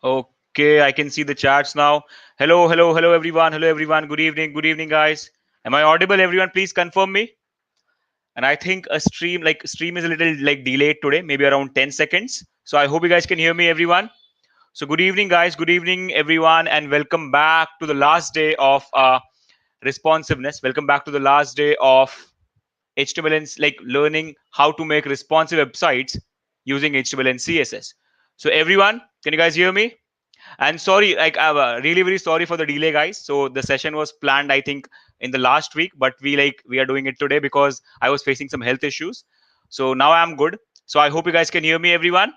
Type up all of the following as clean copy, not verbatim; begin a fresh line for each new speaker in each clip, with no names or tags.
Okay, I can see the chats now. Hello, everyone. Hello, everyone. Good evening, guys. Am I audible, everyone? Please confirm me. And I think a stream is a little like delayed today, maybe around 10 seconds. So I hope you guys can hear me, everyone. So good evening, guys. Good evening, everyone, and welcome back to the last day of responsiveness. Welcome back to the last day of HTML and like learning how to make responsive websites using HTML and CSS. So everyone, can you guys hear me? And sorry, like I'm really very sorry for the delay, guys. So the session was planned, I think, in the last week, but we are doing it today because I was facing some health issues. So now I'm good. So I hope you guys can hear me, everyone.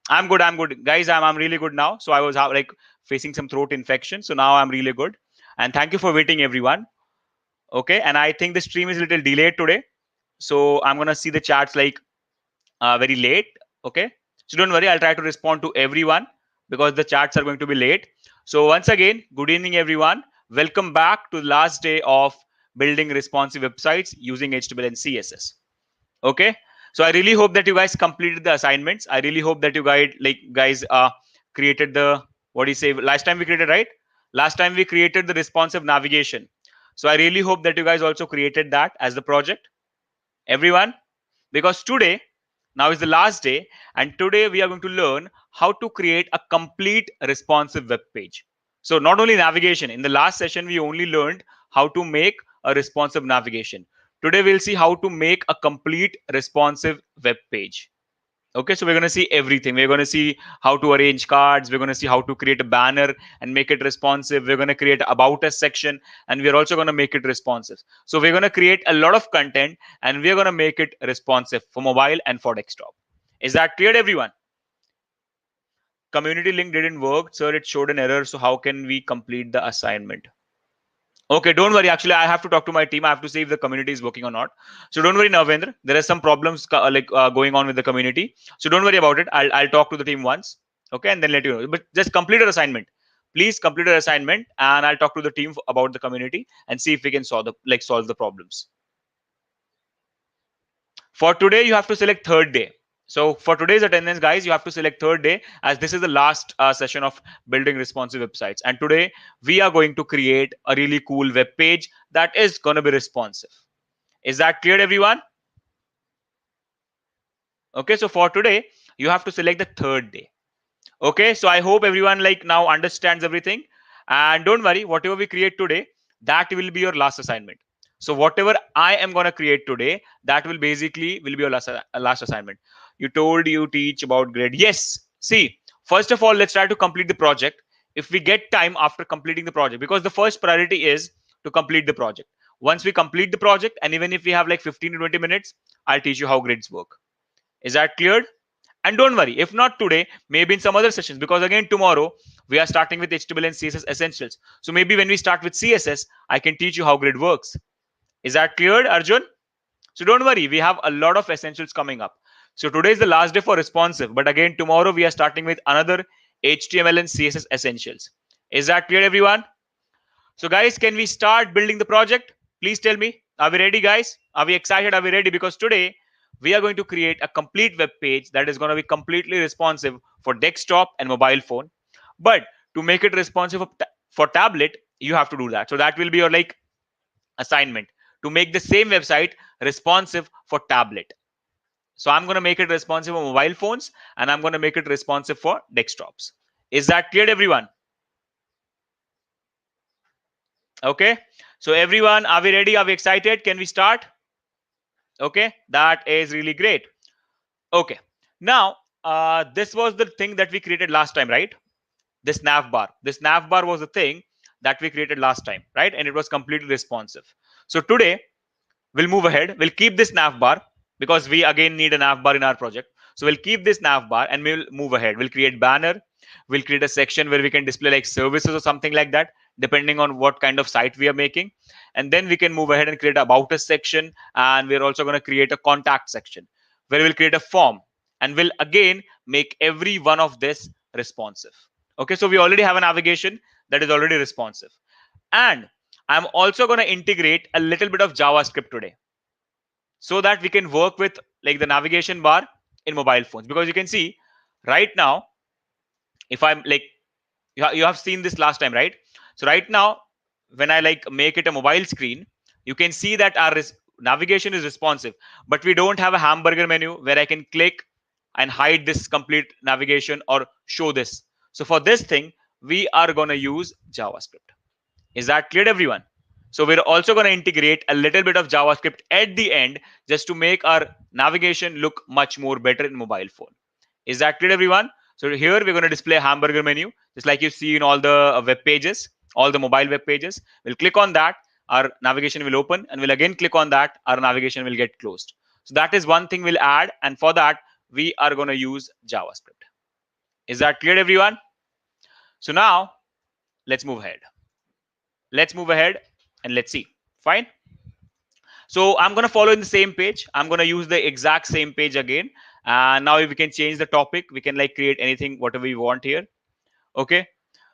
I'm good, guys. I'm really good now. So I was like facing some throat infection. So now I'm really good. And thank you for waiting, everyone. Okay, and I think the stream is a little delayed today. So I'm gonna see the chats like very late. Okay, so don't worry, I'll try to respond to everyone because the chats are going to be late. So once again, good evening, everyone. Welcome back to the last day of building responsive websites using HTML and CSS. Okay, so I really hope that you guys completed the assignments. I really hope that you guys created the, what do you say, last time we created, right? Last time we created the responsive navigation. So I really hope that you guys also created that as the project, everyone, because today now is the last day, and today we are going to learn how to create a complete responsive web page. So not only navigation, in the last session we only learned how to make a responsive navigation. Today we'll see how to make a complete responsive web page. Okay, so we're going to see everything. We're going to see how to arrange cards. We're going to see how to create a banner and make it responsive. We're going to create about us section, and we're also going to make it responsive. So we're going to create a lot of content, and we're going to make it responsive for mobile and for desktop. Is that clear, everyone? Community link didn't work, sir. It showed an error. So how can we complete the assignment? Okay, don't worry. Actually, I have to talk to my team. I have to see if the community is working or not. So don't worry, Navendra. There are some problems going on with the community. So don't worry about it. I'll talk to the team once. Okay, and then let you know. But just complete your assignment. Please complete your assignment, and I'll talk to the team about the community and see if we can solve the problems. For today, you have to select third day. So for today's attendance, guys, you have to select third day, as this is the last session of building responsive websites. And today we are going to create a really cool web page that is going to be responsive. Is that clear, everyone? Okay, so for today, you have to select the third day. Okay, so I hope everyone like now understands everything. And don't worry, whatever we create today, that will be your last assignment. So whatever I am going to create today, that will basically will be your last assignment. You told you teach about grade. Yes, see, first of all, let's try to complete the project if we get time after completing the project, because the first priority is to complete the project. Once we complete the project, and even if we have like 15 to 20 minutes, I'll teach you how grades work. Is that cleared? And don't worry, if not today, maybe in some other sessions, because again, tomorrow we are starting with HTML and CSS essentials. So maybe when we start with CSS, I can teach you how grid works. Is that cleared, Arjun? So don't worry, we have a lot of essentials coming up. So today is the last day for responsive, but again, tomorrow we are starting with another HTML and CSS essentials. Is that clear, everyone? So guys, can we start building the project? Please tell me, are we ready, guys? Are we excited? Are we ready? Because today we are going to create a complete web page that is going to be completely responsive for desktop and mobile phone. But to make it responsive for tablet, you have to do that. So that will be your like assignment, to make the same website responsive for tablet. So I'm going to make it responsive for mobile phones, and I'm going to make it responsive for desktops. Is that clear, everyone? Okay, so everyone, are we ready? Are we excited? Can we start? Okay, that is really great. Okay, now this was the thing that we created last time, right? This nav bar. This nav bar was the thing that we created last time, right? And it was completely responsive. So today we'll move ahead. We'll keep this nav bar because we again need a nav bar in our project. So we'll keep this nav bar and we'll move ahead. We'll create banner. We'll create a section where we can display like services or something like that, depending on what kind of site we are making. And then we can move ahead and create about us section. And we're also going to create a contact section where we'll create a form, and we'll again make every one of this responsive. Okay, so we already have a navigation that is already responsive. And I'm also going to integrate a little bit of JavaScript today, so that we can work with like the navigation bar in mobile phones. Because you can see right now if I'm like, you have seen this last time, right? So right now, when I like make it a mobile screen, you can see that our navigation is responsive, but we don't have a hamburger menu where I can click and hide this complete navigation or show this. So for this thing, we are going to use JavaScript. Is that clear, everyone? So we're also going to integrate a little bit of JavaScript at the end just to make our navigation look much more better in mobile phone. Is that clear, everyone? So here we're going to display a hamburger menu, just like you see in all the web pages, all the mobile web pages. We'll click on that, our navigation will open, and we'll again click on that, our navigation will get closed. So that is one thing we'll add, and for that, we are going to use JavaScript. Is that clear, everyone? So now let's move ahead. Let's move ahead and let's see. Fine. So I'm going to follow in the same page. I'm going to use the exact same page again. And now if we can change the topic, we can like create anything, whatever we want here. Okay.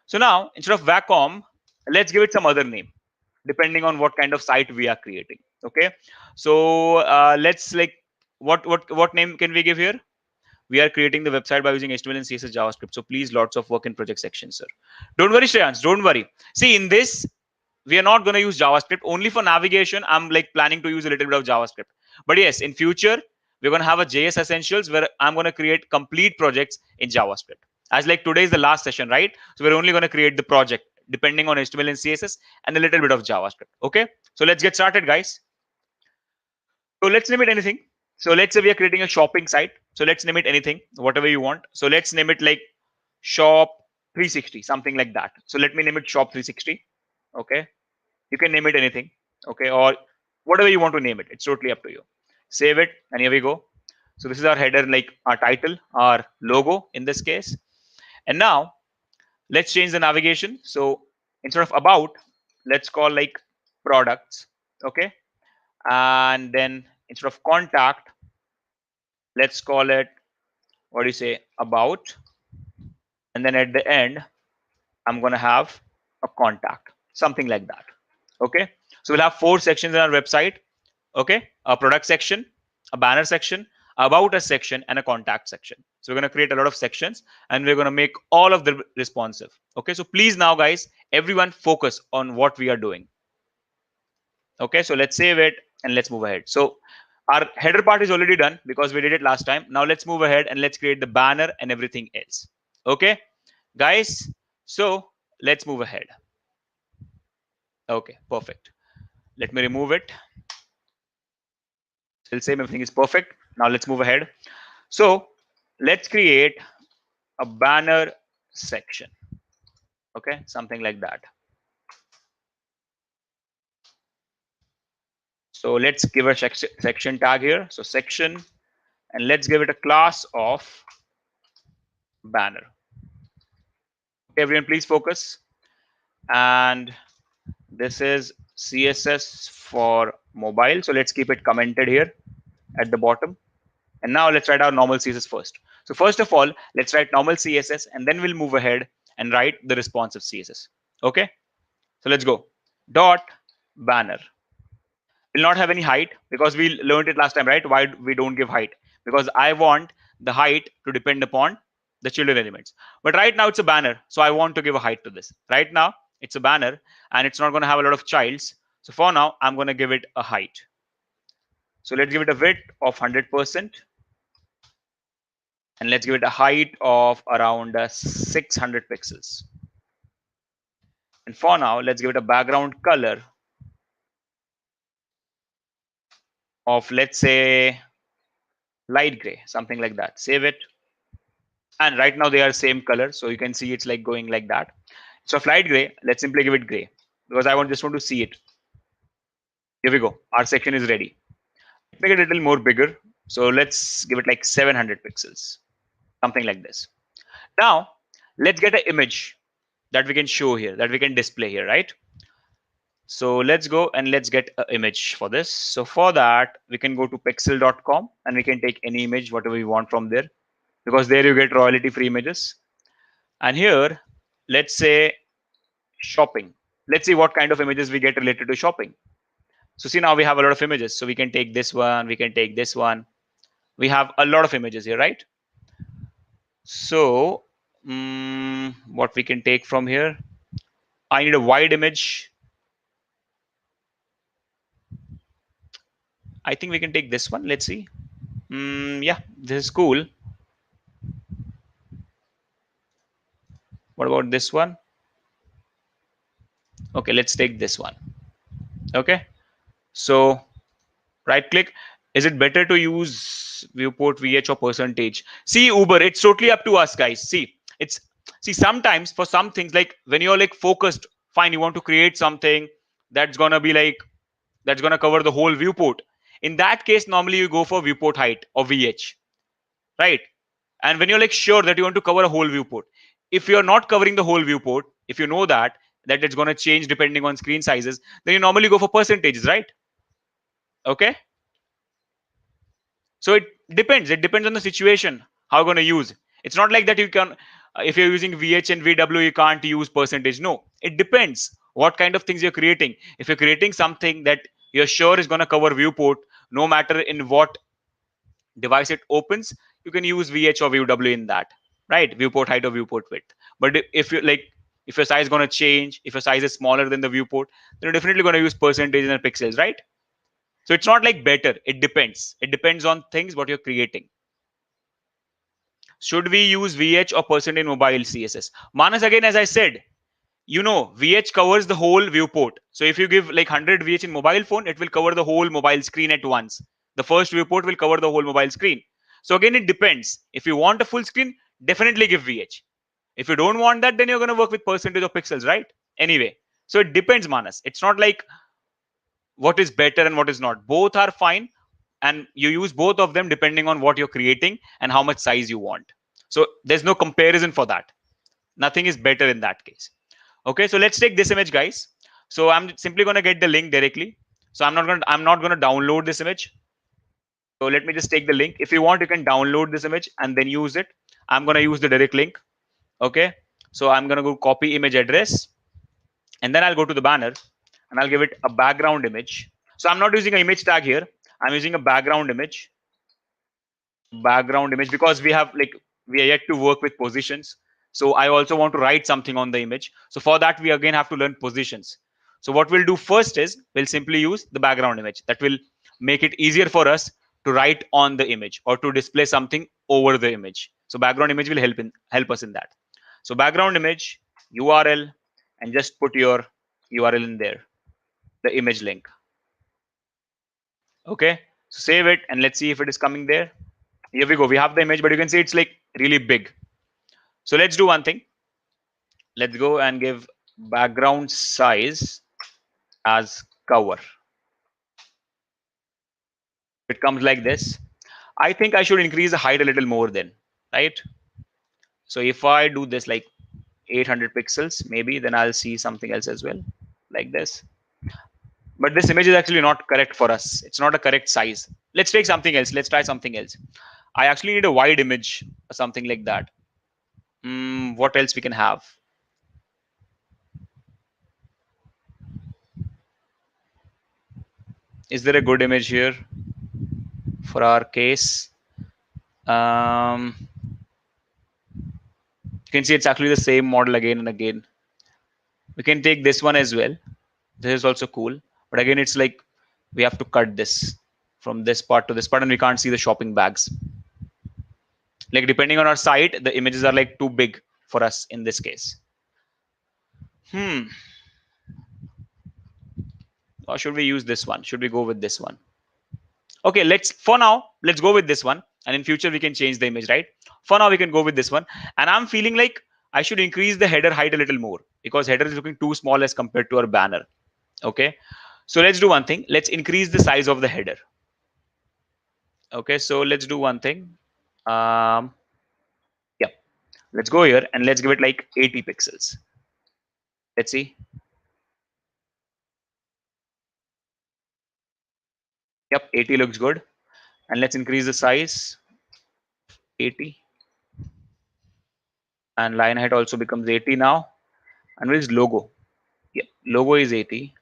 So now instead of Wacom, let's give it some other name, depending on what kind of site we are creating. Okay. So let's like, what name can we give here? We are creating the website by using HTML and CSS JavaScript. So please, lots of work in project section, sir. Don't worry, Shreyans, don't worry. See, in this, we are not going to use JavaScript. Only for navigation, I'm like planning to use a little bit of JavaScript. But yes, in future, we're going to have a JS Essentials where I'm going to create complete projects in JavaScript. As like today is the last session, right? So we're only going to create the project depending on HTML and CSS and a little bit of JavaScript. Okay. So let's get started, guys. So let's name it anything. So let's say we are creating a shopping site. So let's name it anything, whatever you want. So let's name it like Shop 360, something like that. So let me name it Shop 360. Okay. You can name it anything. Okay. Or whatever you want to name it. It's totally up to you. Save it. And here we go. So this is our header, like our title, our logo in this case. And now let's change the navigation. So instead of about, let's call like products. Okay. And then instead of contact, let's call it, what do you say, about. And then at the end, I'm going to have a contact, something like that. Okay. So we'll have 4 sections in our website. Okay. A product section, a banner section, about us section, and a contact section. So we're going to create a lot of sections and we're going to make all of them responsive. Okay. So please now, guys, everyone focus on what we are doing. Okay. So let's save it and let's move ahead. So our header part is already done because we did it last time. Now let's move ahead and let's create the banner and everything else. Okay, guys. So let's move ahead. Okay, perfect. Let me remove it. Still same, everything is perfect. Now let's move ahead. So let's create a banner section. Okay, something like that. So let's give a section tag here. So section, and let's give it a class of banner. Okay, everyone, please focus. And this is CSS for mobile. So let's keep it commented here at the bottom. And now let's write our normal CSS first. So first of all, let's write normal CSS and then we'll move ahead and write the responsive CSS. Okay. So let's go. Dot banner. Will not have any height because we learned it last time, right? Why we don't give height? Because I want the height to depend upon the children elements. But right now it's a banner. So I want to give a height to this. Right now it's a banner and it's not going to have a lot of childs. So for now, I'm going to give it a height. So let's give it a width of 100%. And let's give it a height of around 600 pixels. And for now, let's give it a background color of, let's say, light gray, something like that. Save it. And right now they are same color. So you can see it's like going like that. So of light gray, let's simply give it gray because I just want to see it. Here we go. Our section is ready. Make it a little more bigger. So let's give it like 700 pixels, something like this. Now let's get an image that we can show here, that we can display here, right? So let's go and let's get an image for this. So for that, we can go to pixel.com and we can take any image, whatever we want from there, because there you get royalty free images. And here, let's say shopping. Let's see what kind of images we get related to shopping. So see, now we have a lot of images. So we can take this one, we can take this one. We have a lot of images here, right? So What we can take from here? I need a wide image. I think we can take this one. Let's see. Yeah, this is cool. What about this one? Okay, let's take this one. Okay, so right click. Is it better to use viewport VH or percentage? See, Uber, it's totally up to us, guys. See, sometimes for some things, like when you're like focused, fine, you want to create something that's gonna be like that's gonna cover the whole viewport. In that case, normally you go for viewport height or VH, right? And when you're like sure that you want to cover a whole viewport, if you're not covering the whole viewport, if you know that it's going to change depending on screen sizes, then you normally go for percentages, right? Okay, so it depends on the situation how you're going to use. It's not like that you can if you're using VH and VW you can't use percentage. No, it depends what kind of things you're creating. If you're creating something that you're sure is going to cover viewport, no matter in what device it opens, you can use VH or VW in that, right? Viewport height or viewport width. But if you like, if your size is going to change, if your size is smaller than the viewport, then you're definitely going to use percentage and pixels, right? So it's not like better. It depends. It depends on things what you're creating. Should we use VH or percent in mobile CSS? Manas, again, as I said, VH covers the whole viewport. So if you give like 100 VH in mobile phone, it will cover the whole mobile screen at once. The first viewport will cover the whole mobile screen. So again, it depends. If you want a full screen, definitely give VH. If you don't want that, then you're going to work with percentage of pixels, right? Anyway, so it depends, Manas. It's not like what is better and what is not. Both are fine, and you use both of them depending on what you're creating and how much size you want. So there's no comparison for that. Nothing is better in that case. Okay, so let's take this image, guys. So I'm simply going to get the link directly. So I'm not going to download this image. So let me just take the link. If you want, you can download this image and then use it. I'm going to use the direct link. Okay, so I'm going to go copy image address, and then I'll go to the banner and I'll give it a background image. So I'm not using an image tag here. I'm using a background image because we are yet to work with positions. So I also want to write something on the image. So for that, we again have to learn positions. So what we'll do first is we'll simply use the background image. That will make it easier for us to write on the image or to display something over the image. So background image will help us in that. So background image URL, and just put your URL in there, the image link. Okay, so save it and let's see if it is coming there. Here we go. We have the image, but you can see it's like really big. So let's do one thing. Let's go and give background size as cover. It comes like this. I think I should increase the height a little more then, right? So if I do this like 800 pixels, maybe then I'll see something else as well, like this. But this image is actually not correct for us. It's not a correct size. Let's take something else. Let's try something else. I actually need a wide image or something like that. What else we can have? Is there a good image here for our case? You can see it's actually the same model again and again. We can take this one as well. This is also cool, but again, it's like we have to cut this from this part to this part, and we can't see the shopping bags. Like depending on our site, the images are like too big for us in this case. Or should we use this one? Should we go with this one? Okay, for now, let's go with this one. And in future, we can change the image, right? For now, we can go with this one. And I'm feeling like I should increase the header height a little more because header is looking too small as compared to our banner. Okay, so let's do one thing. Let's increase the size of the header. Okay, so let's do one thing. Yeah, let's go here and let's give it like 80 pixels. Let's see. Yep, 80 looks good. And let's increase the size 80. And line height also becomes 80 now. And where is logo? Yeah, logo is 80.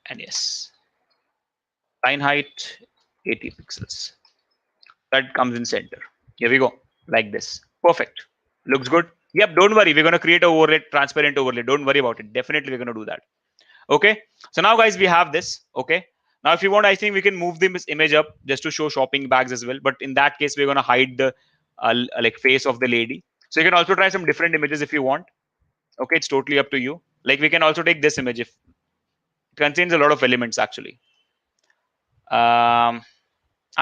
And yes, line height 80 pixels. That comes in center. Here we go, like this. Perfect. Looks good. Yep, don't worry. We're going to create a overlay, transparent overlay. Don't worry about it. Definitely we're going to do that. Okay. So now guys, we have this. Okay. Now, if you want, I think we can move this image up just to show shopping bags as well. But in that case, we're going to hide the like face of the lady. So you can also try some different images if you want. Okay. It's totally up to you. Like we can also take this image if it contains a lot of elements actually. I'm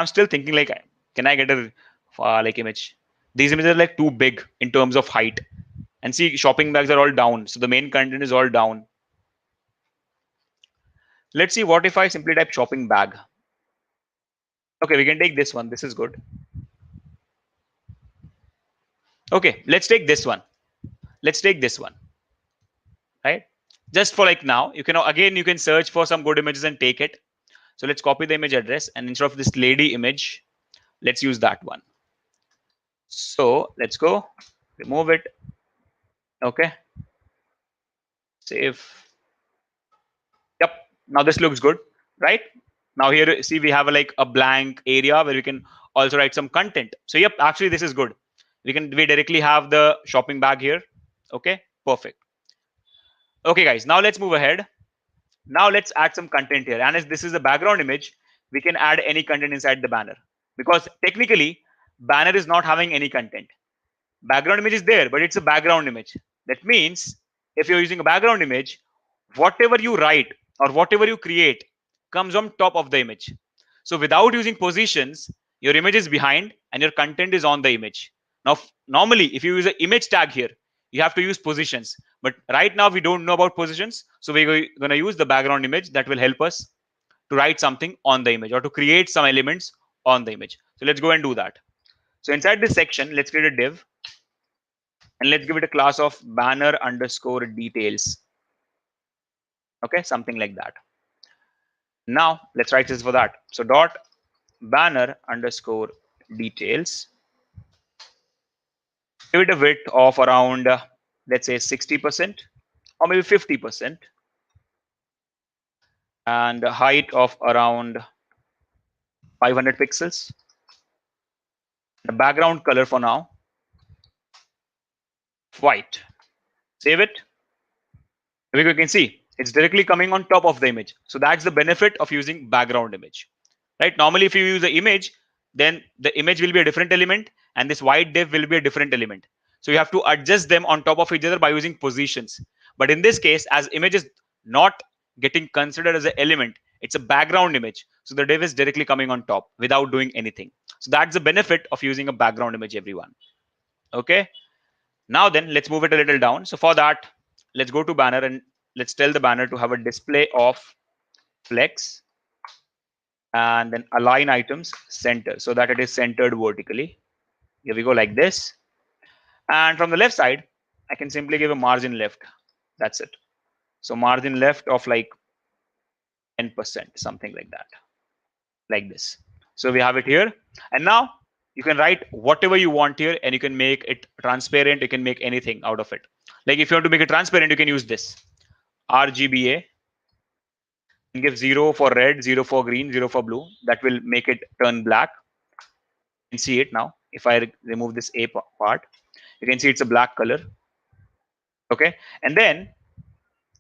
still thinking like, can I get a like image? These images are like too big in terms of height. And see, shopping bags are all down. So the main content is all down. Let's see, what if I simply type shopping bag? Okay, we can take this one. This is good. Okay, let's take this one. Let's take this one. Right? Just for like now, you can again, you can search for some good images and take it. So let's copy the image address, and instead of this lady image, let's use that one. So let's go, remove it. Okay. Save. Yep. Now this looks good, right? Now here, see, we have like a blank area where we can also write some content. So yep, actually this is good. We directly have the shopping bag here. Okay, perfect. Okay, guys, now let's move ahead. Now let's add some content here. And as this is the background image, we can add any content inside the banner, because technically banner is not having any content. Background image is there, but it's a background image. That means if you're using a background image, whatever you write or whatever you create comes on top of the image. So without using positions, your image is behind and your content is on the image. Now, normally, if you use an image tag here, you have to use positions. But right now, we don't know about positions. So we're going to use the background image that will help us to write something on the image or to create some elements on the image. So let's go and do that. So inside this section, let's create a div. And let's give it a class of banner underscore details. Okay, something like that. Now let's write this for that. So dot banner underscore details. Give it a width of around, let's say 60% or maybe 50%. And a height of around 500 pixels. The background color for now, white. Save it. Here you can see it's directly coming on top of the image. So that's the benefit of using background image, right? Normally, if you use the image, then the image will be a different element and this white div will be a different element. So you have to adjust them on top of each other by using positions. But in this case, as image is not getting considered as an element, it's a background image. So the div is directly coming on top without doing anything. So that's the benefit of using a background image, everyone. Okay. Now then, let's move it a little down. So for that, let's go to banner and let's tell the banner to have a display of flex and then align items center so that it is centered vertically. Here we go, like this. And from the left side, I can simply give a margin left. That's it. So margin left of like 10%, something like that, like this. So we have it here. And now you can write whatever you want here and you can make it transparent. You can make anything out of it. Like if you want to make it transparent, you can use this RGBA and give 0 for red, 0 for green, 0 for blue. That will make it turn black. You can see it now. If I remove this A part, you can see it's a black color. Okay. And then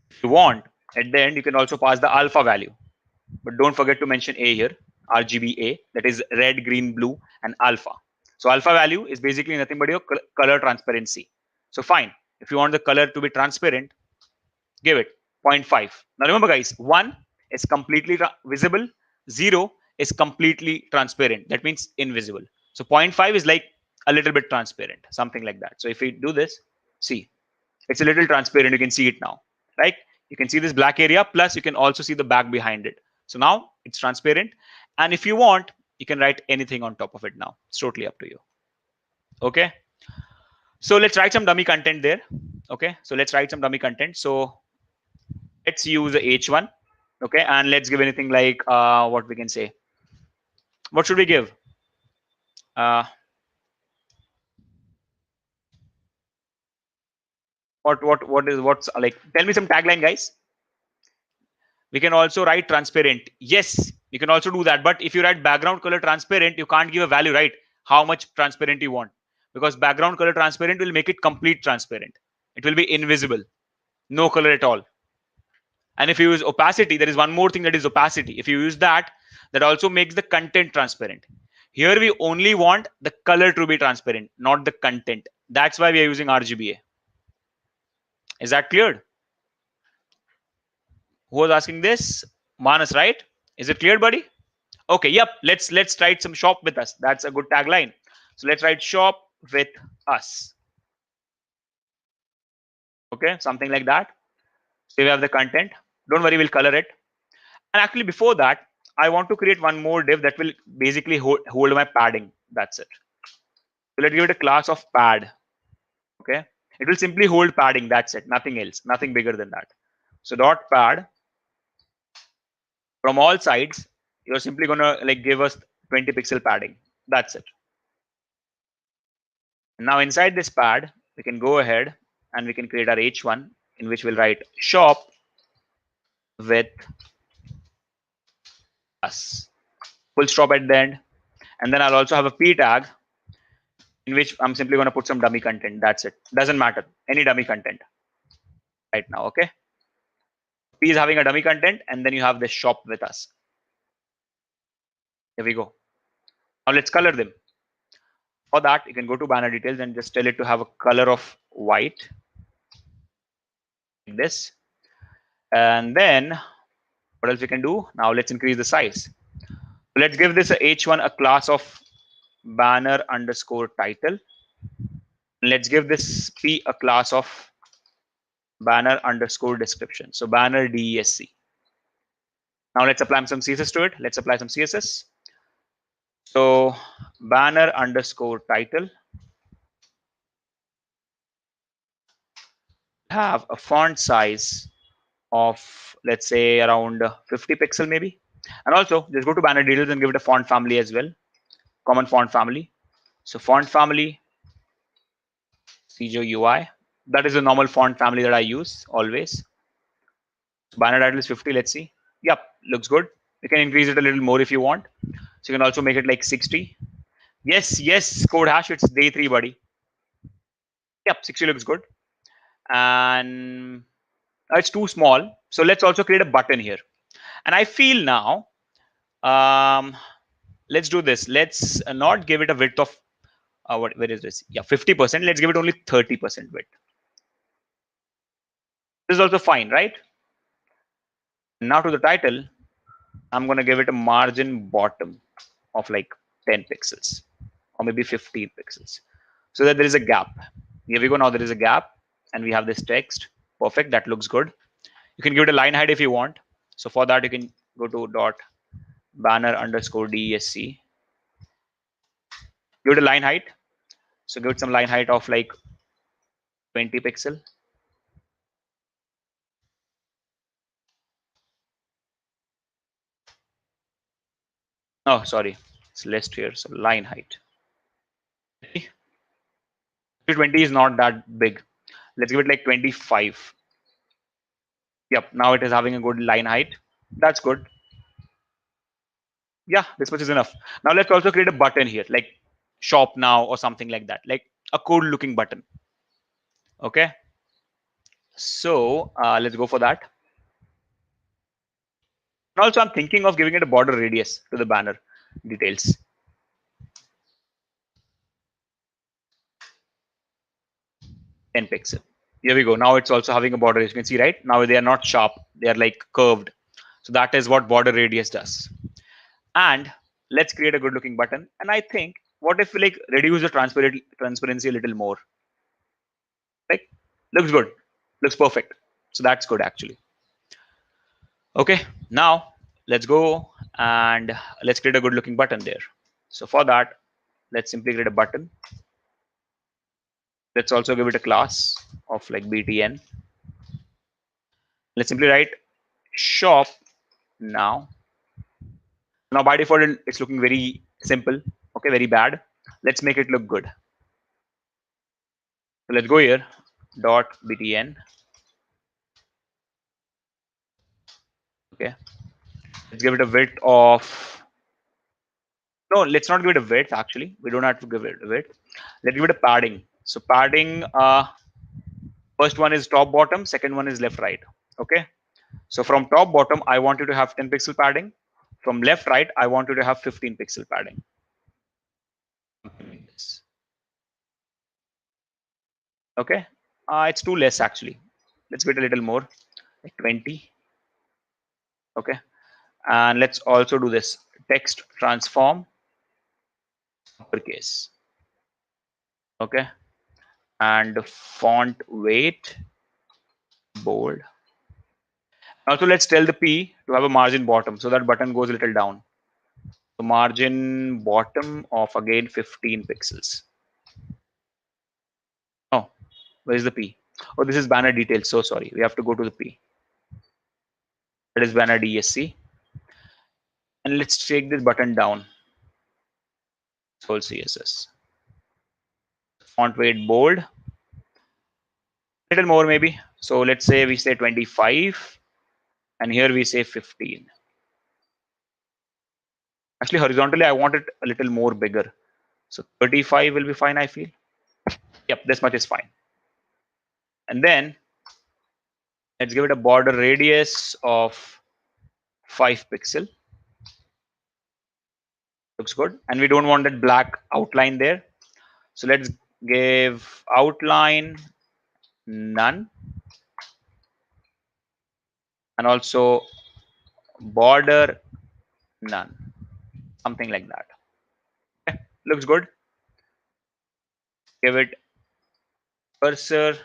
if you want, at the end, you can also pass the alpha value. But don't forget to mention A here, RGBA, that is red, green, blue, and alpha. So alpha value is basically nothing but your color transparency. So fine. If you want the color to be transparent, give it 0.5. Now remember guys, 1 is completely visible, 0 is completely transparent. That means invisible. So 0.5 is like a little bit transparent, something like that. So if we do this, see, it's a little transparent. You can see it now, right? You can see this black area, plus you can also see the back behind it. So now it's transparent. And if you want, you can write anything on top of it now. It's totally up to you. Okay. So let's write some dummy content there. Okay. So let's write some dummy content. So let's use the H1. Okay. And let's give anything like what we can say. What should we give? What's like, tell me some tagline, guys. We can also write transparent. Yes, you can also do that. But if you write background color transparent, you can't give a value, right? how much transparent you want, because background color transparent will make it complete transparent. It will be invisible, no color at all. And if you use opacity, there is one more thing, that is opacity. If you use that, that also makes the content transparent. Here we only want the color to be transparent, not the content. That's why we are using RGBA. Is that cleared? Who was asking this? Manas, right? Is it clear, buddy? Okay, yep. Let's write some shop with us. That's a good tagline. So let's write shop with us. Okay, something like that. So we have the content. Don't worry, we'll color it. And actually, before that, I want to create one more div that will basically hold my padding. That's it. So let's give it a class of pad. Okay, it will simply hold padding. That's it. Nothing else. Nothing bigger than that. So dot pad. From all sides, you're simply gonna like give us 20 pixel padding. That's it. Now inside this pad, we can go ahead and we can create our H1, in which we'll write shop with us. Full stop at the end. And then I'll also have a P tag, in which I'm simply going to put some dummy content. That's it. Doesn't matter. Any dummy content right now. Okay. P is having a dummy content, and then you have this shop with us. Here we go. Now let's color them. For that, you can go to banner details and just tell it to have a color of white, like this. And then what else we can do? Now let's increase the size. So let's give this a H1 a class of banner underscore title. Let's give this P a class of banner underscore description. So banner DESC. Now let's apply some CSS to it. Let's apply some CSS. So banner underscore title have a font size of, let's say, around 50 pixel maybe. And also just go to banner details and give it a font family as well. Common font family. So font family, CJO UI. That is the normal font family that I use always. So banner title is 50. Let's see. Yep, looks good. You can increase it a little more if you want. So you can also make it like 60. Yes, code hash. It's day 3, buddy. Yep, 60 looks good. And it's too small. So let's also create a button here. And I feel now, let's do this. Let's not give it a width of, where is this? Yeah, 50%. Let's give it only 30% width. This is also fine, right? Now to the title, I'm going to give it a margin bottom of like 10 pixels or maybe 15 pixels so that there is a gap. Here we go. Now there is a gap and we have this text. Perfect. That looks good. You can give it a line height if you want. So for that, you can go to dot banner underscore DESC. Give it a line height. So give it some line height of like 20 pixel. Oh, sorry. It's list here. So line height. 20 is not that big. Let's give it like 25. Yep. Now it is having a good line height. That's good. Yeah, this much is enough. Now let's also create a button here, like shop now or something like that, like a cool looking button. Okay. So let's go for that. And also, I'm thinking of giving it a border radius to the banner details. Ten pixel. Here we go. Now it's also having a border. As you can see, right? Now they are not sharp. They are like curved. So that is what border radius does. And let's create a good looking button. And I think, what if we like reduce the transparency a little more? Like, looks good. Looks perfect. So that's good actually. Okay, now let's go and let's create a good looking button there. So for that, let's simply create a button. Let's also give it a class of like BTN. Let's simply write shop now. Now by default, it's looking very simple. Okay, very bad. Let's make it look good. So let's go here, dot BTN. Okay, let's give it a width of No, let's not give it a width. Actually, we don't have to give it a width. Let's give it a padding. So padding, first one is top bottom, second one is left right. Okay. So from top bottom, I want you to have 10 pixel padding. From left right, I want you to have 15 pixel padding. Okay. It's too less actually. Let's get a little more, like 20. Okay. And let's also do this text transform uppercase. Okay. And font weight bold. Also, let's tell the P to have a margin bottom so that button goes a little down. So margin bottom of again 15 pixels. Oh, where is the P? Oh, this is banner details. So sorry. We have to go to the P. That is banner DSC. And let's take this button down. Full CSS. Font weight bold. Little more maybe. So let's say we say 25. And here we say 15. Actually, horizontally, I want it a little more bigger. So 35 will be fine, I feel. Yep, this much is fine. And then let's give it a border radius of 5 pixel. Looks good. And we don't want that black outline there. So let's give outline none. And also border none. Something like that. Okay. Looks good. Give it cursor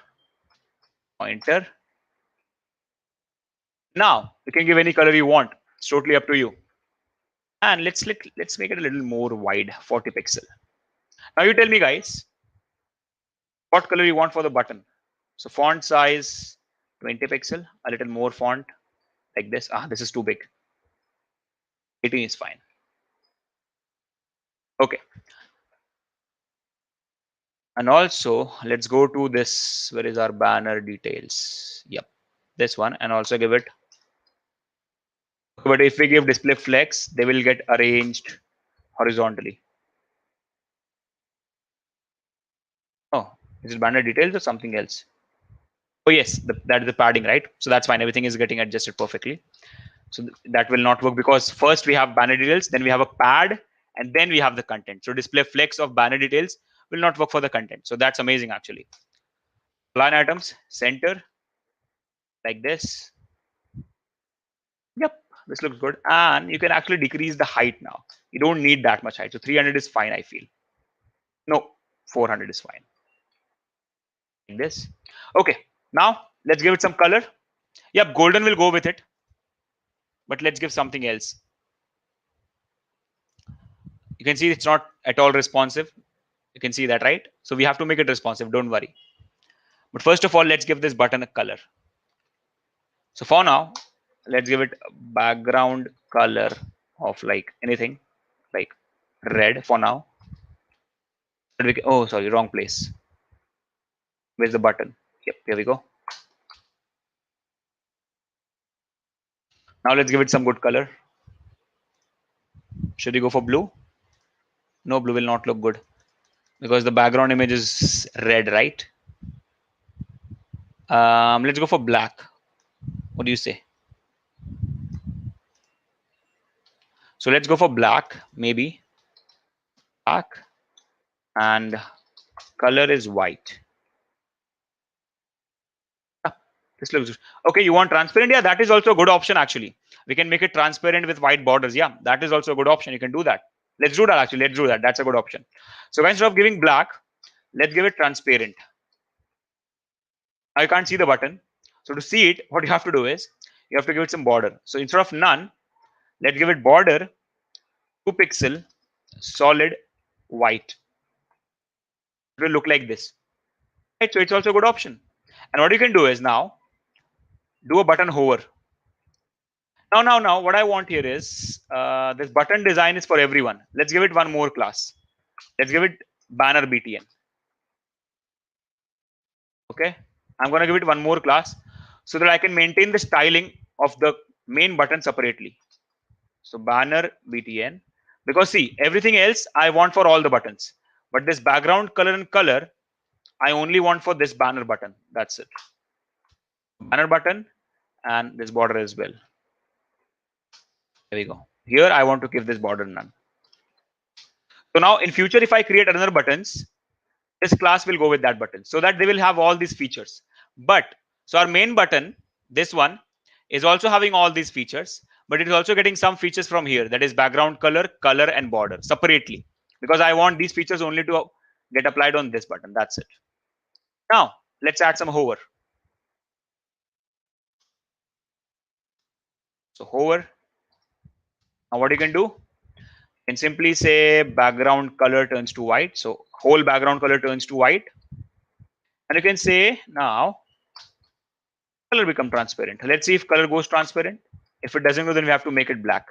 pointer. Now you can give any color you want. It's totally up to you. And let's make it a little more wide, 40 pixel. Now you tell me, guys, what color you want for the button. So font size 20 pixel, a little more font like this. This is too big. 18 is fine. Okay. And also let's go to this. Where is our banner details? Yep, this one. And also give it. But if we give display flex, they will get arranged horizontally. Oh, is it banner details or something else? Oh yes, that is the padding, right? So that's fine. Everything is getting adjusted perfectly. So that will not work because first we have banner details, then we have a pad, and then we have the content. So display flex of banner details will not work for the content. So that's amazing actually. Line items, center, like this. Yep, this looks good. And you can actually decrease the height now. You don't need that much height. So 300 is fine, I feel. No, 400 is fine. Like this. Okay, now let's give it some color. Yep, golden will go with it. But let's give something else. You can see it's not at all responsive. You can see that, right? So we have to make it responsive. Don't worry. But first of all, let's give this button a color. So for now, let's give it a background color of like anything, like red for now. Oh, sorry, wrong place. Where's the button? Yep, here we go. Now let's give it some good color. Should we go for blue? No, blue will not look good because the background image is red, right? Let's go for black. What do you say? So let's go for black, maybe. Black. And color is white. This looks good. Okay, you want transparent? Yeah, that is also a good option actually. We can make it transparent with white borders. Yeah, that is also a good option. You can do that. Let's do that actually. Let's do that. That's a good option. So instead of giving black, let's give it transparent. Now you can't see the button. So to see it, what you have to do is you have to give it some border. So instead of none, let's give it border 2 pixel solid white. It will look like this. Right, so it's also a good option. And what you can do is now do a button hover. Now, what I want here is this button design is for everyone. Let's give it one more class. Let's give it banner BTN. Okay, I'm going to give it one more class so that I can maintain the styling of the main button separately. So banner BTN, Because see, everything else I want for all the buttons, but this background color and color I only want for this banner button. That's it. Banner button and this border as well. There we go. Here I want to give this border none. So now in future, if I create another buttons, this class will go with that button so that they will have all these features. But so our main button, this one, is also having all these features, but it is also getting some features from here, that is background color, color and border separately, because I want these features only to get applied on this button. That's it. Now let's add some hover. So hover. Now what you can do, you can simply say background color turns to white. So whole background color turns to white. And you can say now color become transparent. Let's see if color goes transparent. If it doesn't go, then we have to make it black.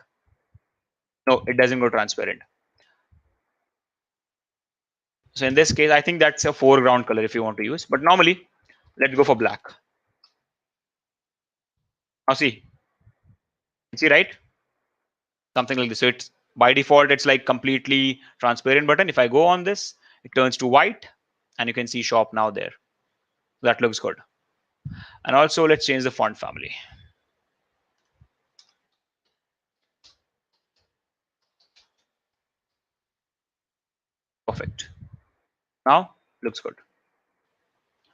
No, it doesn't go transparent. So in this case, I think that's a foreground color if you want to use. But normally, let's go for black. Now see, right? Something like this. So it's by default, it's like completely transparent button. If I go on this, it turns to white, and you can see shop now there. That looks good. And also, let's change the font family. Perfect. Now looks good.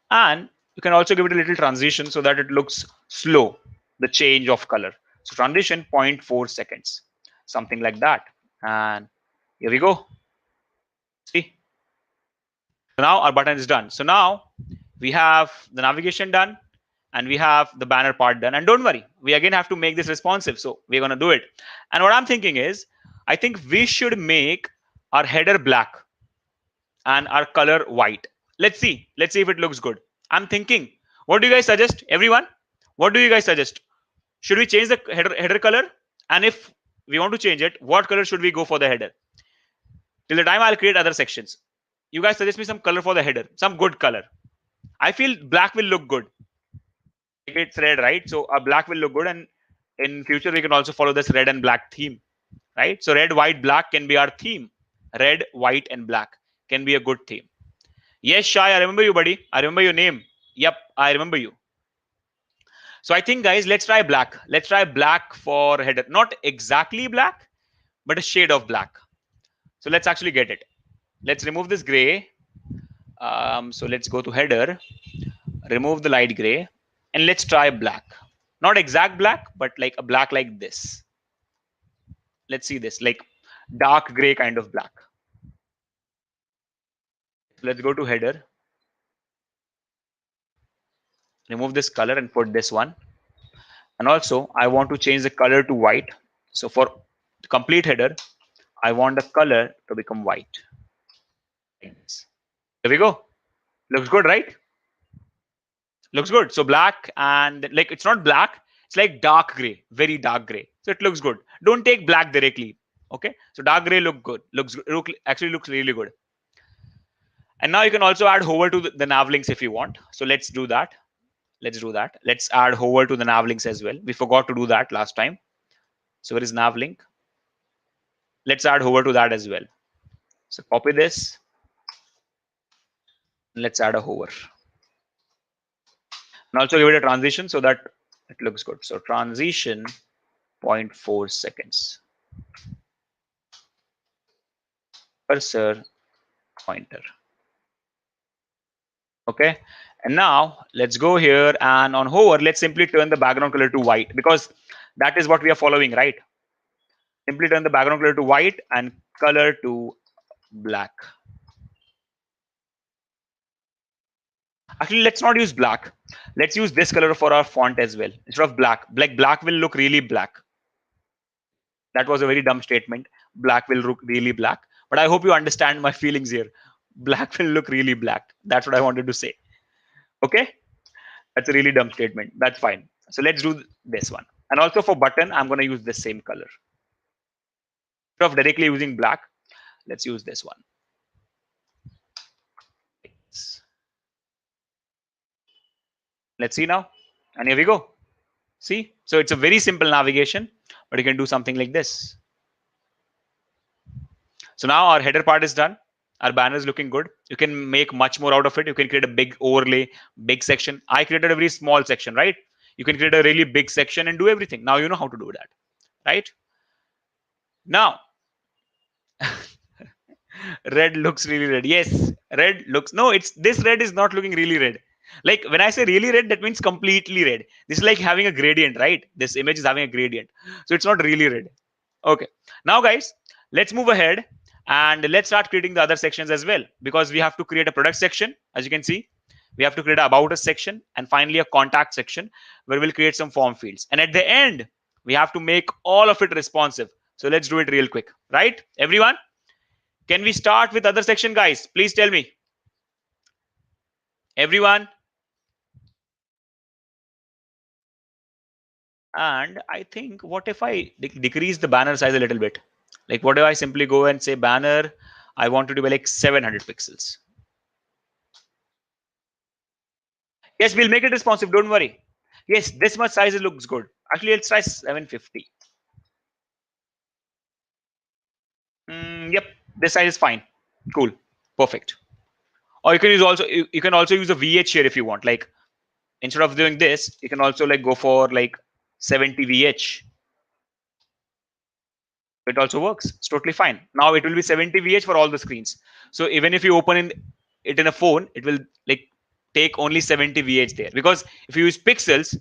And you can also give it a little transition so that it looks slow, the change of color. So transition 0.4 seconds, something like that. And here we go. See, so now our button is done. So now we have the navigation done and we have the banner part done. And don't worry, we again have to make this responsive. So we're going to do it. And what I'm thinking is, I think we should make our header black and our color white. Let's see if it looks good. I'm thinking, what do you guys suggest, everyone? What do you guys suggest? Should we change the header color? And if we want to change it, what color should we go for the header? Till the time I'll create other sections. You guys suggest me some color for the header, some good color. I feel black will look good. It's red, right? So a black will look good, and in future we can also follow this red and black theme, right? So red, white, black can be our theme. Red, white, and black can be a good theme. Yes, Shai, I remember you, buddy. I remember your name. Yep, I remember you. So I think, guys, let's try black. Let's try black for header. Not exactly black, but a shade of black. So let's actually get it. Let's remove this gray. So let's go to header, remove the light gray, and let's try black. Not exact black, but like a black like this. Let's see this, like dark gray kind of black. Let's go to header, remove this color and put this one. And also I want to change the color to white. So for the complete header, I want the color to become white. There we go. Looks good, right? Looks good. So black, and like it's not black, it's like dark gray, very dark gray. So it looks good. Don't take black directly. Okay. So dark gray look good. Actually looks really good. And now you can also add hover to the nav links if you want. So let's do that. Let's add hover to the nav links as well. We forgot to do that last time. So where is nav link? Let's add hover to that as well. So copy this. Let's add a hover. And also give it a transition so that it looks good. So transition 0.4 seconds. Cursor pointer. Okay. And now let's go here, and on hover, let's simply turn the background color to white, because that is what we are following, right? Simply turn the background color to white and color to black. Actually, let's not use black. Let's use this color for our font as well. Instead of black, black will look really black. That was a very dumb statement. Black will look really black. But I hope you understand my feelings here. Black will look really black. That's what I wanted to say. Okay. That's a really dumb statement. That's fine. So let's do this one. And also for button, I'm going to use the same color. Instead of directly using black, let's use this one. Let's see now. And here we go. See? So it's a very simple navigation, but you can do something like this. So now our header part is done. Our banner is looking good. You can make much more out of it. You can create a big overlay, big section. I created a very small section, right? You can create a really big section and do everything. Now you know how to do that, right? Now, red looks really red. Yes, red looks, no, it's this red is not looking really red. Like when I say really red, that means completely red. This is like having a gradient, right? This image is having a gradient. So it's not really red. Okay. Now, guys, let's move ahead and let's start creating the other sections as well, because we have to create a product section. As you can see, we have to create a about us section and finally a contact section where we'll create some form fields. And at the end, we have to make all of it responsive. So let's do it real quick, right? Everyone, can we start with other section, guys? Please tell me. Everyone. And I think, what if I decrease the banner size a little bit? Like, what if I simply go and say banner, I want to do like 700 pixels. Yes, we'll make it responsive. Don't worry. Yes, this much size looks good. Actually, let's try 750. Yep, this size is fine. Cool. Perfect. Or you can use also, you can also use a VH here if you want. Like, instead of doing this, you can also like go for like 70 VH. It also works. It's totally fine. Now it will be 70 VH for all the screens. So even if you open it in a phone, it will like take only 70 VH there. Because if you use pixels,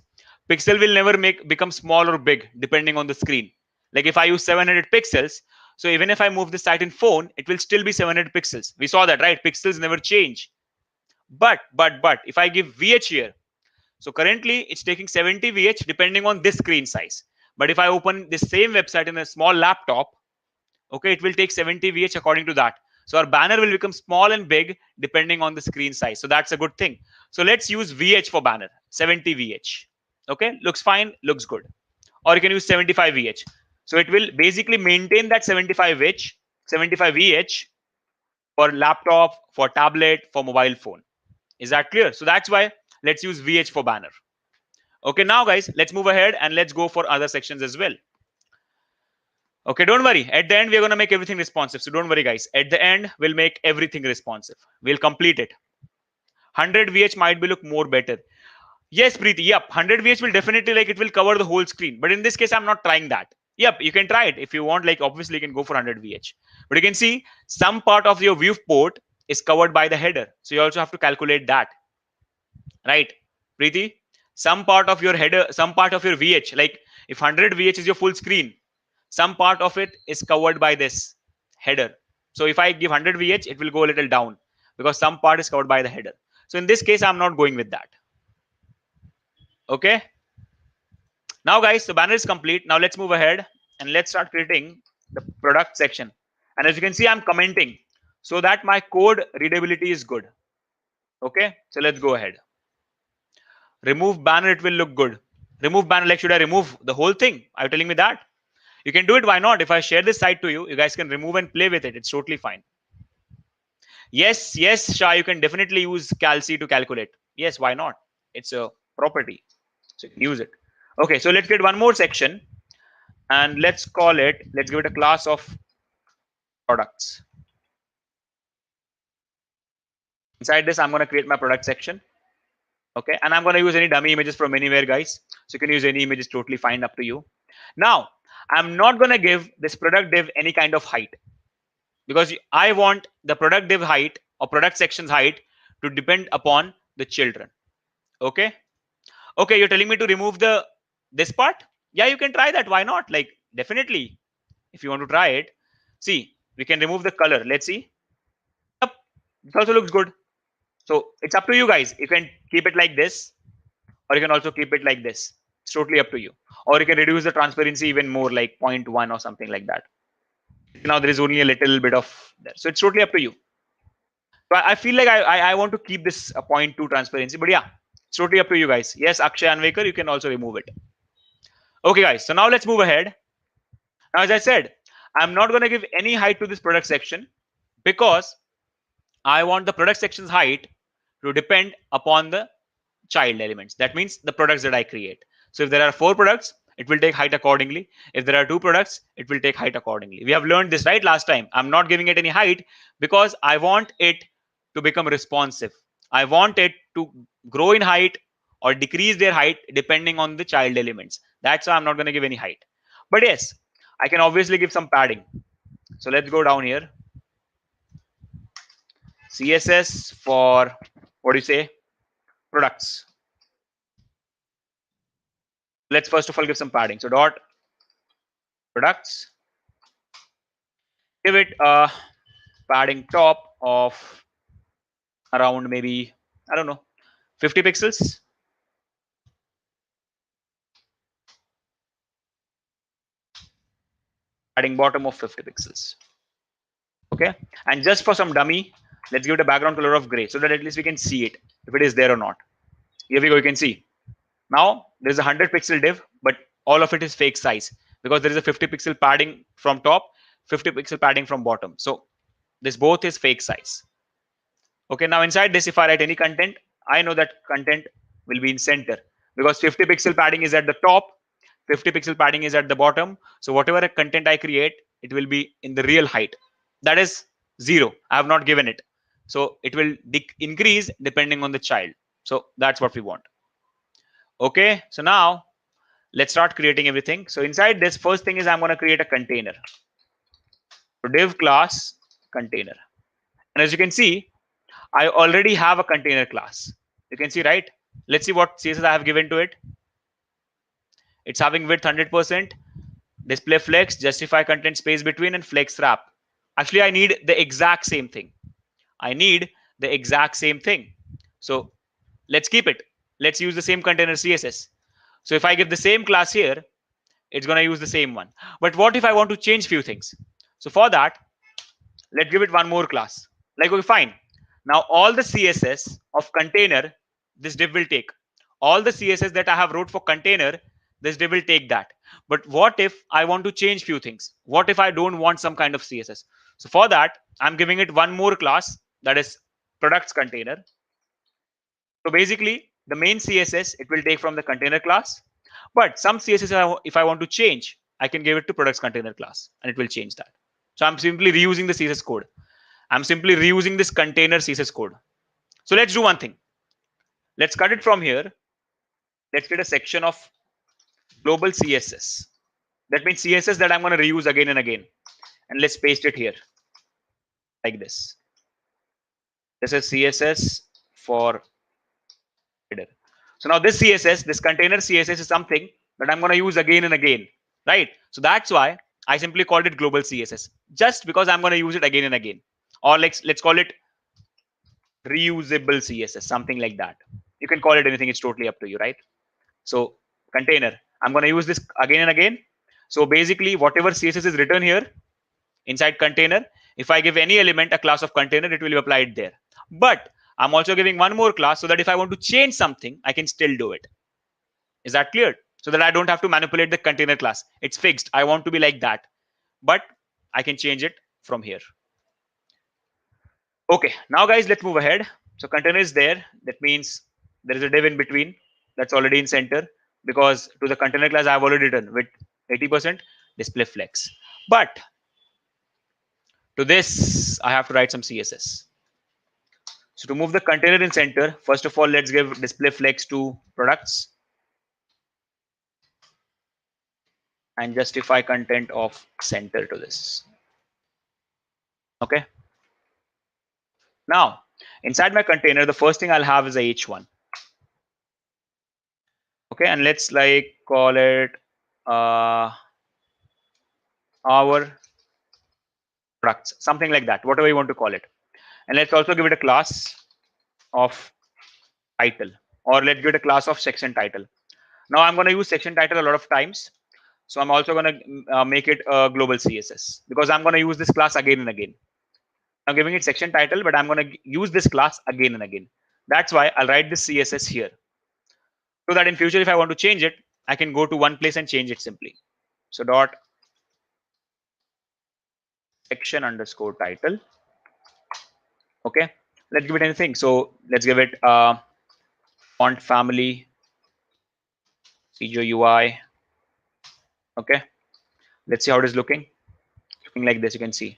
pixel will never become small or big depending on the screen. Like if I use 700 pixels, so even if I move the site in phone, it will still be 700 pixels. We saw that, right? Pixels never change. But if I give VH here, so currently it's taking 70 VH depending on this screen size. But if I open the same website in a small laptop, okay, it will take 70 VH according to that. So our banner will become small and big depending on the screen size. So that's a good thing. So let's use VH for banner, 70 VH. Okay, looks fine, looks good. Or you can use 75 VH. So it will basically maintain that 75 VH for laptop, for tablet, for mobile phone. Is that clear? So that's why let's use VH for banner. Okay, now guys, let's move ahead and let's go for other sections as well. Okay, don't worry. At the end, we're going to make everything responsive. So don't worry, guys. At the end, we'll make everything responsive. We'll complete it. 100 VH might be look more better. Yes, Preeti. Yep. 100 VH will definitely like it will cover the whole screen. But in this case, I'm not trying that. Yep, you can try it. If you want, like obviously you can go for 100 VH. But you can see some part of your viewport is covered by the header. So you also have to calculate that. Right, Preeti? Some part of your header, some part of your VH, like if 100 VH is your full screen, some part of it is covered by this header. So if I give 100 VH, it will go a little down because some part is covered by the header. So in this case, I'm not going with that. Okay. Now, guys, the banner is complete. Now let's move ahead and let's start creating the product section. And as you can see, I'm commenting so that my code readability is good. Okay. So let's go ahead. Remove banner, it will look good. Remove banner, like should I remove the whole thing? Are you telling me that? You can do it. Why not? If I share this site to you, you guys can remove and play with it. It's totally fine. Yes, yes, Shah, you can definitely use calc to calculate. Yes, why not? It's a property. So you can use it. Okay, so let's get one more section and let's call it, let's give it a class of products. Inside this, I'm going to create my product section. Okay, and I'm going to use any dummy images from anywhere, guys. So you can use any images, totally fine, up to you. Now, I'm not going to give this product div any kind of height because I want the product div height or product section's height to depend upon the children. Okay. Okay, you're telling me to remove this part? Yeah, you can try that. Why not? Like, definitely, if you want to try it. See, we can remove the color. Let's see. Yep, this also looks good. So it's up to you guys. You can keep it like this, or you can also keep it like this. It's totally up to you. Or you can reduce the transparency even more, like 0.1 or something like that. Now there is only a little bit of that. So it's totally up to you. So I feel like I want to keep this a 0.2 transparency, but yeah, it's totally up to you guys. Yes, Akshay Anvekar, you can also remove it. Okay, guys. So now let's move ahead. Now, as I said, I'm not going to give any height to this product section because I want the product section's height to depend upon the child elements. That means the products that I create. So if there are 4 products, it will take height accordingly. If there are two products, it will take height accordingly. We have learned this right last time. I'm not giving it any height because I want it to become responsive. I want it to grow in height or decrease their height depending on the child elements. That's why I'm not going to give any height. But yes, I can obviously give some padding. So let's go down here. CSS for, what do you say, products. Let's first of all give some padding. So dot products, give it a padding top of around maybe, I don't know, 50 pixels. Padding bottom of 50 pixels. Okay, and just for some dummy, let's give it a background color of gray so that at least we can see it if it is there or not. Here we go, you can see. Now there's a 100 pixel div, but all of it is fake size because there is a 50 pixel padding from top, 50 pixel padding from bottom. So this both is fake size. Okay, now inside this, if I write any content, I know that content will be in center because 50 pixel padding is at the top, 50 pixel padding is at the bottom. So whatever content I create, it will be in the real height. That is 0. I have not given it. So it will increase depending on the child. So that's what we want. Okay, so now let's start creating everything. So inside this, first thing is I'm going to create a container. So div class container. And as you can see, I already have a container class. You can see, right? Let's see what CSS I have given to it. It's having width 100%, display flex, justify content space between, and flex wrap. Actually, I need the exact same thing. I need the exact same thing. So let's keep it. Let's use the same container CSS. So if I give the same class here, it's going to use the same one. But what if I want to change few things? So for that, let's give it one more class. Like, okay, fine. Now all the CSS of container, this div will take. All the CSS that I have wrote for container, this div will take that. But what if I want to change few things? What if I don't want some kind of CSS? So for that, I'm giving it one more class, that is products container. So basically, the main CSS, it will take from the container class. But some CSS, if I want to change, I can give it to products container class and it will change that. So I'm simply reusing the CSS code. I'm simply reusing this container CSS code. So let's do one thing. Let's cut it from here. Let's get a section of global CSS. That means CSS that I'm going to reuse again and again. And let's paste it here like this. This is CSS for header. So now this CSS, this container CSS is something that I'm going to use again and again, right? So that's why I simply called it global CSS, just because I'm going to use it again and again. Or let's call it reusable CSS, something like that. You can call it anything. It's totally up to you, right? So container, I'm going to use this again and again. So basically, whatever CSS is written here inside container, if I give any element a class of container, it will be applied there. But I'm also giving one more class so that if I want to change something, I can still do it. Is that clear? So that I don't have to manipulate the container class. It's fixed. I want to be like that. But I can change it from here. Okay, now guys, let's move ahead. So container is there. That means there is a div in between. That's already in center because to the container class I've already done with 80% display flex. But to this, I have to write some CSS. So to move the container in center, first of all, let's give display flex to products and justify content of center to this. Okay. Now, inside my container, the first thing I'll have is a h1. Okay, and let's like call it our products, something like that, whatever you want to call it. And let's also give it a class of title, or let's give it a class of section title. Now I'm going to use section title a lot of times. So I'm also going to make it a global CSS because I'm going to use this class again and again. I'm giving it section title, but I'm going to use this class again and again. That's why I'll write this CSS here. So that in future, if I want to change it, I can go to one place and change it simply. So dot section underscore title. Okay, let's give it anything. So let's give it font family, CGO UI, Okay, let's see how it is looking. Looking like this, you can see.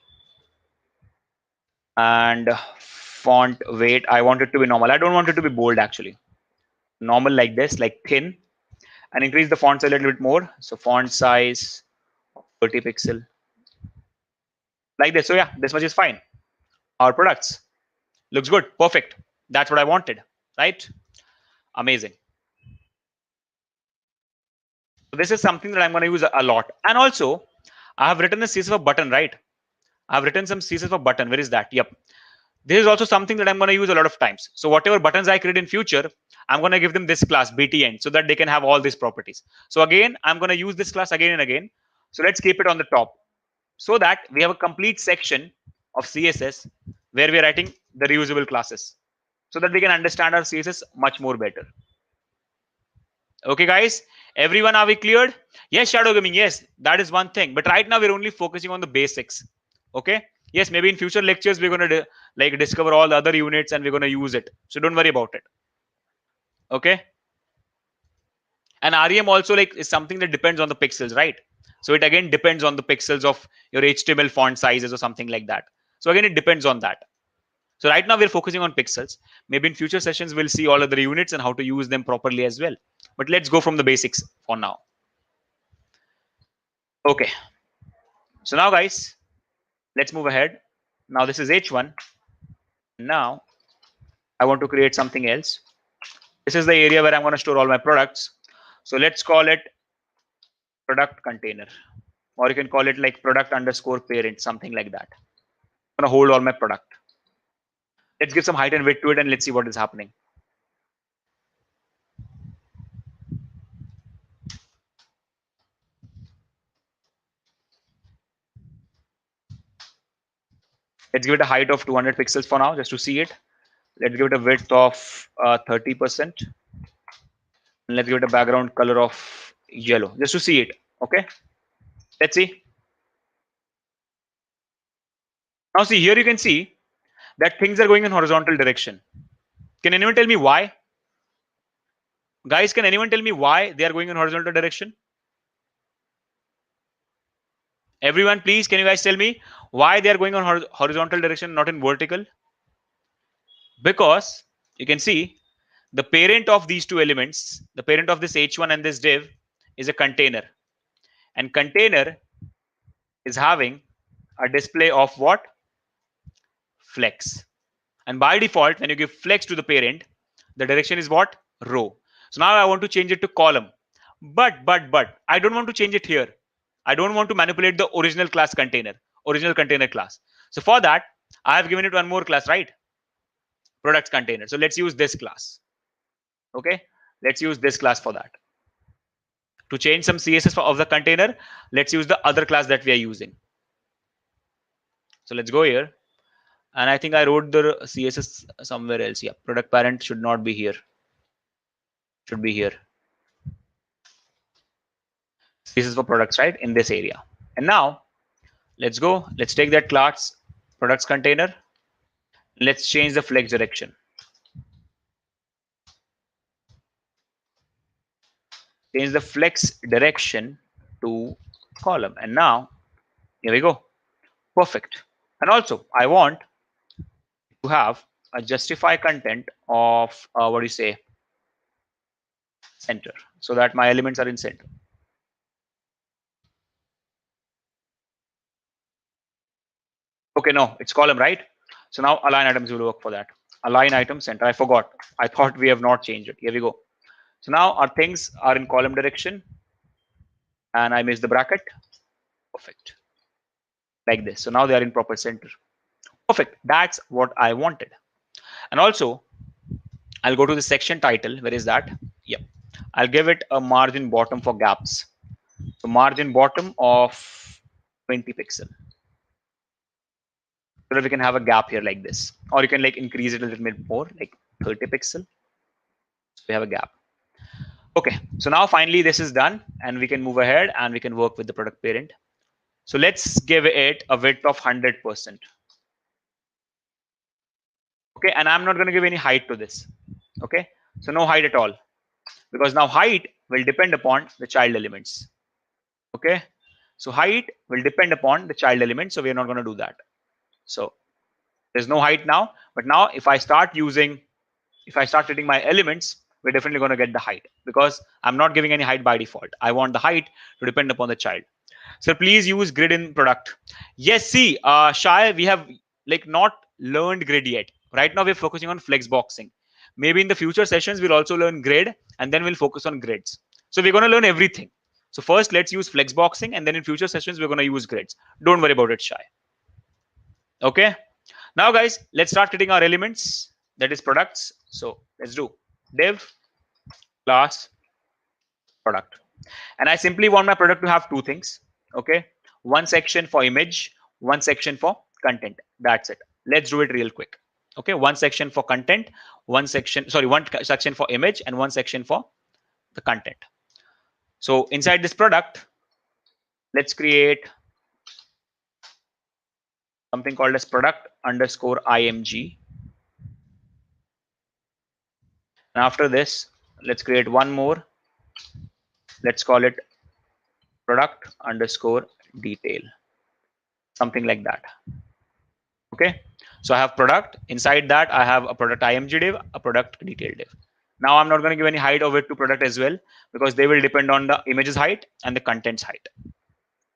And font weight, I want it to be normal. I don't want it to be bold actually. Normal like this, like thin, and increase the font size a little bit more. So font size 30 pixel, like this. So yeah, this much is fine. Our products looks good, perfect. That's what I wanted, right? Amazing. So this is something that I'm going to use a lot. And also, I have written a CSS for button, right? I've written some CSS for button. Where is that? Yep. This is also something that I'm going to use a lot of times. So whatever buttons I create in future, I'm going to give them this class btn so that they can have all these properties. So again, I'm going to use this class again and again. So let's keep it on the top so that we have a complete section of CSS where we're writing the reusable classes so that we can understand our CSS much more better. Okay, guys, everyone, are we cleared? Yes, shadow gaming. Yes, that is one thing. But right now we're only focusing on the basics. Okay. Yes, maybe in future lectures we're going to like discover all the other units and we're going to use it. So don't worry about it. Okay. And REM also like is something that depends on the pixels, right? So it again depends on the pixels of your HTML font sizes or something like that. So again, it depends on that. So right now we're focusing on pixels. Maybe in future sessions we'll see all other units and how to use them properly as well. But let's go from the basics for now. Okay. So now, guys, let's move ahead. Now this is H1. Now I want to create something else. This is the area where I'm going to store all my products. So let's call it product container, or you can call it like product underscore parent, something like that. I'm going to hold all my product. Let's give some height and width to it and let's see what is happening. Let's give it a height of 200 pixels for now, just to see it. Let's give it a width of 30%. And let's give it a background color of yellow, just to see it. Okay. Let's see. Now see, here you can see that things are going in horizontal direction. Can anyone tell me why? Guys, can anyone tell me why they are going in horizontal direction? Everyone, please, can you guys tell me why they are going on horizontal direction, not in vertical? Because you can see the parent of these two elements, the parent of this h1 and this div is a container. And container is having a display of what? Flex. And by default, when you give flex to the parent, the direction is what? Row. So now I want to change it to column. But I don't want to change it here. I don't want to manipulate the original class container, original container class. So for that, I have given it one more class, right? Products container. So let's use this class. Okay, let's use this class for that. To change some CSS of the container, let's use the other class that we are using. So let's go here. And I think I wrote the CSS somewhere else. Yeah, product parent should not be here. Should be here. CSS for products, right? In this area. And now let's go. Let's take that class products container. Let's change the flex direction. Change the flex direction to column. And now here we go. Perfect. And also I want to have a justify content of what do you say, center, so that my elements are in center. Okay, no, it's column, right? So now align items will work for that. Align item center. I forgot. I thought we have not changed it. Here we go. So now our things are in column direction, and I missed the bracket. Perfect. Like this. So now they are in proper center. Perfect. That's what I wanted. And also, I'll go to the section title. Where is that? Yep. I'll give it a margin bottom for gaps. So margin bottom of 20 pixel. So that we can have a gap here like this. Or you can like increase it a little bit more, like 30 pixel. So we have a gap. Okay, so now finally this is done and we can move ahead and we can work with the product parent. So let's give it a width of 100%. Okay, and I'm not going to give any height to this. Okay, so no height at all, because now height will depend upon the child elements. Okay, so height will depend upon the child element, so we are not going to do that. So there's no height now, but now if I start treating my elements, we're definitely going to get the height, because I'm not giving any height by default. I want the height to depend upon the child. So please use grid in product. Yes, see, Shai, we have like not learned grid yet. Right now we're focusing on flex boxing. Maybe in the future sessions we'll also learn grid, and then we'll focus on grids. So we're going to learn everything. So first let's use flex boxing, and then in future sessions we're going to use grids. Don't worry about it, Shai. Okay. Now guys, let's start creating our elements, that is products. So let's do div class product. And I simply want my product to have two things. Okay, one section for image, one section for content. That's it. Let's do it real quick. Okay, one section for content, one section for image, and one section for the content. So inside this product, let's create something called as product underscore img. And after this, let's create one more. Let's call it product underscore detail, something like that. Okay, so I have product. Inside that, I have a product img div, a product detail div. Now I'm not going to give any height of it to product as well, because they will depend on the image's height and the content's height.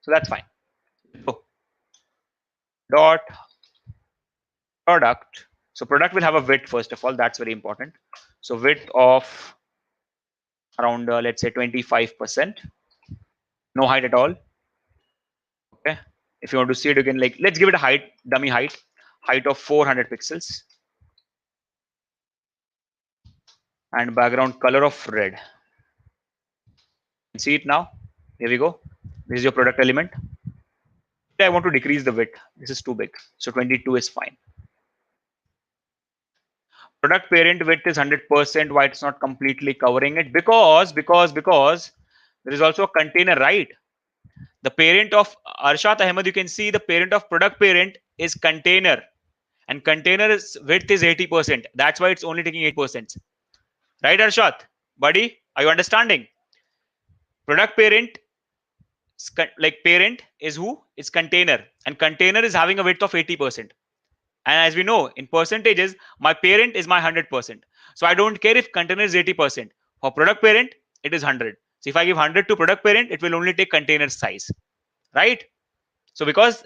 So that's fine. So, dot product. So product will have a width first of all. That's very important. So width of around let's say 25%. No height at all. Okay. If you want to see it, you can let's give it a height, dummy height of 400 pixels, and background color of red. See it now. Here we go. This is your product element. I want to decrease the width. This is too big. So 22 is fine. Product parent width is 100%. Why it's not completely covering it? Because there is also a container, right? The parent of Arshad Ahmed, you can see the parent of product parent is container, and container's width is 80%. That's why it's only taking 8%. Right, Arshad? Buddy, are you understanding? Product parent, parent is who? It's container, and container is having a width of 80%. And as we know, in percentages, my parent is my 100%. So I don't care if container is 80%. For product parent, it is 100. So if I give 100 to product parent, it will only take container size, right? So because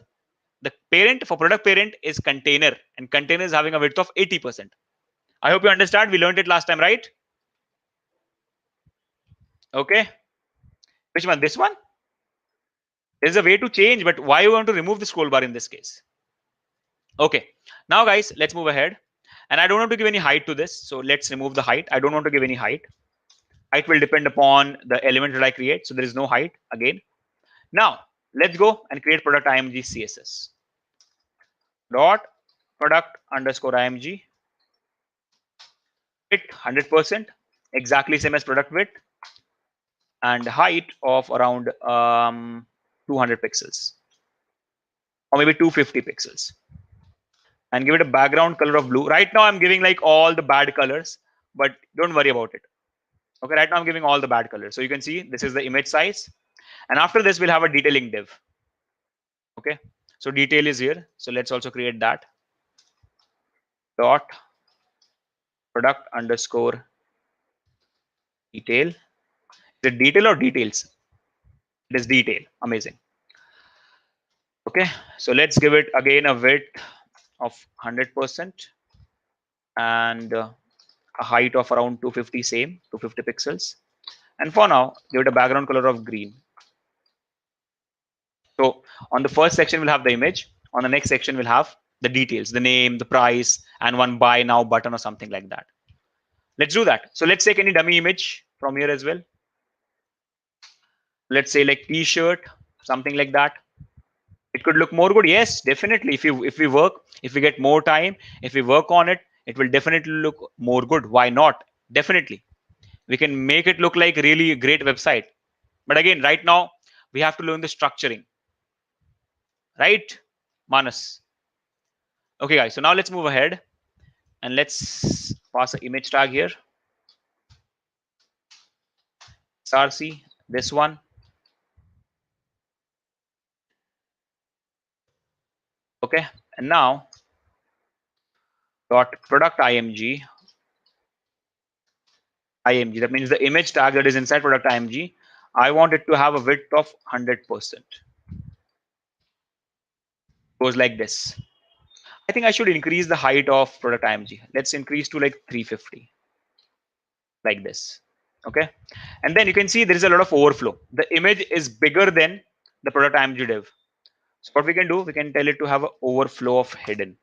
the parent for product parent is container, and container is having a width of 80%. I hope you understand. We learned it last time, right? Okay. Which one? This one? There's a way to change, but why you want to remove the scroll bar in this case? Okay. Now, guys, let's move ahead. And I don't want to give any height to this. So let's remove the height. I don't want to give any height. Height will depend upon the element that I create. So there is no height again. Now, let's go and create product img css. Dot product underscore img. Width 100%. Exactly same as product width. And height of around 200 pixels. Or maybe 250 pixels. And give it a background color of blue. Right now I'm giving like all the bad colors, but don't worry about it. Okay, right now I'm giving all the bad colors. So you can see this is the image size. And after this, we'll have a detailing div. Okay, so detail is here. So let's also create that. Dot product underscore detail. Is it detail or details? It is detail. Amazing. Okay, so let's give it again a width of 100% and a height of around 250, same 250 pixels. And for now, give it a background color of green. So on the first section, we'll have the image. On the next section, we'll have the details, the name, the price, and one buy now button or something like that. Let's do that. So let's take any dummy image from here as well. Let's say like t-shirt, something like that. It could look more good. Yes, definitely. If we get more time, if we work on it, it will definitely look more good. Why not? Definitely. We can make it look like really great website. But again, right now, we have to learn the structuring. Right, Manas? Okay, guys. So now let's move ahead and let's pass an image tag here. SRC, this one. Okay, and now dot product img, that means the image tag that is inside product img, I want it to have a width of 100%. Goes like this. I think I should increase the height of product img. Let's increase to like 350, like this. Okay, and then you can see there is a lot of overflow. The image is bigger than the product img div. So what we can do, we can tell it to have an overflow of hidden.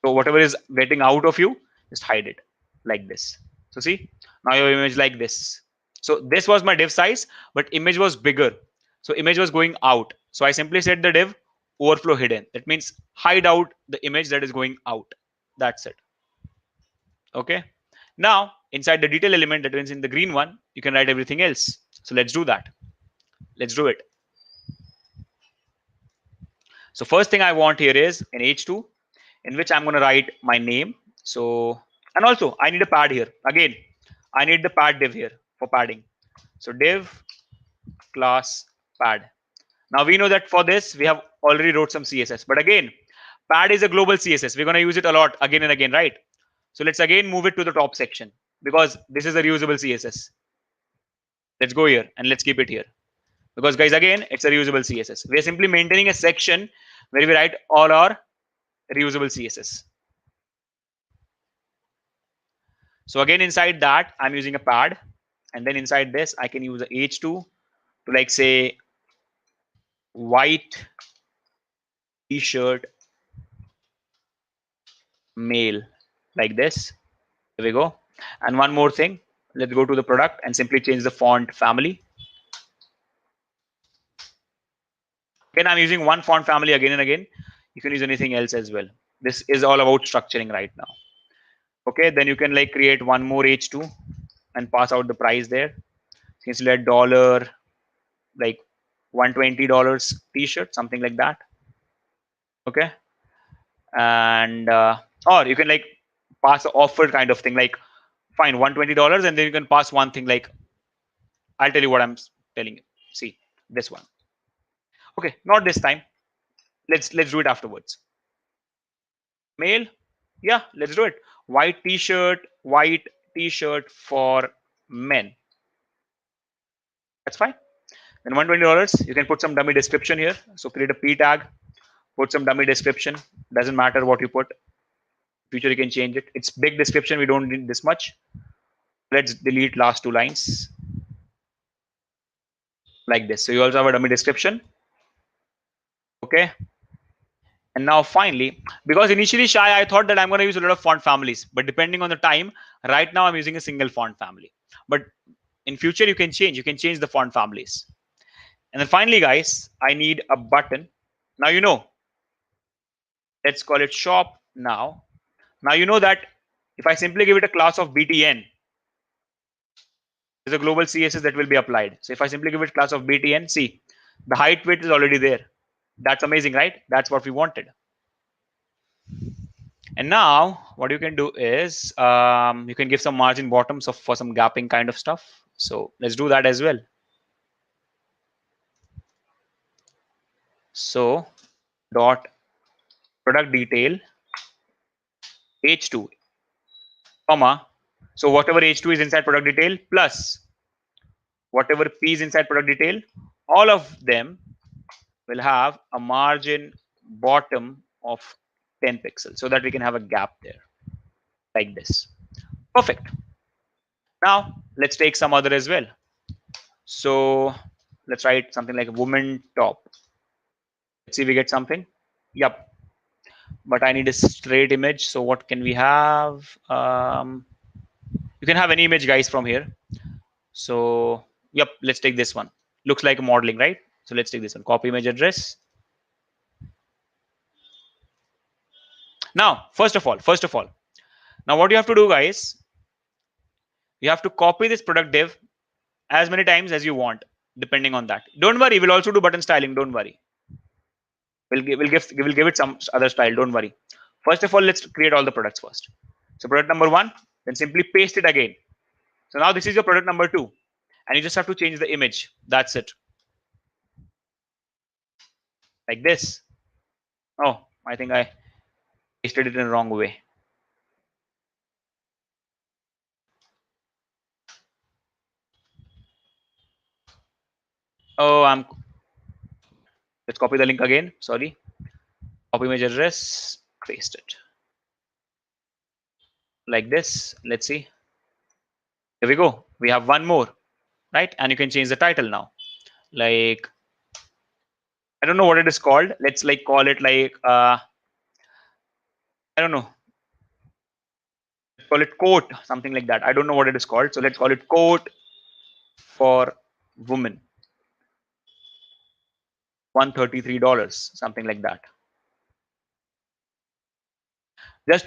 So whatever is getting out of you, just hide it like this. So see, now your image like this. So this was my div size, but image was bigger. So image was going out. So I simply said the div overflow hidden. That means hide out the image that is going out. That's it. Okay. Now inside the detail element, that means in the green one, you can write everything else. So let's do that. Let's do it. So first thing I want here is an h2 in which I'm going to write my name. So, and also I need a pad here. Again, I need the pad div here for padding. So div class pad. Now we know that for this, we have already wrote some CSS, but again, pad is a global CSS. We're going to use it a lot again and again, right? So let's again move it to the top section because this is a reusable CSS. Let's go here and let's keep it here because guys, again, it's a reusable CSS. We're simply maintaining a section where we write all our reusable CSS. So again, inside that, I'm using a pad. And then inside this, I can use a h2 to like say white t-shirt male, like this. There we go. And one more thing, let's go to the product and simply change the font family. Again, I'm using one font family again and again. You can use anything else as well. This is all about structuring right now. Okay, then you can like create one more h2 and pass out the price there. You can select dollar, like $120 t-shirt, something like that. Okay, and or you can like pass an offer kind of thing, like fine $120, and then you can pass one thing like I'll tell you what I'm telling you. See this one. Okay, not this time. Let's do it afterwards. Male, yeah, let's do it. White t-shirt for men. That's fine. Then $120. You can put some dummy description here. So create a p tag, put some dummy description. Doesn't matter what you put. Future you can change it. It's big description. We don't need this much. Let's delete last two lines like this. So you also have a dummy description. Okay. And now finally, because initially Shy, I thought that I'm going to use a lot of font families, but depending on the time, right now I'm using a single font family. But in future, you can change the font families. And then finally, guys, I need a button. Now, you know, let's call it shop now. Now, you know that if I simply give it a class of BTN, there's a global CSS that will be applied. So if I simply give it class of BTN, see, the height width is already there. That's amazing, right? That's what we wanted. And now what you can do is you can give some margin bottoms for some gapping kind of stuff. So let's do that as well. So dot product detail h2 comma. So whatever h2 is inside product detail plus whatever p is inside product detail, all of them will have a margin bottom of 10 pixels so that we can have a gap there like this. Perfect. Now let's take some other as well. So let's write something like a woman top. Let's see if we get something. Yep. But I need a straight image. So what can we have? You can have any image, guys, from here. So yep, let's take this one. Looks like a modeling, right? So let's take this one. Copy image address. Now, first of all, now what you have to do, guys, you have to copy this product div as many times as you want, depending on that. Don't worry, we'll also do button styling. Don't worry. We'll give it some other style. Don't worry. First of all, let's create all the products first. So product number 1, then simply paste it again. So now this is your product number 2, and you just have to change the image. That's it. Like this. Oh, I think I pasted it in the wrong way. Oh, let's copy the link again. Sorry. Copy image address, paste it. Like this. Let's see. Here we go. We have one more, right? And you can change the title now. Like, I don't know what it is called. Let's like call it like I don't know. Let's call it quote, something like that. I don't know what it is called. So let's call it quote for women. $133, something like that. Just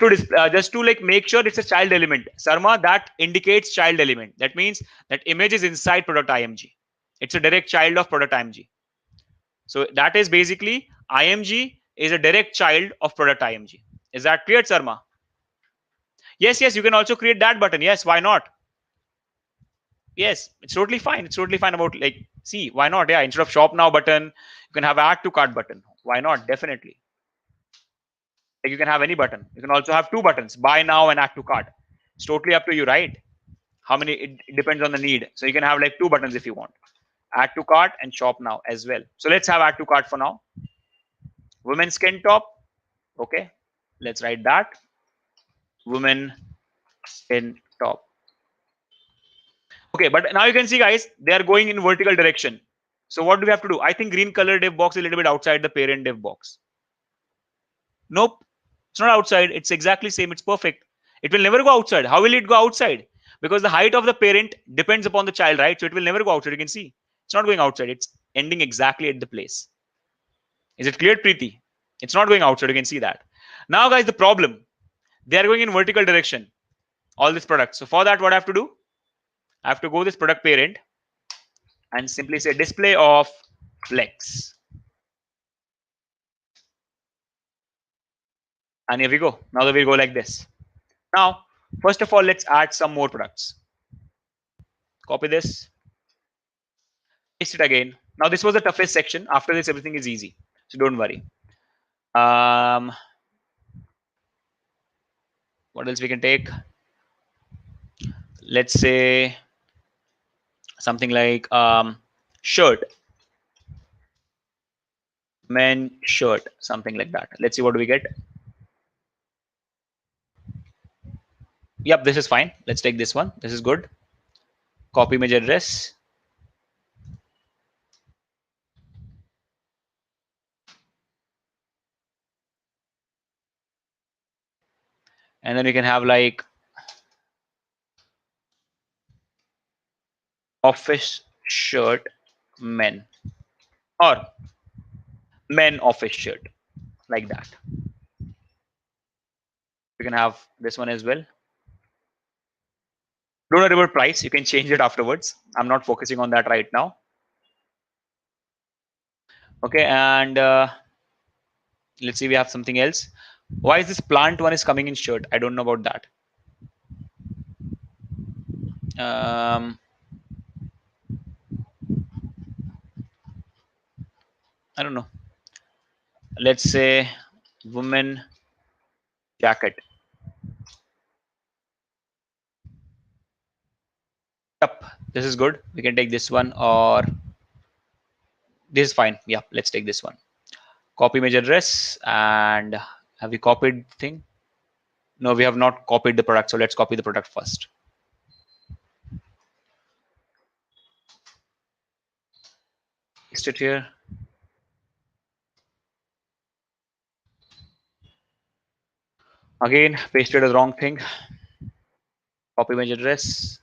to like make sure it's a child element. Sarma, that indicates child element. That means that image is inside product IMG. It's a direct child of product IMG. So that is basically IMG is a direct child of product IMG. Is that clear, Sarma? Yes, yes, you can also create that button. Yes, why not? Yes, it's totally fine. It's totally fine about like, see, why not? Yeah, instead of shop now button, you can have add to cart button. Why not? Definitely. Like you can have any button. You can also have two buttons, buy now and add to cart. It's totally up to you, right? How many? It depends on the need. So you can have like two buttons if you want. Add to cart and shop now as well. So let's have add to cart for now. Women's skin top. Okay, let's write that. Women skin top. Okay, but now you can see, guys, they are going in vertical direction. So what do we have to do? I think green color div box is a little bit outside the parent div box. Nope, it's not outside. It's exactly same. It's perfect. It will never go outside. How will it go outside? Because the height of the parent depends upon the child, right? So it will never go outside. You can see it's not going outside. It's ending exactly at the place. Is it clear, Preeti? It's not going outside. You can see that. Now, guys, the problem, they are going in vertical direction, all these products. So for that, what I have to do? I have to go this product parent and simply say display of flex. And here we go. Now we go like this. Now, first of all, let's add some more products. Copy this, paste it again. Now this was the toughest section. After this, everything is easy. So don't worry. What else we can take? Let's say something like shirt, men shirt, something like that. Let's see what do we get. Yep, this is fine. Let's take this one. This is good. Copy image address. And then we can have like office shirt men or men office shirt, like that. We can have this one as well. Don't worry about price. You can change it afterwards. I'm not focusing on that right now. Okay, and let's see, we have something else. Why is this plant one is coming in shirt? I don't know about that. I don't know. Let's say woman jacket. Yep, this is good. We can take this one, or this is fine. Yeah, let's take this one. Copy image address, and have we copied the thing? No, we have not copied the product. So let's copy the product first. Paste it here. Again, pasted the wrong thing. Copy image address.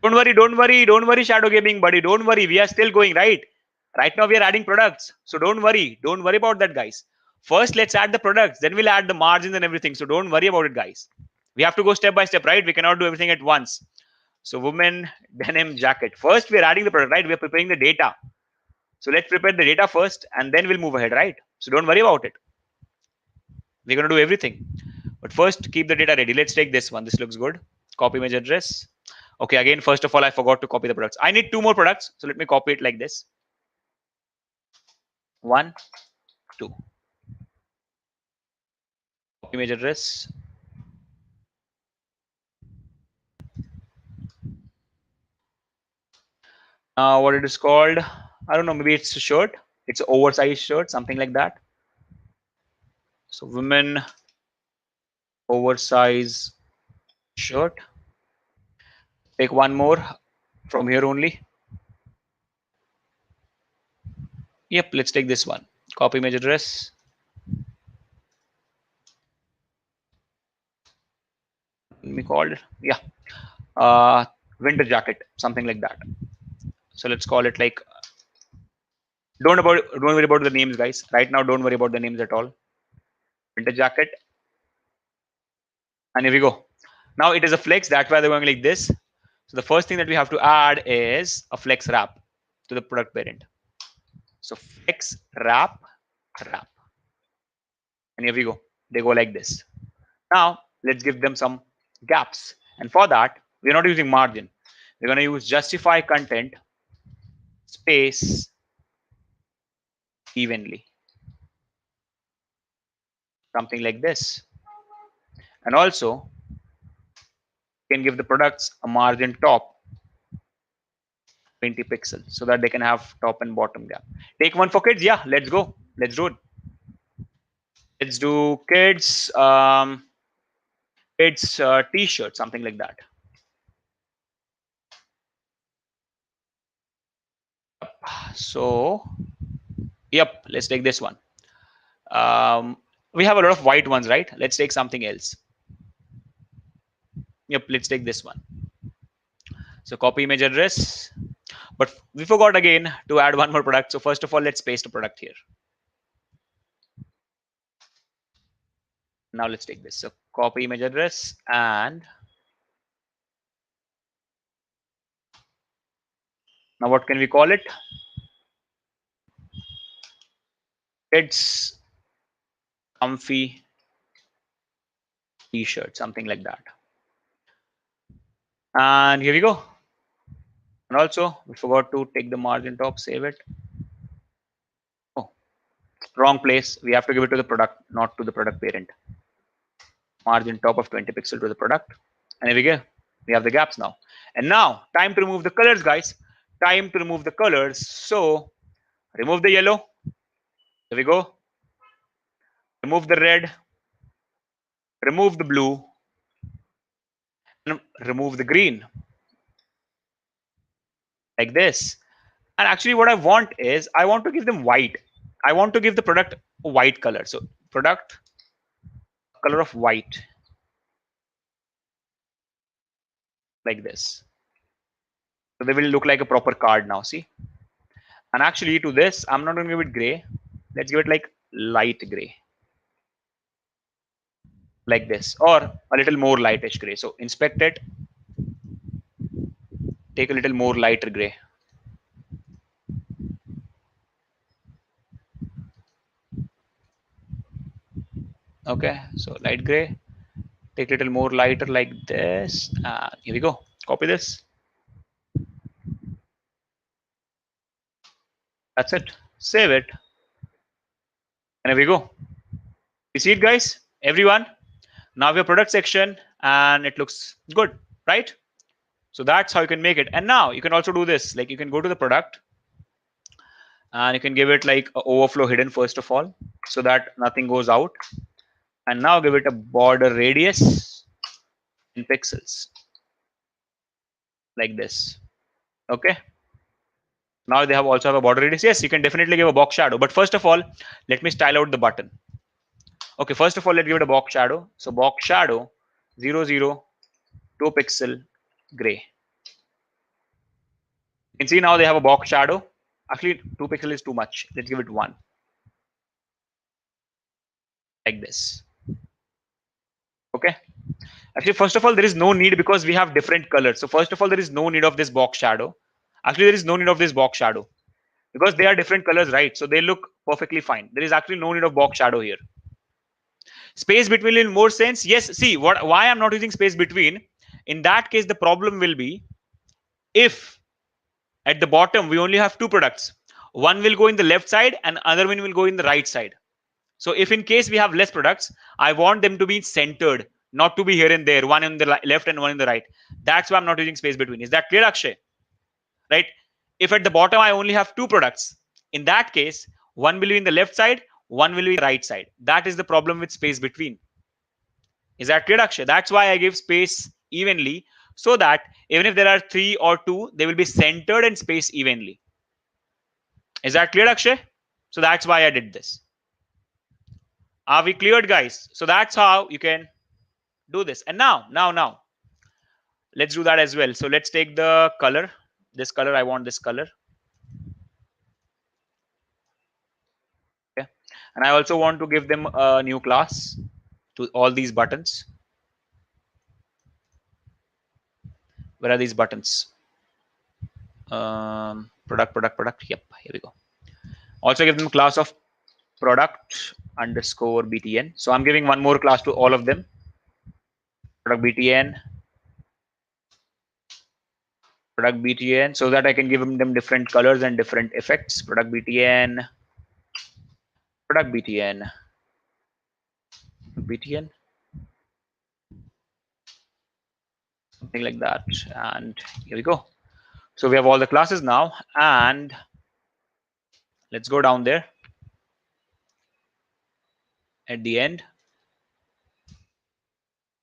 Don't worry, don't worry, don't worry, Shadow Gaming buddy. Don't worry, we are still going, right? Right now we are adding products. So don't worry about that, guys. First, let's add the products, then we'll add the margins and everything. So don't worry about it, guys. We have to go step by step, right? We cannot do everything at once. So women denim jacket. First, we're adding the product, right? We're preparing the data. So let's prepare the data first and then we'll move ahead, right? So don't worry about it. We're going to do everything. But first, keep the data ready. Let's take this one. This looks good. Copy image address. Okay, again, first of all, I forgot to copy the products. I need 2 more products. So let me copy it like this. 1, 2. Copy image address. What it is called, I don't know, maybe it's a shirt. It's an oversized shirt, something like that. So women oversize shirt. Take one more from here only. Yep, let's take this one. Copy image address. We called it, yeah, winter jacket, something like that. So let's call it like, don't worry about the names, guys. Right now, don't worry about the names at all. Winter jacket. And here we go. Now it is a flex. That's why they're going like this. So the first thing that we have to add is a flex wrap to the product parent. So flex wrap. And here we go. They go like this. Now let's give them some gaps. And for that, we're not using margin. We're going to use justify content space evenly. Something like this. And also, you can give the products a margin top 20 pixels so that they can have top and bottom gap. Take one for kids. Yeah, let's go. Let's do it. Let's do kids, kids t-shirt, something like that. So, yep, let's take this one. We have a lot of white ones, right? Let's take something else. Yep, let's take this one. So copy image address. But we forgot again to add one more product. So first of all, let's paste a product here. Now let's take this. So copy image address and now what can we call it? Kids comfy t-shirt, something like that. And here we go. And also we forgot to take the margin top, save it. Oh, wrong place. We have to give it to the product, not to the product parent. Margin top of 20 pixel to the product. And here we go. We have the gaps now. And now time to remove the colors, guys. Time to remove the colors. So remove the yellow. There we go. Remove the red. Remove the blue. And remove the green. Like this. And actually what I want is, I want to give them white. I want to give the product a white color. So product color of white. Like this. So they will look like a proper card now, see? And actually to this, I'm not going to give it gray. Let's give it like light gray. Like this, or a little more lightish gray. So inspect it. Take a little more lighter gray. Okay, so light gray. Take a little more lighter like this. Here we go. Copy this. That's it. Save it. And here we go. You see it, guys? Everyone. Now we have product section and it looks good, right? So that's how you can make it. And now you can also do this. Like you can go to the product and you can give it like an overflow hidden first of all, so that nothing goes out. And now give it a border radius in pixels. Like this. Okay. Now they have also have a border radius. Yes, you can definitely give a box shadow. But first of all, let me style out the button. Okay, first of all, let's give it a box shadow. So box shadow 0, 0, 2 pixel gray. You can see now they have a box shadow. Actually, 2 pixel is too much. Let's give it 1. Like this. Okay. Actually, first of all, there is no need because we have different colors. So first of all, there is no need of this box shadow. Actually, there is no need of this box shadow because they are different colors, right? So they look perfectly fine. There is actually no need of box shadow here. Space between will more sense. Yes, see why I'm not using space between. In that case, the problem will be if at the bottom we only have two products, one will go in the left side and other one will go in the right side. So if in case we have less products, I want them to be centered, not to be here and there, one in the left and one in the right. That's why I'm not using space between. Is that clear, Akshay? Right? If at the bottom I only have two products, in that case, one will be in the left side, one will be in the right side. That is the problem with space between. Is that clear, Akshay? That's why I give space evenly, so that even if there are three or two, they will be centered and spaced evenly. Is that clear, Akshay? So that's why I did this. Are we cleared, guys? So that's how you can do this. And now, let's do that as well. So let's take the color. This color, I want this color. Okay. And I also want to give them a new class to all these buttons. Where are these buttons? Product. Yep, here we go. Also give them a class of product underscore btn. So I'm giving one more class to all of them. Product btn, so that I can give them different colors and different effects. Product btn, something like that. And here we go. So we have all the classes now, and let's go down there at the end.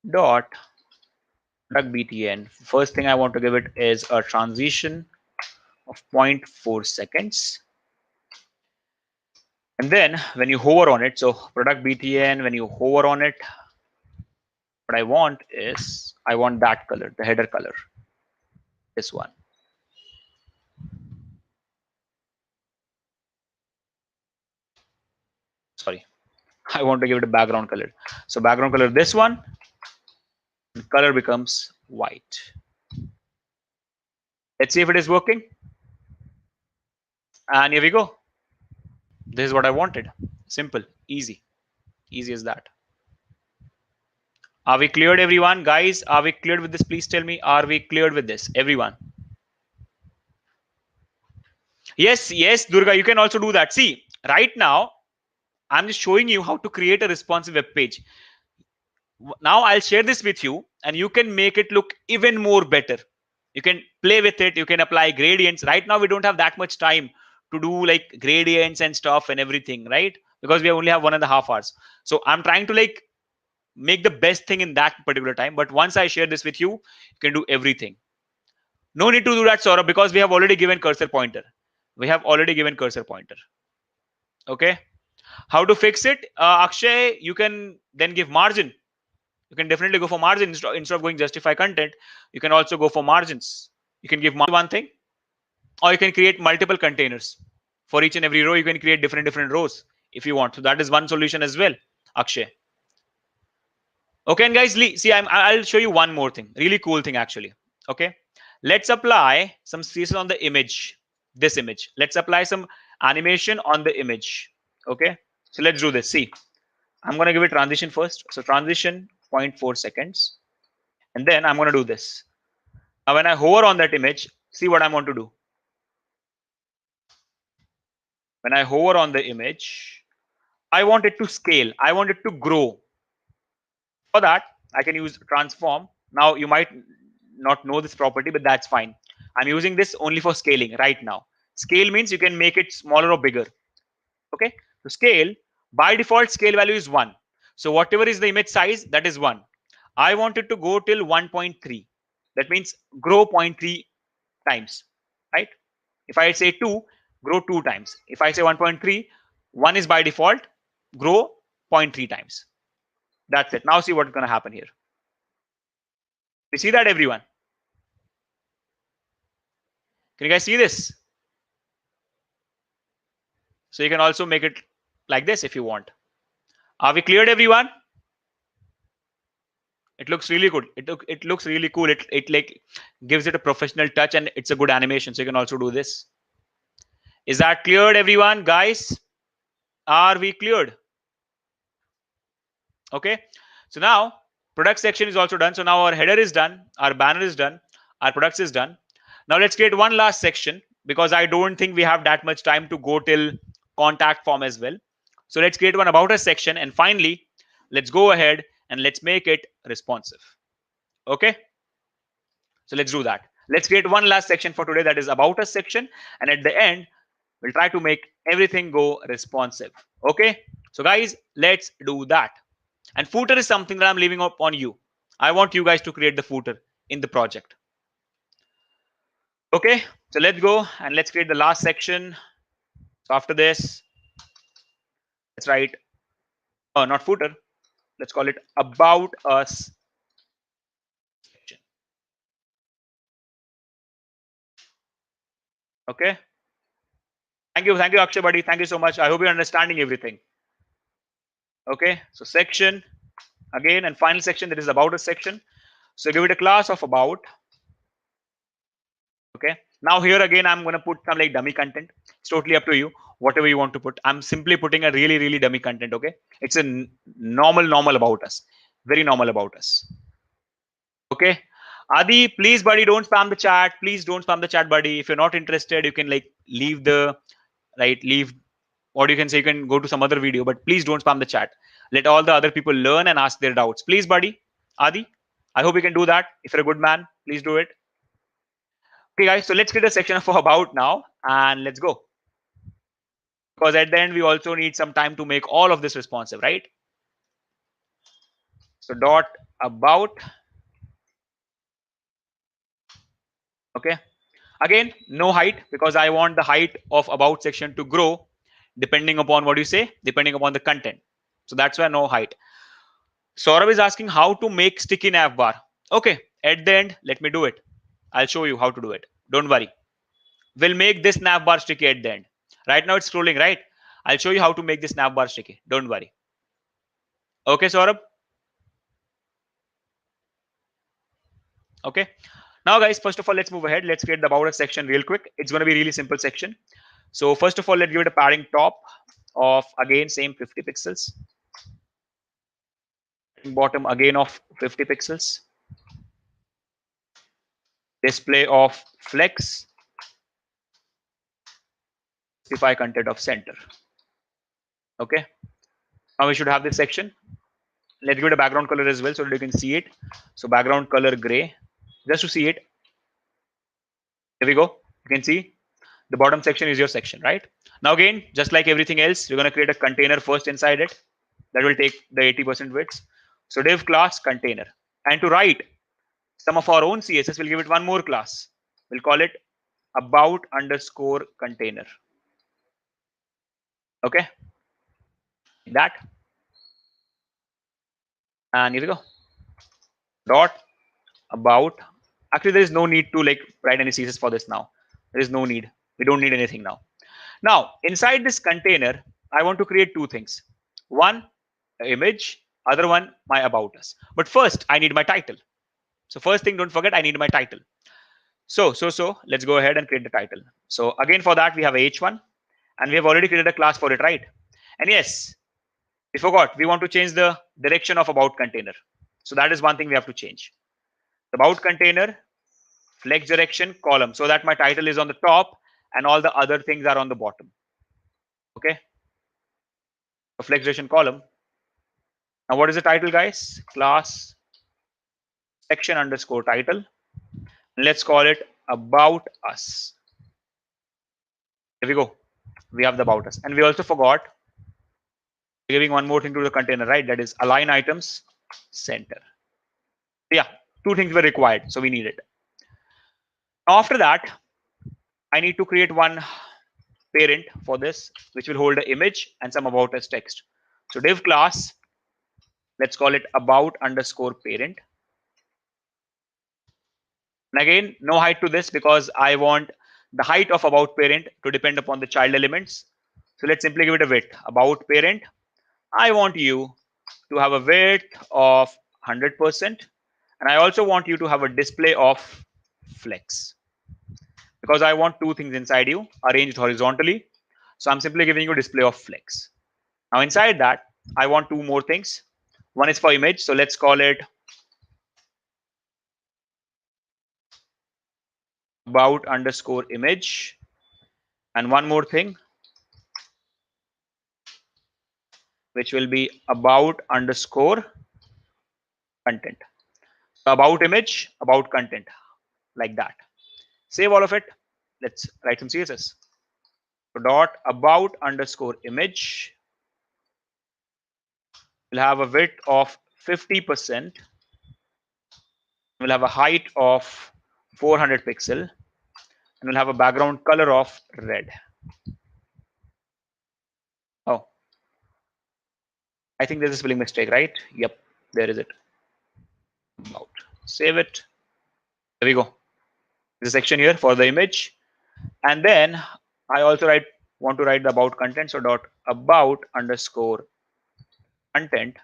Dot product btn. First thing I want to give it is a transition of 0.4 seconds. And then when you hover on it, so product btn, when you hover on it, what I want is, I want that color, the header color, this one. Sorry, I want to give it a background color. So background color, this one, and color becomes white. Let's see if it is working. And here we go. This is what I wanted. Simple, easy as that. Are we cleared, everyone? Guys, are we cleared with this? Please tell me, are we cleared with this, everyone? Yes, Durga, you can also do that. See, right now, I'm just showing you how to create a responsive web page. Now I'll share this with you and you can make it look even more better. You can play with it. You can apply gradients. Right now, we don't have that much time to do like gradients and stuff and everything, right? Because we only have 1.5 hours. So I'm trying to like make the best thing in that particular time. But once I share this with you, you can do everything. No need to do that, Saurabh, because we have already given cursor pointer. Okay. How to fix it? Akshay, you can then give margin. You can definitely go for margin instead of going justify content. You can also go for margins. You can give one thing, or you can create multiple containers. For each and every row, you can create different rows if you want. So that is one solution as well, Akshay. Okay, and guys, see, I'll show you one more thing. Really cool thing, actually. Okay, let's apply some CSS on the image. This image. Let's apply some animation on the image. Okay, so let's do this. See, I'm going to give it transition first. So transition 0.4 seconds. And then I'm going to do this. Now, when I hover on that image, see what I'm going to do. When I hover on the image, I want it to scale. I want it to grow. For that, I can use transform. Now, you might not know this property, but that's fine. I'm using this only for scaling right now. Scale means you can make it smaller or bigger. Okay, to scale, by default, scale value is 1. So whatever is the image size, that is 1. I want it to go till 1.3. That means grow 0.3 times, right? If I say 2, grow 2 times. If I say 1.3, 1 is by default, grow 0.3 times. That's it. Now see what's going to happen here. You see that, everyone? Can you guys see this? So you can also make it like this if you want. Are we cleared, everyone? It looks really good. It looks really cool. It like gives it a professional touch and it's a good animation. So you can also do this. Is that cleared, everyone? Guys, are we cleared? Okay, so now product section is also done. So now our header is done, our banner is done, our products is done. Now let's create one last section because I don't think we have that much time to go till contact form as well. So let's create one about us section, and finally let's go ahead and let's make it responsive. Okay, so let's do that. Let's create one last section for today, that is about us section, and at the end we'll try to make everything go responsive. Okay, so guys, let's do that. And footer is something that I'm leaving up on you. I want you guys to create the footer in the project. Okay, so let's go and let's create the last section. So after this, let's write, oh, not footer, let's call it about us section. Okay, thank you, Akshay buddy, thank you so much. I hope you're understanding everything. Okay, so section again, and final section, that is about us section. So give it a class of about. Okay, now here again I'm going to put some like dummy content. It's totally up to you, whatever you want to put. I'm simply putting a really dummy content. Okay, it's a normal about us, very normal about us. Okay, Adi, please buddy, don't spam the chat. Please don't spam the chat, buddy. If you're not interested, you can like leave the leave what you can say. You can go to some other video, but please don't spam the chat. Let all the other people learn and ask their doubts, please buddy. Adi, I hope you can do that. If you're a good man, please do it. Okay guys, so let's create a section for about now, and let's go, because at the end we also need some time to make all of this responsive, right? So dot about. Okay, again no height, because I want the height of about section to grow depending upon what you say, depending upon the content. So that's why no height. Saurabh is asking how to make sticky nav bar. Okay, at the end let me do it. I'll show you how to do it, don't worry. We'll make this nav bar sticky at the end. Right now it's scrolling, right? I'll show you how to make this nav bar sticky, don't worry. Okay, Saurabh. Okay, now guys, first of all, let's move ahead. Let's create the about us section real quick. It's going to be really simple section. So first of all, let's give it a padding top of again same 50 pixels, bottom again of 50 pixels, display of flex, specify content of center. Okay, now we should have this section. Let's give it a background color as well so that you can see it. So background color gray, just to see it. Here we go. You can see the bottom section is your section, right? Now again, just like everything else, we're going to create a container first inside it. That will take the 80% width. So div class container. And to write some of our own CSS, we'll give it one more class. We'll call it about underscore container. Okay, that. And here we go. Dot about. Actually, there is no need to like write any CSS for this now. There is no need. We don't need anything now. Now, inside this container, I want to create two things. One, image, other one, my about us. But first, I need my title. So first thing, don't forget, I need my title. So let's go ahead and create the title. So again, for that, we have h1, and we have already created a class for it, right? And yes, we forgot, we want to change the direction of about container. So that is one thing we have to change. About container, flex direction, column, so that my title is on the top and all the other things are on the bottom. Okay, so flex direction column. Now what is the title, guys? Class section underscore title. Let's call it about us. Here we go. We have the about us, and we also forgot giving one more thing to the container, right? That is align items center. Yeah, two things were required, so we need it. After that, I need to create one parent for this, which will hold an image and some about us text. So div class, let's call it about underscore parent. And again, no height to this because I want the height of about parent to depend upon the child elements. So let's simply give it a width. About parent, I want you to have a width of 100%. And I also want you to have a display of flex, because I want two things inside you arranged horizontally. So I'm simply giving you a display of flex. Now inside that, I want two more things. One is for image. So let's call it about underscore image. And one more thing, which will be about underscore content. So about image, about content, like that. Save all of it. Let's write some CSS. So dot about underscore image will have a width of 50%. Will have a height of 400 pixel, and will have a background color of red. Oh, I think there's a spelling mistake, right? Yep, there is it. About. Save it. There we go. This section here for the image, and then I also want to write the about content. So dot about underscore content.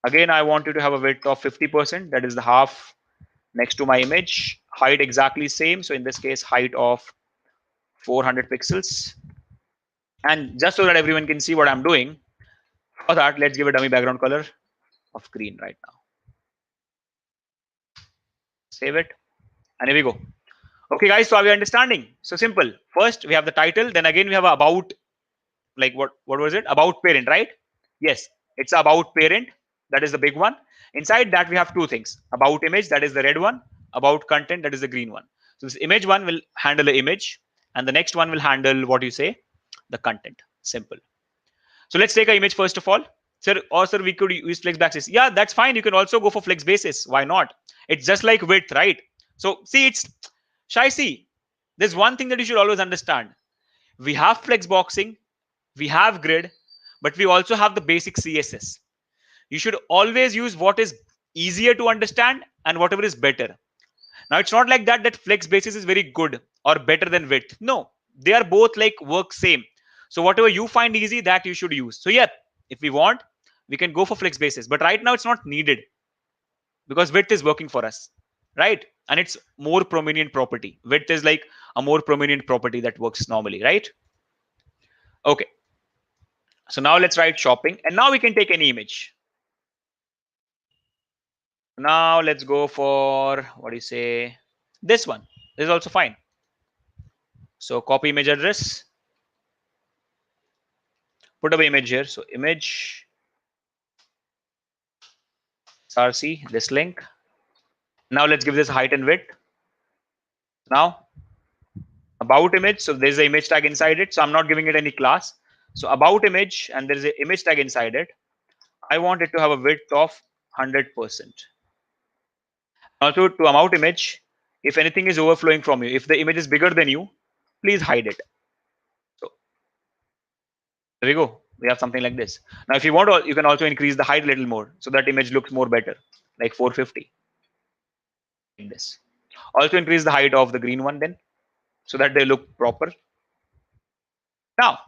Again, I want you to have a width of 50%. That is the half next to my image. Height exactly same. So in this case, height of 400 pixels. And just so that everyone can see what I'm doing, for that, let's give a dummy background color of green right now. Save it. And here we go. Okay, guys, so are we understanding? So simple. First, we have the title. Then again, we have about, like what was it? About parent, right? Yes, it's about parent. That is the big one. Inside that, we have two things. About image, that is the red one. About content, that is the green one. So this image one will handle the image. And the next one will handle what you say, the content. Simple. So let's take an image first of all. Sir, or sir, we could use flex basis. Yeah, that's fine. You can also go for flex basis. Why not? It's just like width, right? So see, it's shy. See, there's one thing that you should always understand. We have flex boxing, we have grid, but we also have the basic CSS. You should always use what is easier to understand and whatever is better. Now, it's not like that flex basis is very good or better than width. No, they are both like work same. So whatever you find easy, that you should use. So yeah, if we want, we can go for flex basis, but right now it's not needed because width is working for us, right? And it's more prominent property. Width is like a more prominent property that works normally, right? Okay. So now let's write shopping, and now we can take any image. Now let's go for, what do you say, this one. This is also fine. So copy image address, put up image here. So image src, this link. Now let's give this height and width. Now about image. So there's an image tag inside it. So I'm not giving it any class. So about image, and there's an image tag inside it. I want it to have a width of 100%. Also to about image, if anything is overflowing from you, if the image is bigger than you, please hide it. So there we go. We have something like this. Now, if you want to, you can also increase the height a little more so that image looks more better, like 450. Like this. Also increase the height of the green one then, so that they look proper. Now,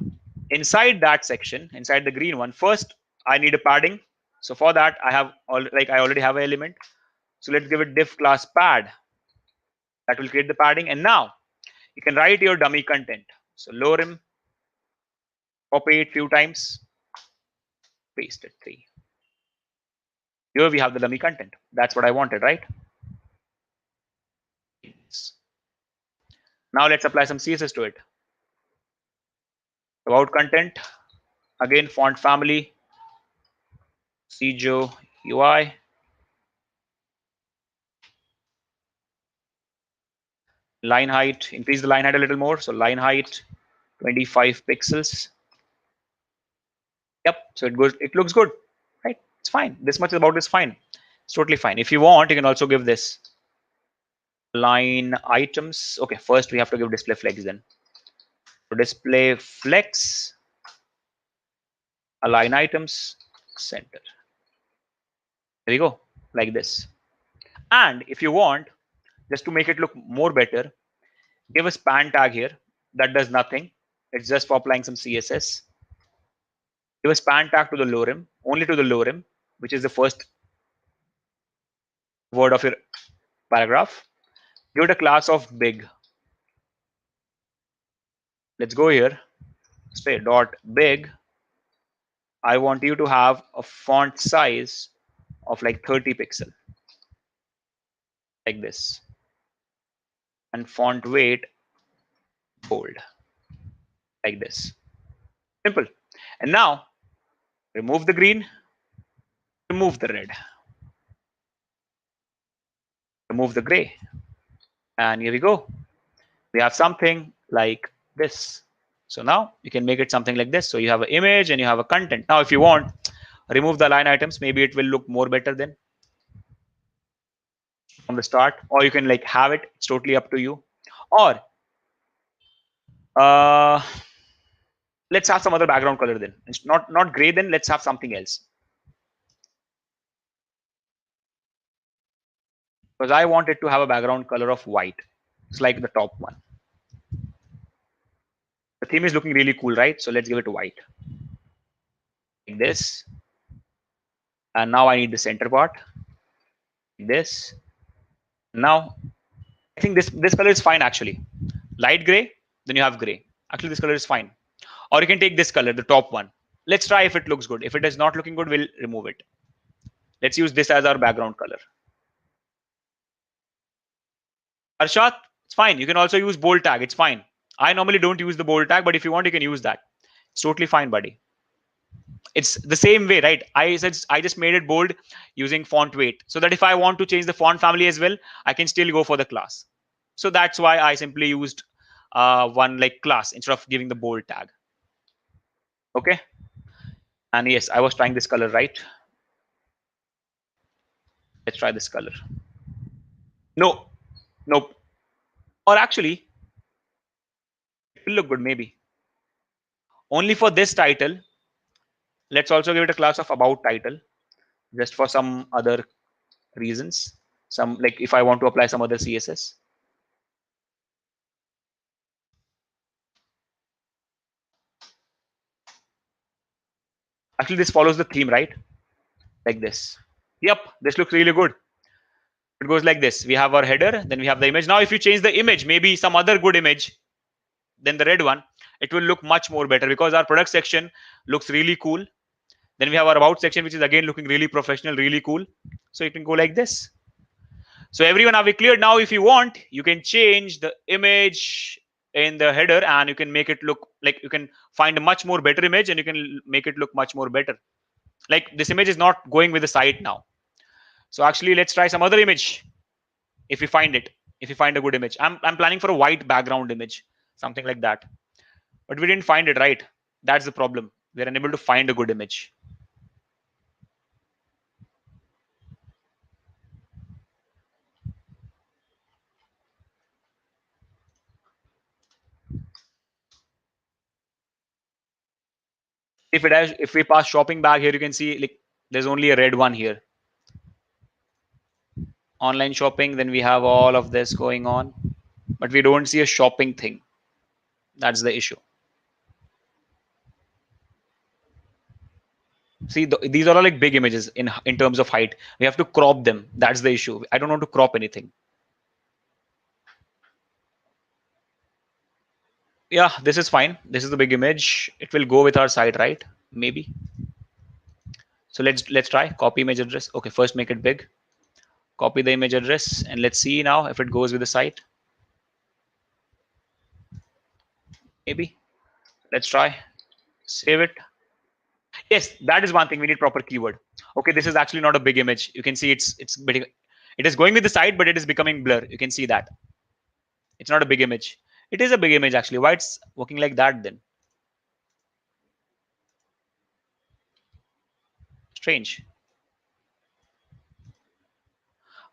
inside that section, inside the green one, first I need a padding. So for that, I already have an element. So let's give it div class pad. That will create the padding. And now you can write your dummy content. So lorem, copy it few times, paste it 3. Here we have the dummy content. That's what I wanted, right? Now let's apply some CSS to it. About content, again font family, Cjo UI. Line height, increase the line height a little more. So line height 25 pixels. Yep, so it looks good, right? It's fine. This much about is fine. It's totally fine. If you want, you can also give this line items. Okay, first we have to give display flex then. So display flex, align items, center. There we go, like this. And if you want, just to make it look more better, give a span tag here. That does nothing. It's just for applying some CSS. Give a span tag to the lorem, only to the lorem, which is the first word of your paragraph. Give it a class of big. Let's go here. Say dot big I want you to have a font size of like 30 pixel, like this, and font weight bold, like this. Simple. And now remove the green, remove the red, remove the gray, and here we go. We have something like this. So now you can make it something like this. So you have an image and you have a content. Now if you want, remove the line items. Maybe it will look more better than from the start, or you can like have it. It's totally up to you. Or uh, let's have some other background color then. It's not gray. Then let's have something else. Because I want it to have a background color of white. It's like the top one. The theme is looking really cool, right? So let's give it white. Like this. And now I need the center part. Like this. Now I think this color is fine actually. Light gray, then you have gray. Actually, this color is fine. Or you can take this color, the top one. Let's try if it looks good. If it is not looking good, we'll remove it. Let's use this as our background color. Arshad, it's fine. You can also use bold tag. It's fine. I normally don't use the bold tag, but if you want, you can use that. It's totally fine, buddy. It's the same way, right? I said I just made it bold using font weight, so that if I want to change the font family as well, I can still go for the class. So that's why I simply used one like class instead of giving the bold tag. Okay. And yes, I was trying this color, right? Let's try this color. No, nope. Or actually, it will look good maybe. Only for this title, let's also give it a class of about title, just for some other reasons. Some like if I want to apply some other CSS. Actually, this follows the theme, right? Like this. Yep, this looks really good. It goes like this. We have our header, then we have the image. Now, if you change the image, maybe some other good image than the red one, it will look much more better because our product section looks really cool. Then we have our about section, which is again looking really professional, really cool. So you can go like this. So everyone, are we clear now? If you want, you can change the image in the header and you can make it look like you can find a much more better image and you can make it look much more better. Like this image is not going with the site now. So actually, let's try some other image. If you find it, if you find a good image, I'm planning for a white background image, something like that. But we didn't find it, right? That's the problem. We're unable to find a good image. If we pass shopping bag here, you can see like there's only a red one here. Online shopping, then we have all of this going on, but we don't see a shopping thing. That's the issue. See, these are all like big images in terms of height. We have to crop them. That's the issue. I don't want to crop anything. Yeah, this is fine. This is the big image. It will go with our site, right? Maybe. So let's try copy image address. Okay, first make it big. Copy the image address and let's see now if it goes with the site. Maybe. Let's try. Save it. Yes, that is one thing. We need proper keyword. Okay, this is actually not a big image. You can see it is going with the site, but it is becoming blur. You can see that. It's not a big image. It is a big image actually. Why it's working like that then? Strange.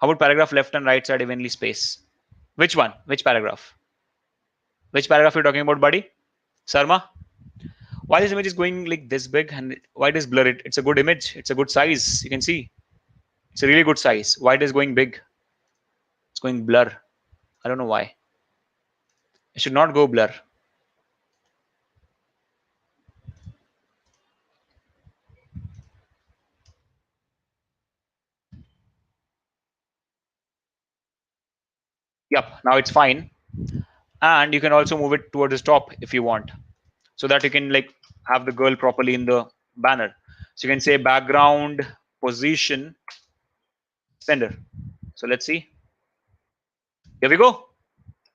How about paragraph left and right side evenly space? Which one? Which paragraph? Which paragraph you're talking about, buddy? Sarma? Why this image is going like this big and why it is blurred? It's a good image. It's a good size. You can see. It's a really good size. Why it is going big? It's going blur. I don't know why. It should not go blur. Yep, now it's fine. And you can also move it towards the top if you want, so that you can like have the girl properly in the banner. So you can say background position sender. So let's see. Here we go.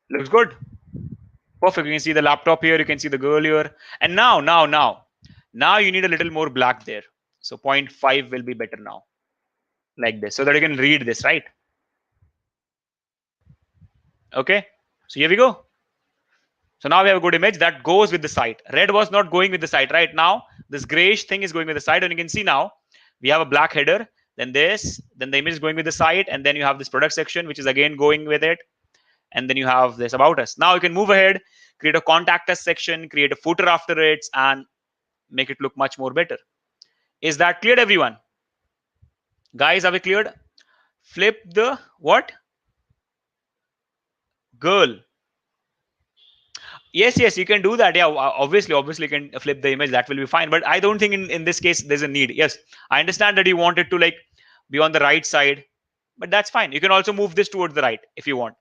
Looks good. Perfect. You can see the laptop here. You can see the girl here. And now you need a little more black there. So 0.5 will be better now, like this, so that you can read this, right? Okay. So here we go. So now we have a good image that goes with the site. Red was not going with the site, right? Now this grayish thing is going with the site, and you can see now we have a black header, then this, then the image is going with the site, and then you have this product section, which is again going with it, and then you have this about us. Now you can move ahead, create a contact us section, create a footer after it, and make it look much more better. Is that clear, everyone? Guys, are we cleared? Flip the what? Girl. Yes, you can do that. Yeah, obviously you can flip the image. That will be fine. But I don't think in this case there's a need. Yes, I understand that you want it to like be on the right side, but that's fine. You can also move this towards the right if you want.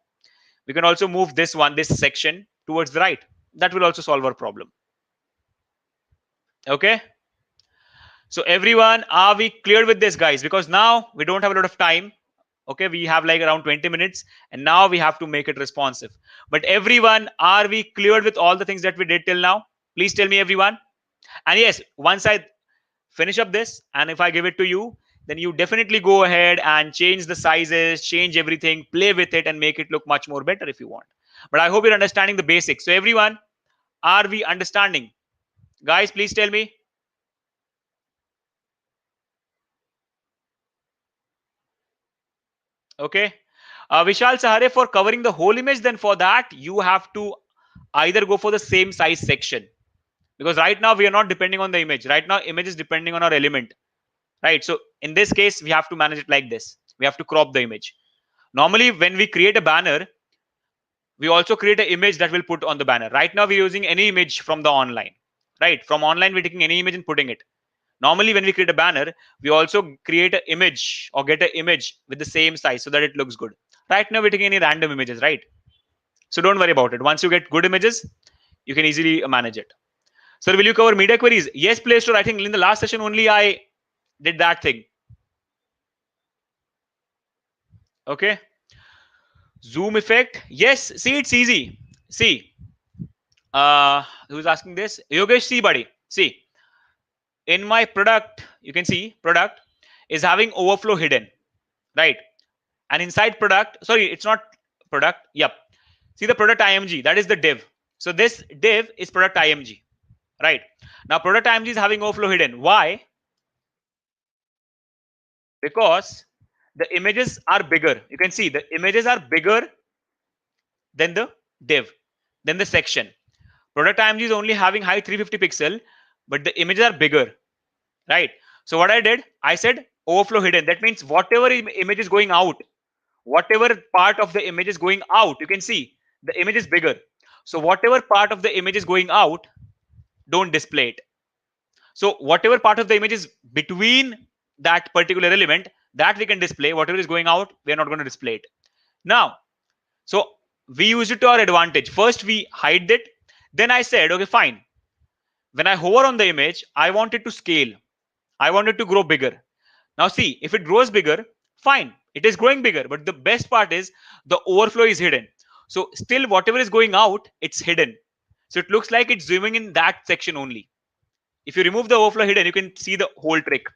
We can also move this section towards the right. That will also solve our problem. Okay. So everyone, are we clear with this, guys? Because now we don't have a lot of time. Okay, we have like around 20 minutes, and now we have to make it responsive. But everyone, are we cleared with all the things that we did till now? Please tell me, everyone. And yes, once I finish up this, and if I give it to you, then you definitely go ahead and change the sizes, change everything, play with it, and make it look much more better if you want. But I hope you're understanding the basics. So everyone, are we understanding? Guys, please tell me. Okay. Vishal Sahare, for covering the whole image, then for that you have to either go for the same size section, because right now we are not depending on the image. Right now image is depending on our element, right? So in this case we have to manage it like this. We have to crop the image. Normally when we create a banner, we also create an image that will put on the banner. Right now we're using any image from the online, right? From online we're taking any image and putting it. Normally when we create a banner, we also create an image or get an image with the same size so that it looks good. Right now we're taking any random images, right? So don't worry about it. Once you get good images, you can easily manage it. Sir, will you cover media queries? Yes, Play Store. I think in the last session only I did that thing. Okay. Zoom effect. Yes, see, it's easy. See, who's asking this? Yogesh, see, buddy. See, in my product, you can see product is having overflow hidden, right? And inside product, sorry, it's not product. Yep. See the product IMG, that is the div. So this div is product IMG, right? Now product IMG is having overflow hidden. Why? Because the images are bigger. You can see the images are bigger than the div, than the section. Product IMG is only having high 350 pixel, but the images are bigger, right? So what I did, I said overflow hidden. That means whatever image is going out, whatever part of the image is going out, you can see the image is bigger. So whatever part of the image is going out, don't display it. So whatever part of the image is between that particular element, that we can display. Whatever is going out, we are not going to display it. Now, so we use it to our advantage. First we hide it. Then I said, okay, fine. When I hover on the image, I want it to scale. I want it to grow bigger. Now see, if it grows bigger, fine. It is growing bigger. But the best part is the overflow is hidden. So still whatever is going out, it's hidden. So it looks like it's zooming in that section only. If you remove the overflow hidden, you can see the whole trick.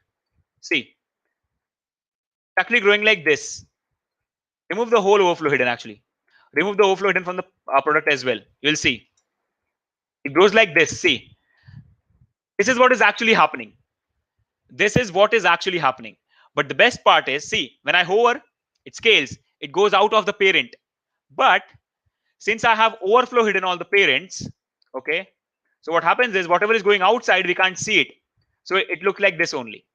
See, it's actually growing like this. Remove the whole overflow hidden actually. Remove the overflow hidden from the product as well. You'll see. It grows like this. See, this is what is actually happening. This is what is actually happening. But the best part is, see, when I hover, it scales. It goes out of the parent. But since I have overflow hidden all the parents, okay, so what happens is whatever is going outside, we can't see it. So it looks like this only.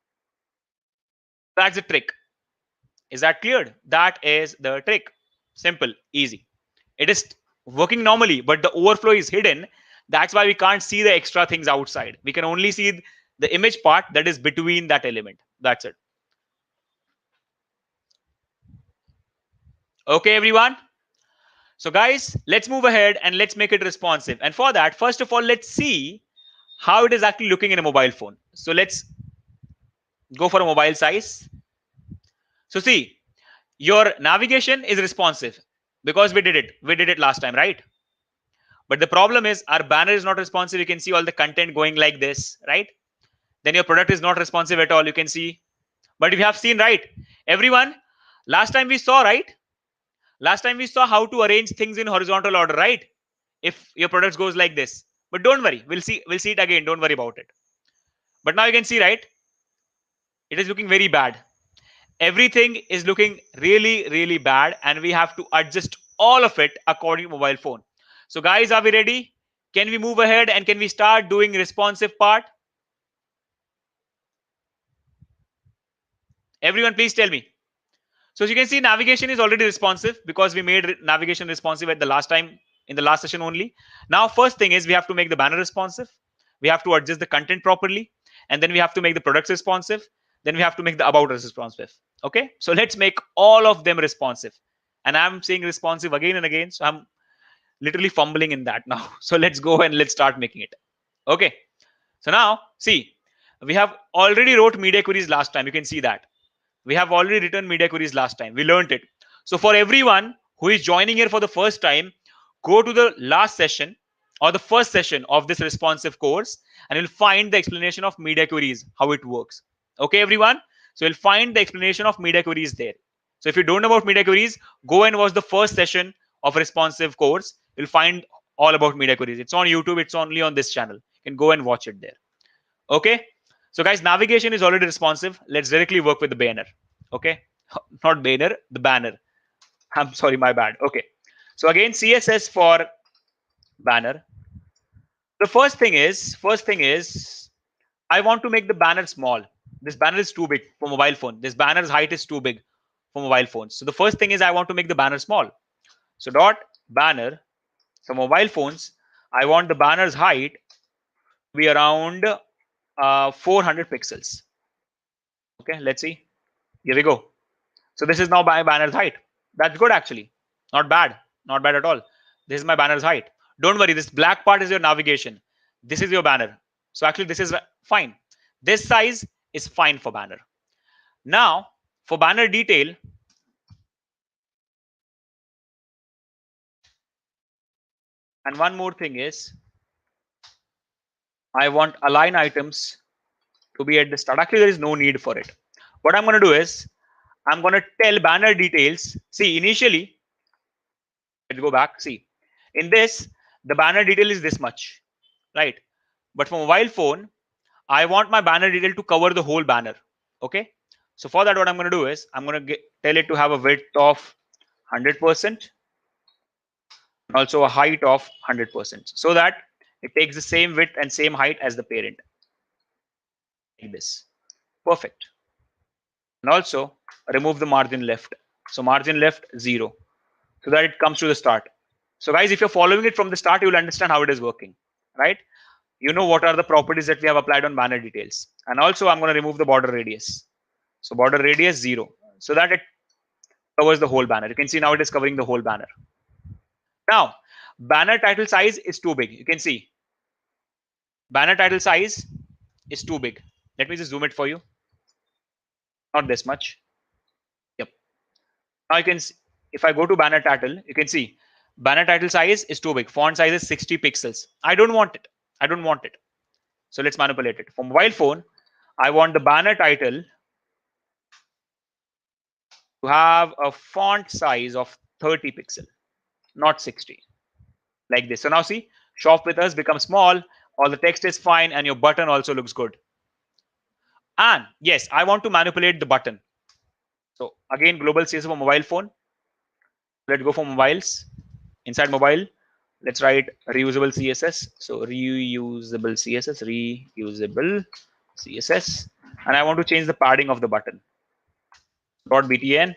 That's the trick. Is that clear? That is the trick. Simple, easy. It is working normally, but the overflow is hidden. That's why we can't see the extra things outside. We can only see the image part that is between that element. That's it. Okay, everyone. So guys, let's move ahead and let's make it responsive. And for that, first of all, let's see how it is actually looking in a mobile phone. So let's Go for a mobile size. So see, your navigation is responsive because we did it. We did it last time, right? But the problem is our banner is not responsive. You can see all the content going like this, right? Then your product is not responsive at all. You can see. But if you have seen, right? Everyone, last time we saw, right? Last time we saw how to arrange things in horizontal order, right? If your product goes like this. But don't worry, we'll see it again. Don't worry about it. But now you can see, right? It is looking very bad. Everything is looking really, really bad, and we have to adjust all of it according to mobile phone. So, guys, are we ready? Can we move ahead and can we start doing responsive part? Everyone, please tell me. So as you can see, navigation is already responsive because we made navigation responsive at the last time in the last session only. Now, first thing is we have to make the banner responsive. We have to adjust the content properly. And then we have to make the products responsive. Then we have to make the about us responsive. Okay. So let's make all of them responsive. And I'm saying responsive again and again. So I'm literally fumbling in that now. So let's go and let's start making it. Okay. So now see, we have already wrote media queries last time. You can see that. We have already written media queries last time. We learned it. So for everyone who is joining here for the first time, go to the last session or the first session of this responsive course and you'll find the explanation of media queries, how it works. Okay, everyone? So you'll find the explanation of media queries there. So if you don't know about media queries, go and watch the first session of responsive course. You'll find all about media queries. It's on YouTube. It's only on this channel. You can go and watch it there. Okay. So guys, navigation is already responsive. Let's directly work with the banner. Okay. Not banner, the banner. I'm sorry, my bad. Okay. So again, CSS for banner. The first thing is, I want to make the banner small. This banner is too big for mobile phone. This banner's height is too big for mobile phones. So the first thing is I want to make the banner small. So dot banner. So mobile phones, I want the banner's height to be around 400 pixels. Okay, let's see. Here we go. So this is now my banner's height. That's good actually. Not bad. Not bad at all. This is my banner's height. Don't worry. This black part is your navigation. This is your banner. So actually this is fine. This size is fine for banner. Now for banner detail, and one more thing is I want align items to be at the start. Actually, there is no need for it. What I'm going to do is I'm going to tell banner details. See, initially, let's go back. See, in this, the banner detail is this much, right? But for mobile phone, I want my banner detail to cover the whole banner. Okay. So for that, what I'm going to do is I'm going to tell it to have a width of 100%, also a height of 100%, so that it takes the same width and same height as the parent. Like this. Perfect. And also remove the margin left. So margin left 0, so that it comes to the start. So guys, if you're following it from the start, you will understand how it is working, right? You know what are the properties that we have applied on banner details. And also I'm going to remove the border radius. So border radius 0, so that it covers the whole banner. You can see now it is covering the whole banner. Now banner title size is too big. You can see banner title size is too big. Let me just zoom it for you. Not this much. Yep. Now you can see, if I go to banner title, you can see banner title size is too big. Font size is 60 pixels. I don't want it. I don't want it. So let's manipulate it. For mobile phone, I want the banner title to have a font size of 30 pixel, not 60, like this. So now see, shop with us becomes small. All the text is fine, and your button also looks good. And yes, I want to manipulate the button. So again, global CSS for mobile phone. Let's go for mobiles. Inside mobile, let's write reusable CSS. So reusable CSS, and I want to change the padding of the button. .btn.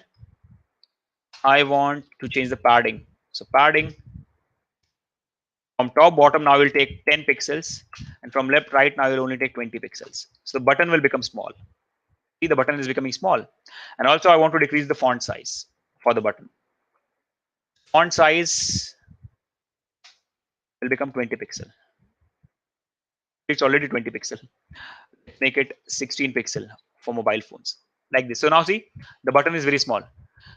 I want to change the padding. So padding from top bottom now will take 10 pixels, and from left right now will only take 20 pixels. So the button will become small. See, the button is becoming small. And also I want to decrease the font size for the button. Font size will become 20 pixel. It's already 20 pixel. Make it 16 pixel. for mobile phones like this. So now see, the button is very small.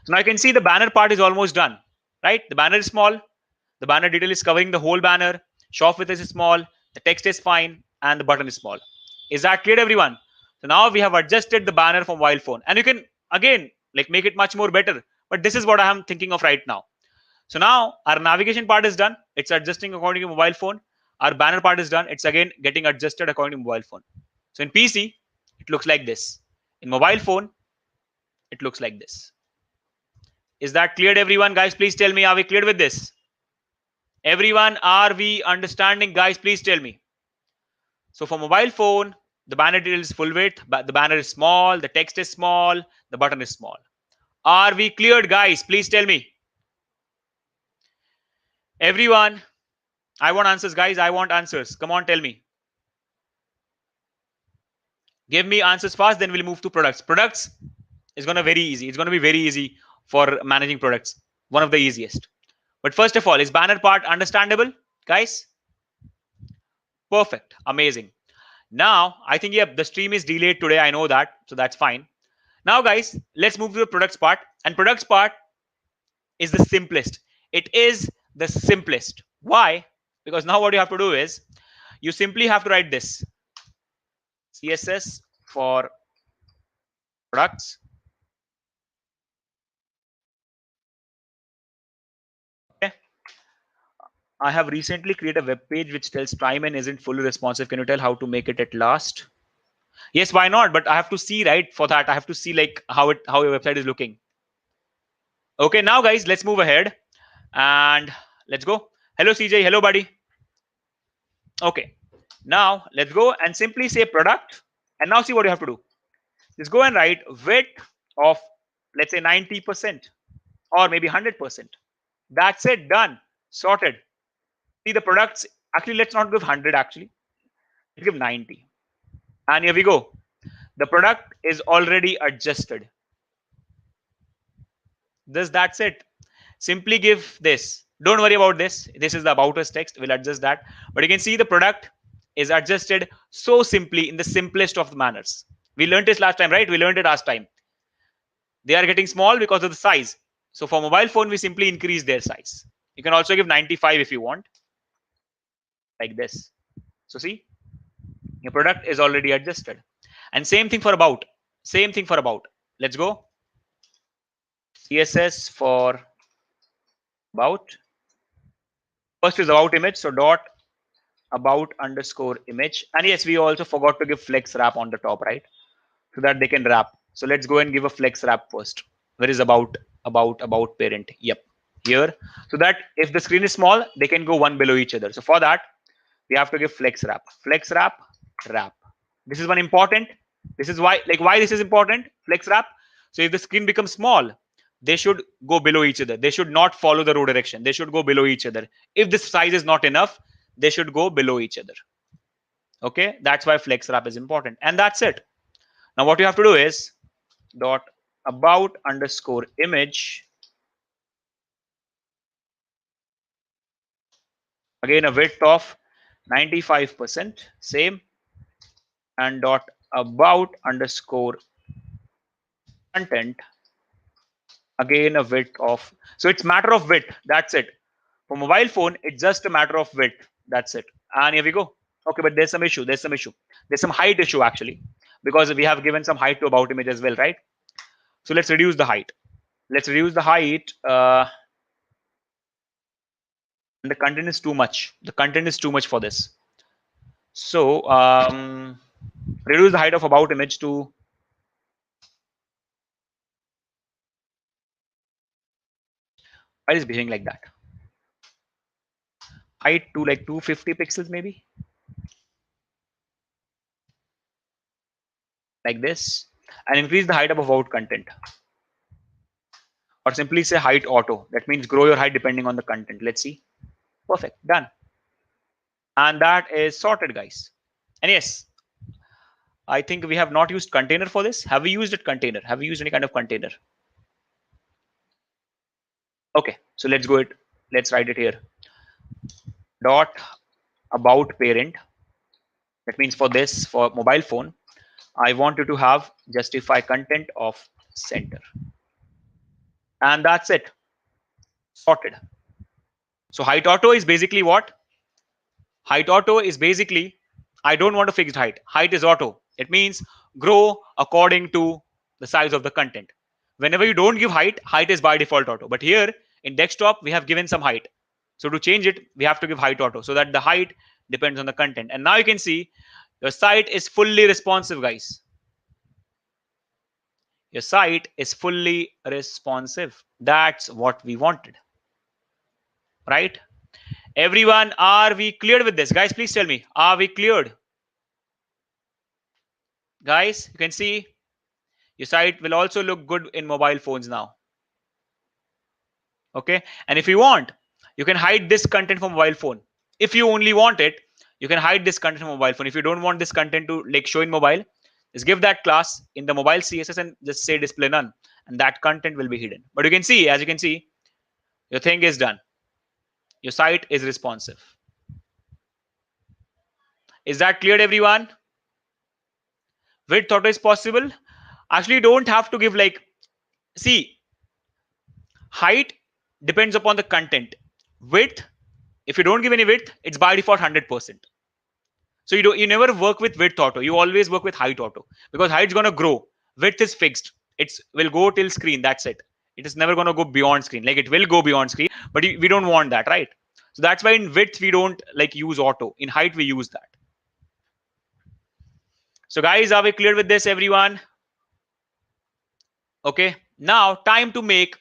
So now you can see the banner part is almost done, right? The banner is small. The banner detail is covering the whole banner. Shop with is small. The text is fine, and the button is small. Is that clear, everyone? So now we have adjusted the banner for mobile phone, and you can again like make it much more better. But this is what I am thinking of right now. So now our navigation part is done. It's adjusting according to mobile phone. Our banner part is done. It's again getting adjusted according to mobile phone. So in PC, it looks like this. In mobile phone, it looks like this. Is that cleared, everyone? Guys, please tell me, are we cleared with this? Everyone, are we understanding? Guys, please tell me. So for mobile phone, the banner detail is full width, but the banner is small, the text is small, the button is small. Are we cleared, guys? Please tell me. Everyone, I want answers, guys. I want answers. Come on, tell me. Give me answers fast, then we'll move to products. Products is going to be very easy. It's going to be very easy for managing products. One of the easiest. But first of all, is banner part understandable, guys? Perfect. Amazing. Now, I think, yeah, the stream is delayed today. I know that. So that's fine. Now, guys, let's move to the products part. And products part is the simplest. It is the simplest. Why? Because now what you have to do is you simply have to write this. CSS for products. Okay. I have recently created a web page which tells time and isn't fully responsive. Can you tell how to make it at last? Yes, why not? But I have to see, right? For that, I have to see like how your website is looking. Okay, now guys, let's move ahead and let's go. Hello, CJ. Hello, buddy. Okay, now let's go and simply say product. And now see what you have to do. Just go and write width of, let's say 90% or maybe 100%. That's it, done, sorted. See the products, actually, let's not give 100 actually. Let's give 90. And here we go. The product is already adjusted. That's it. Simply give this. Don't worry about this. This is the about us text. We'll adjust that. But you can see the product is adjusted so simply in the simplest of the manners. We learned this last time, right? We learned it last time. They are getting small because of the size. So for mobile phone, we simply increase their size. You can also give 95 if you want, like this. So see, your product is already adjusted. And same thing for about. Same thing for about. Let's go. CSS for about. First is about image. So dot about underscore image. And yes, we also forgot to give flex wrap on the top, right? So that they can wrap. So let's go and give a flex wrap first. Where is about parent? Yep, here. So that if the screen is small, they can go one below each other. So for that, we have to give flex wrap. Flex wrap, wrap. This is one important. This is why, like why this is important, flex wrap. So if the screen becomes small, they should go below each other. They should not follow the row direction. They should go below each other. If this size is not enough, they should go below each other. Okay, that's why flex wrap is important. And that's it. Now what you have to do is dot about underscore image. Again, a width of 95%, same. And dot about underscore content. Again, a width of, so it's matter of width. That's it. For mobile phone, it's just a matter of width. That's it. And here we go. Okay, but there's some issue. There's some height issue actually, because we have given some height to about image as well, right? So let's reduce the height. Let's reduce the height. And the content is too much. The content is too much for this. So reduce the height of about image to, why is it behaving like that? Height to like 250 pixels maybe. Like this. And increase the height of about content. Or simply say height auto. That means grow your height depending on the content. Let's see. Perfect. Done. And that is sorted, guys. And yes, I think we have not used container for this. Have we used it container? Have we used any kind of container? Okay, so let's go it. Let's write it here. Dot about parent. That means for this, for mobile phone, I want you to have justify content of center. And that's it. Sorted. So height auto is basically what? Height auto is basically, I don't want a fixed height. Height is auto. It means grow according to the size of the content. Whenever you don't give height, height is by default auto. But here in desktop, we have given some height. So to change it, we have to give height auto so that the height depends on the content. And now you can see your site is fully responsive, guys. Your site is fully responsive. That's what we wanted, right? Everyone, are we cleared with this? Guys, please tell me, are we cleared? Guys, you can see your site will also look good in mobile phones now. Okay. And if you want, you can hide this content from mobile phone. If you only want it, you can hide this content from mobile phone. If you don't want this content to like show in mobile, just give that class in the mobile CSS and just say display none, and that content will be hidden. But you can see, as you can see, your thing is done. Your site is responsive. Is that clear, everyone? Width auto is possible. Actually, you don't have to give like, see, height depends upon the content. Width, if you don't give any width, it's by default 100%. So you never work with width auto. You always work with height auto because height's gonna grow. Width is fixed. It's will go till screen. That's it. It is never gonna go beyond screen. Like it will go beyond screen, but we don't want that, right? So that's why in width we don't like use auto. In height we use that. So guys, are we clear with this, everyone? Okay. Now time to make.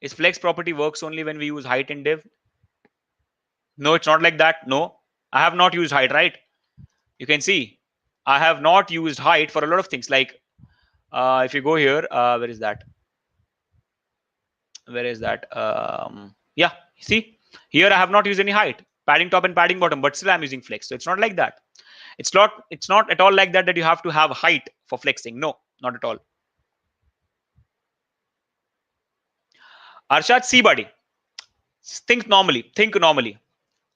Is flex property works only when we use height in div? No, it's not like that. No, I have not used height, right? You can see I have not used height for a lot of things. Like if you go here, where is that? Where is that? Yeah, see here I have not used any height, padding top and padding bottom, but still I'm using flex. So it's not like that. It's not at all like that that you have to have height for flexing. No, not at all. Arshad, see buddy, think normally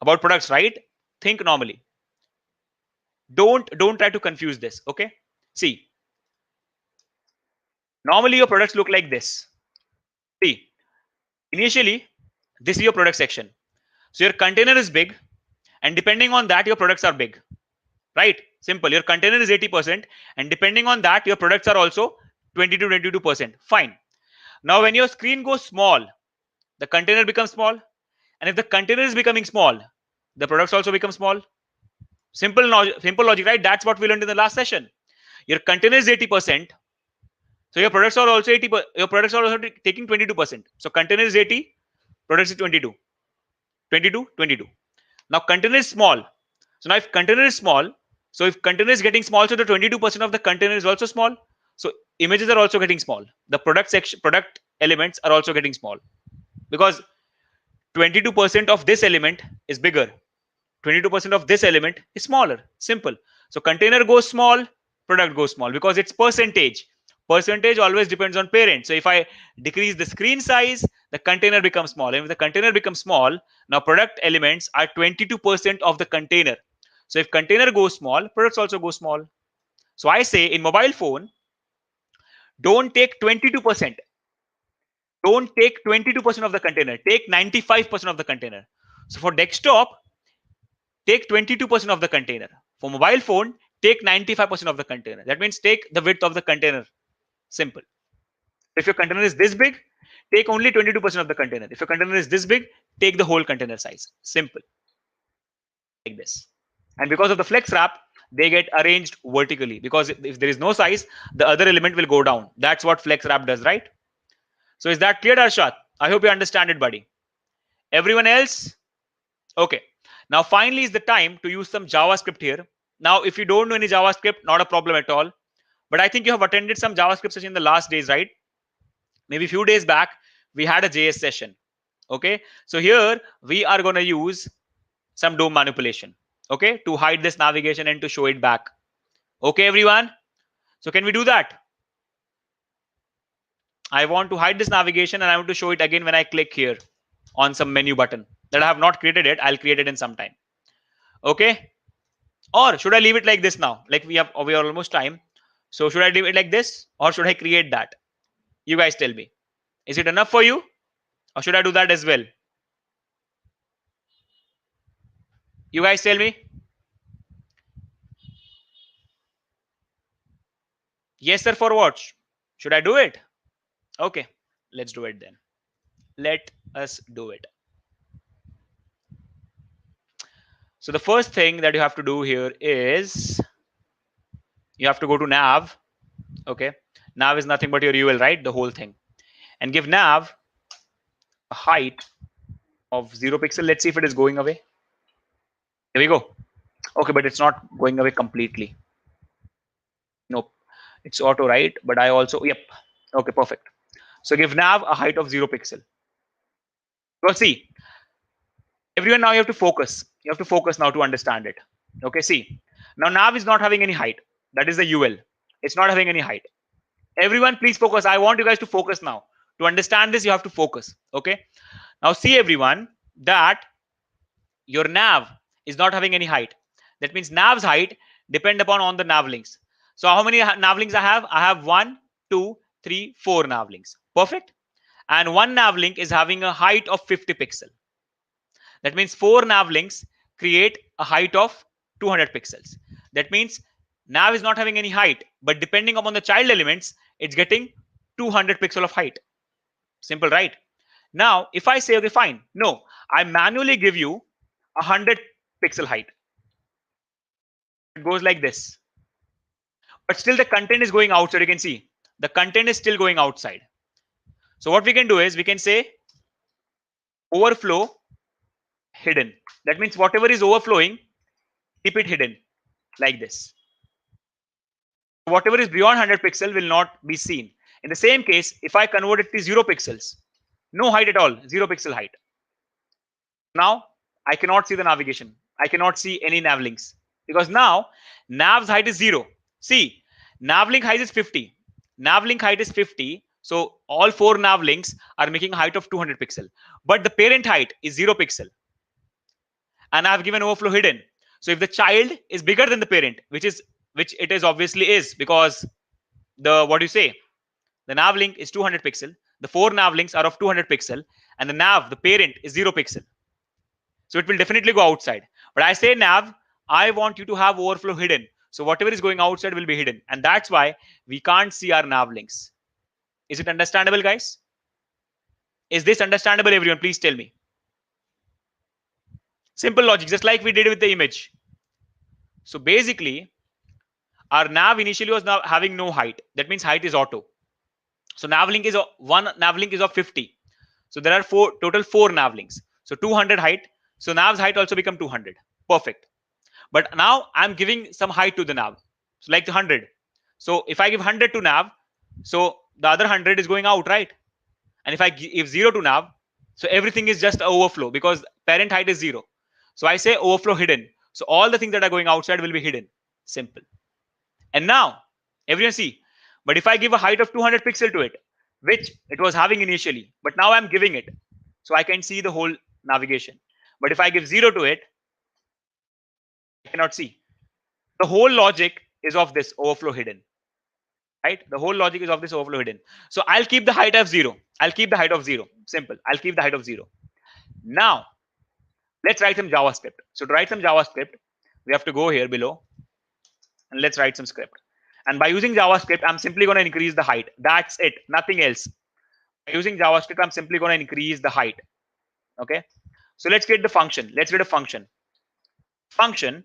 about products, right? Think normally. Don't try to confuse this. Okay, see, normally your products look like this. See, initially this is your product section, so your container is big, and depending on that your products are big, right? Simple. Your container is 80%, and depending on that your products are also 20 to 22%. Fine. Now when your screen goes small, the container becomes small, and if the container is becoming small, the products also become small. Simple logic, right? That's what we learned in the last session. Your container is 80%, so your products are also 80. Your products are also taking 22%. So container is 80, products is 22. 22, 22. Now container is small. So now if container is small, so if container is getting small, so the 22% of the container is also small. So images are also getting small. The product section, product elements are also getting small because 22% of this element is bigger. 22% of this element is smaller. Simple. So container goes small, product goes small because it's percentage. Percentage always depends on parent. So if I decrease the screen size, the container becomes small. And if the container becomes small, now product elements are 22% of the container. So if container goes small, products also go small. So I say in mobile phone, don't take 22%. Don't take 22% of the container. Take 95% of the container. So for desktop, take 22% of the container. For mobile phone, take 95% of the container. That means take the width of the container. Simple. If your container is this big, take only 22% of the container. If your container is this big, take the whole container size. Simple. Like this. And because of the flex wrap, they get arranged vertically because if there is no size, the other element will go down. That's what flex wrap does, right? So is that clear, Arshad? I hope you understand it, buddy. Everyone else? Okay. Now finally is the time to use some JavaScript here. Now, if you don't know any JavaScript, not a problem at all. But I think you have attended some JavaScript session in the last days, right? Maybe a few days back, we had a JS session. Okay. So here we are going to use some DOM manipulation. Okay. To hide this navigation and to show it back. Okay, everyone. So can we do that? I want to hide this navigation and I want to show it again when I click here on some menu button that I have not created it. I'll create it in some time. Okay. Or should I leave it like this now? Like we are almost time. So should I do it like this or should I create that? You guys tell me. Is it enough for you or should I do that as well? You guys tell me. Yes, sir, for what? Should I do it? Okay, let's do it then. Let us do it. So the first thing that you have to do here is you have to go to nav. Okay, nav is nothing but your UL, right? The whole thing, and give nav a height of 0 pixel. Let's see if it is going away. Here we go. Okay, but it's not going away completely. Nope, it's auto, right? But I also, yep. Okay, perfect. So give nav a height of 0 pixel. Well, see, everyone, now you have to focus. You have to focus now to understand it. Okay, see, now nav is not having any height. That is the UL. It's not having any height. Everyone, please focus. I want you guys to focus now. To understand this, you have to focus. Okay. Now see everyone that your nav is not having any height. That means nav's height depend upon on the nav links. So how many nav links I have? I have 1, 2, 3, 4 nav links. Perfect. And one nav link is having a height of 50 pixel. That means 4 nav links create a height of 200 pixels. That means nav is not having any height, but depending upon the child elements, it's getting 200 pixel of height. Simple, right? Now, if I say, okay, fine, no, I manually give you 100 pixel height. It goes like this. But still the content is going outside. You can see the content is still going outside. So what we can do is we can say overflow hidden. That means whatever is overflowing, keep it hidden like this. Whatever is beyond 100 pixel will not be seen. In the same case, if I convert it to 0 pixels, no height at all, 0 pixel height. Now I cannot see the navigation. I cannot see any nav links because now nav's height is 0. See, nav link height is 50. Nav link height is 50. So all 4 nav links are making a height of 200 pixel, but the parent height is 0 pixel. And I've given overflow hidden. So if the child is bigger than the parent, which it is obviously is, because the what do you say, the nav link is 200 pixel, the 4 nav links are of 200 pixel, and the nav, the parent, is 0 pixel. So it will definitely go outside. But I say nav, I want you to have overflow hidden. So whatever is going outside will be hidden. And that's why we can't see our nav links. Is it understandable, guys? Is this understandable, everyone? Please tell me. Simple logic, just like we did with the image. So basically, our nav initially was now having no height. That means height is auto. So nav link is one nav link is of 50. So there are total 4 nav links. So 200 height. So nav's height also become 200. Perfect. But now I'm giving some height to the nav. So like the 100. So if I give 100 to nav, so the other 100 is going out, right? And if I give 0 to nav, so everything is just overflow because parent height is 0. So I say overflow hidden. So all the things that are going outside will be hidden. Simple. And now everyone see, but if I give a height of 200 pixel to it, which it was having initially, but now I'm giving it, so I can see the whole navigation. But if I give 0 to it, I cannot see. The whole logic is of this overflow hidden, right? The whole logic is of this overflow hidden. So I'll keep the height of 0. I'll keep the height of 0. Simple. I'll keep the height of 0. Now let's write some JavaScript. So to write some JavaScript, we have to go here below and let's write some script. And by using JavaScript, I'm simply going to increase the height. That's it. Nothing else. By using JavaScript, I'm simply going to increase the height. Okay. So let's create the function. Let's create a function. Function.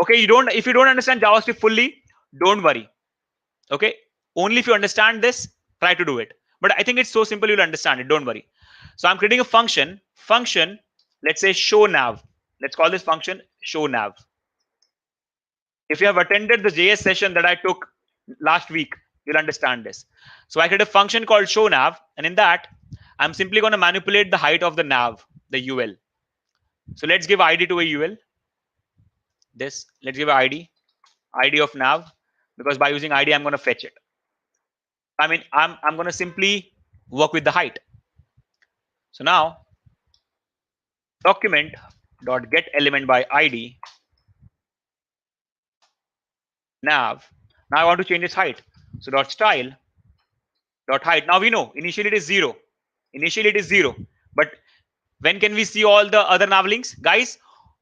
Okay. If you don't understand JavaScript fully, don't worry. Okay. Only if you understand this, try to do it. But I think it's so simple, you'll understand it. Don't worry. So I'm creating a function. Function, let's say show nav. Let's call this function show nav. If you have attended the JS session that I took last week, you'll understand this. So I create a function called show nav, and in that, I'm simply going to manipulate the height of the nav, the UL. So let's give ID to a UL. Let's give ID of nav, because by using ID, I'm going to fetch it. I mean, I'm going to simply work with the height. So now, document dot get element by ID nav. Now I want to change its height. So dot style dot height. Now we know initially it is 0. Initially it is 0. But when can we see all the other nav links? Guys,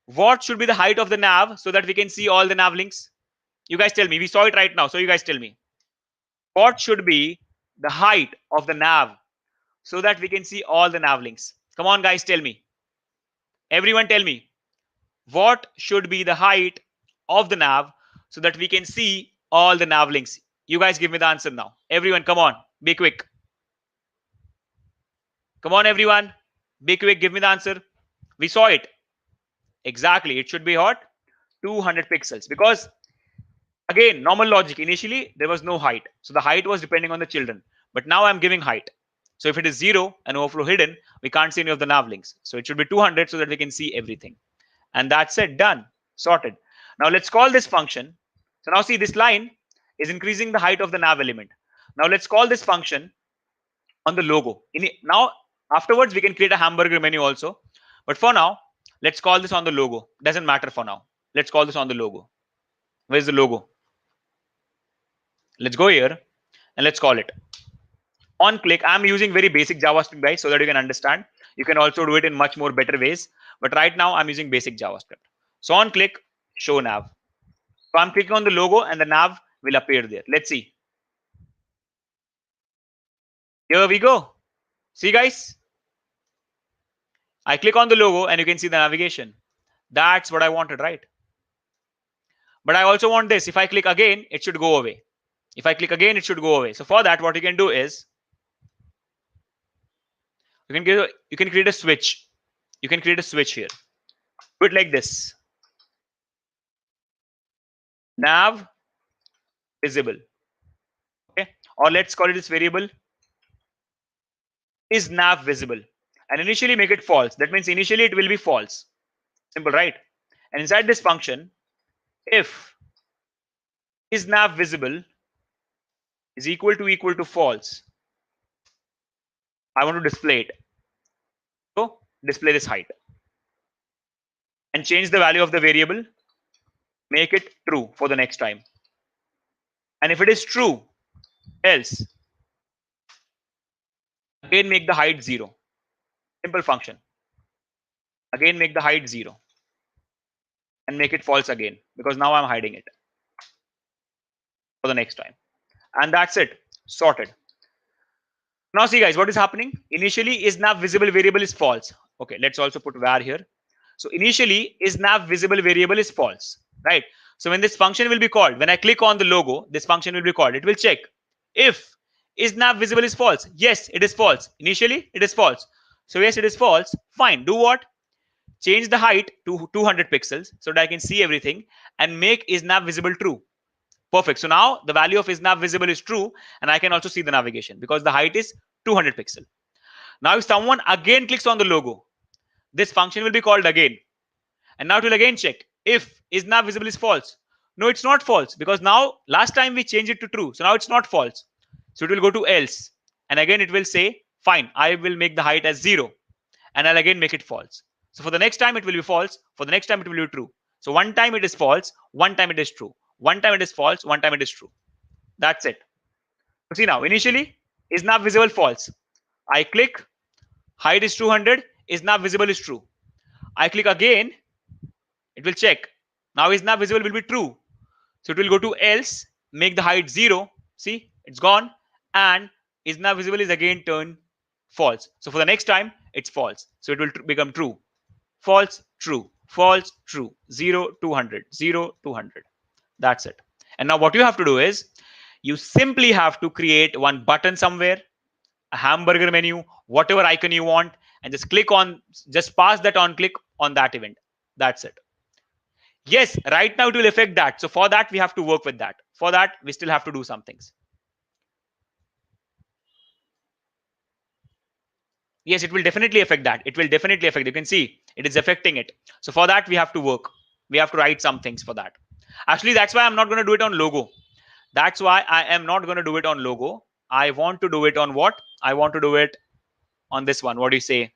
what should be the height of the nav so that we can see all the nav links? You guys tell me. We saw it right now. So you guys tell me. What should be the height of the nav so that we can see all the nav links? Come on, guys, tell me. Everyone tell me. What should be the height of the nav so that we can see all the nav links? You guys give me the answer now. Everyone, come on. Be quick. Come on, everyone. Be quick. Give me the answer. We saw it. Exactly. It should be what? 200 pixels. Because again, normal logic. Initially, there was no height. So the height was depending on the children. But now I'm giving height. So if it is 0 and overflow hidden, we can't see any of the nav links. So it should be 200 so that we can see everything. And that's it. Done. Sorted. Now let's call this function. So now see, this line is increasing the height of the nav element. Now let's call this function on the logo. Now afterwards we can create a hamburger menu also. But for now, let's call this on the logo. Doesn't matter for now. Let's call this on the logo. Where's the logo? Let's go here and let's call it. On click, I'm using very basic JavaScript, guys, so that you can understand. You can also do it in much more better ways. But right now I'm using basic JavaScript. So on click, show nav. So I'm clicking on the logo and the nav will appear there. Let's see. Here we go. See, guys? I click on the logo and you can see the navigation. That's what I wanted, right? But I also want this. If I click again, it should go away. If I click again, it should go away. So for that, what you can do is you can create a switch. You can create a switch here. Do it like this. Nav visible. Okay. Or let's call it this variable is nav visible. And initially make it false. That means initially it will be false. Simple, right? And inside this function, if is nav visible is equal to false, I want to display it. So display this height and change the value of the variable. Make it true for the next time. And if it is true, else again make the height 0. Simple function. Again make the height 0 and make it false again because now I'm hiding it for the next time. And that's it. Sorted. Now see, guys, what is happening? Initially is nav visible variable is false. Okay, let's also put var here. So initially is nav visible variable is false, right? So when this function will be called, when I click on the logo, this function will be called. It will check if is nav visible is false. Yes, it is false. Initially it is false. So yes, it is false. Fine. Do what? Change the height to 200 pixels so that I can see everything and make is nav visible true. Perfect. So now the value of is nav visible is true and I can also see the navigation because the height is 200 pixel. Now if someone again clicks on the logo, this function will be called again. And now it will again check if is nav visible is false. No, it's not false because now last time we changed it to true. So now it's not false. So it will go to else. And again it will say, fine, I will make the height as 0. And I'll again make it false. So for the next time it will be false. For the next time it will be true. So one time it is false, one time it is true. One time it is false, one time it is true. That's it. So see now, initially is nav visible false. I click, height is 200, is nav visible is true. I click again, it will check. Now is nav visible will be true. So it will go to else, make the height 0. See, it's gone. And is nav visible is again turned false. So for the next time, it's false. So it will become true. False, true, false, true. 0, 200, 0, 200. That's it. And now what you have to do is you simply have to create one button somewhere, a hamburger menu, whatever icon you want, and just click on, just pass that on click on that event. That's it. Yes, right now it will affect that. So for that, we have to work with that. For that, we still have to do some things. Yes, it will definitely affect that. It will definitely affect. You can see it is affecting it. So for that, we have to work. We have to write some things for that. Actually, that's why I'm not going to do it on logo. That's why I am not going to do it on logo. I want to do it on what? I want to do it on this one. What do you say?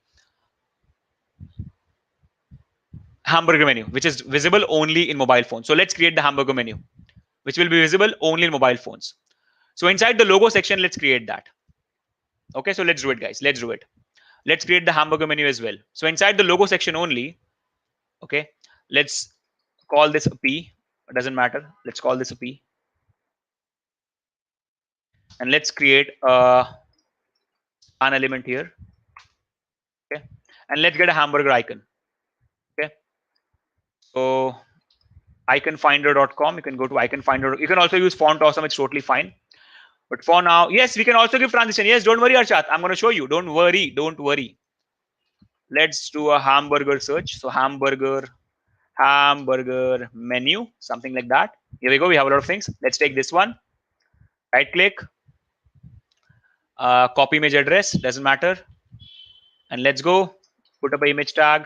Hamburger menu, which is visible only in mobile phone. So let's create the hamburger menu, which will be visible only in mobile phones. So inside the logo section, let's create that. Okay, so let's do it, guys. Let's do it. Let's create the hamburger menu as well. So inside the logo section only, okay, let's call this a P. It doesn't matter. Let's call this a P. And let's create an element here. Okay, and let's get a hamburger icon. Okay, so iconfinder.com. You can go to iconfinder. You can also use font awesome. It's totally fine. But for now, yes, we can also give transition. Yes, don't worry, Arshad. I'm going to show you. Don't worry. Don't worry. Let's do a hamburger search. So hamburger menu, something like that. Here we go. We have a lot of things. Let's take this one. Right click. Copy image address. Doesn't matter. And let's go. Put up an image tag.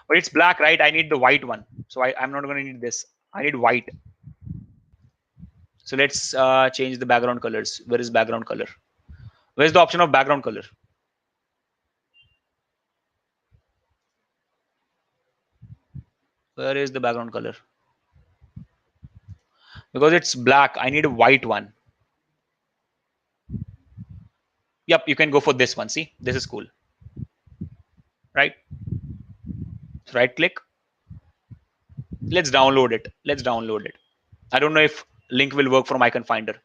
But it's black, right? I need the white one. So I'm not going to need this. I need white. So let's change the background colors. Where is background color? Where's the option of background color? Where is the background color? Because it's black, I need a white one. Yep, you can go for this one. See, this is cool. Right? So right click. Let's download it. Let's download it. I don't know if link will work from Icon Finder.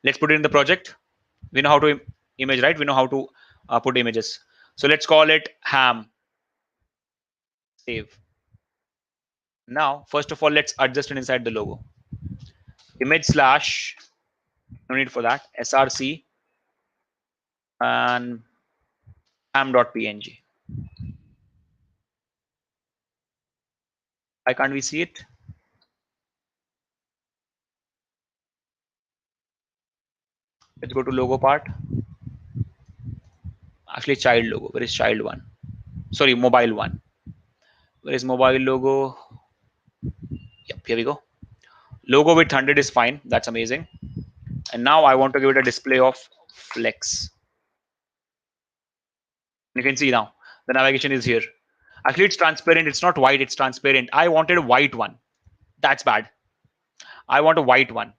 Let's put it in the project. We know how to image, right? We know how to put images. So let's call it ham. Save. Now, first of all, let's adjust it inside the logo. Image slash, no need for that, src and ham.png. Why can't we see it? Let's go to logo part. Actually, child logo. Where is child one? Sorry, mobile one. Where is mobile logo? Yep, here we go. Logo with 100 is fine. That's amazing. And now I want to give it a display of flex. You can see now the navigation is here. Actually, it's transparent. It's not white. It's transparent. I wanted a white one. That's bad. I want a white one.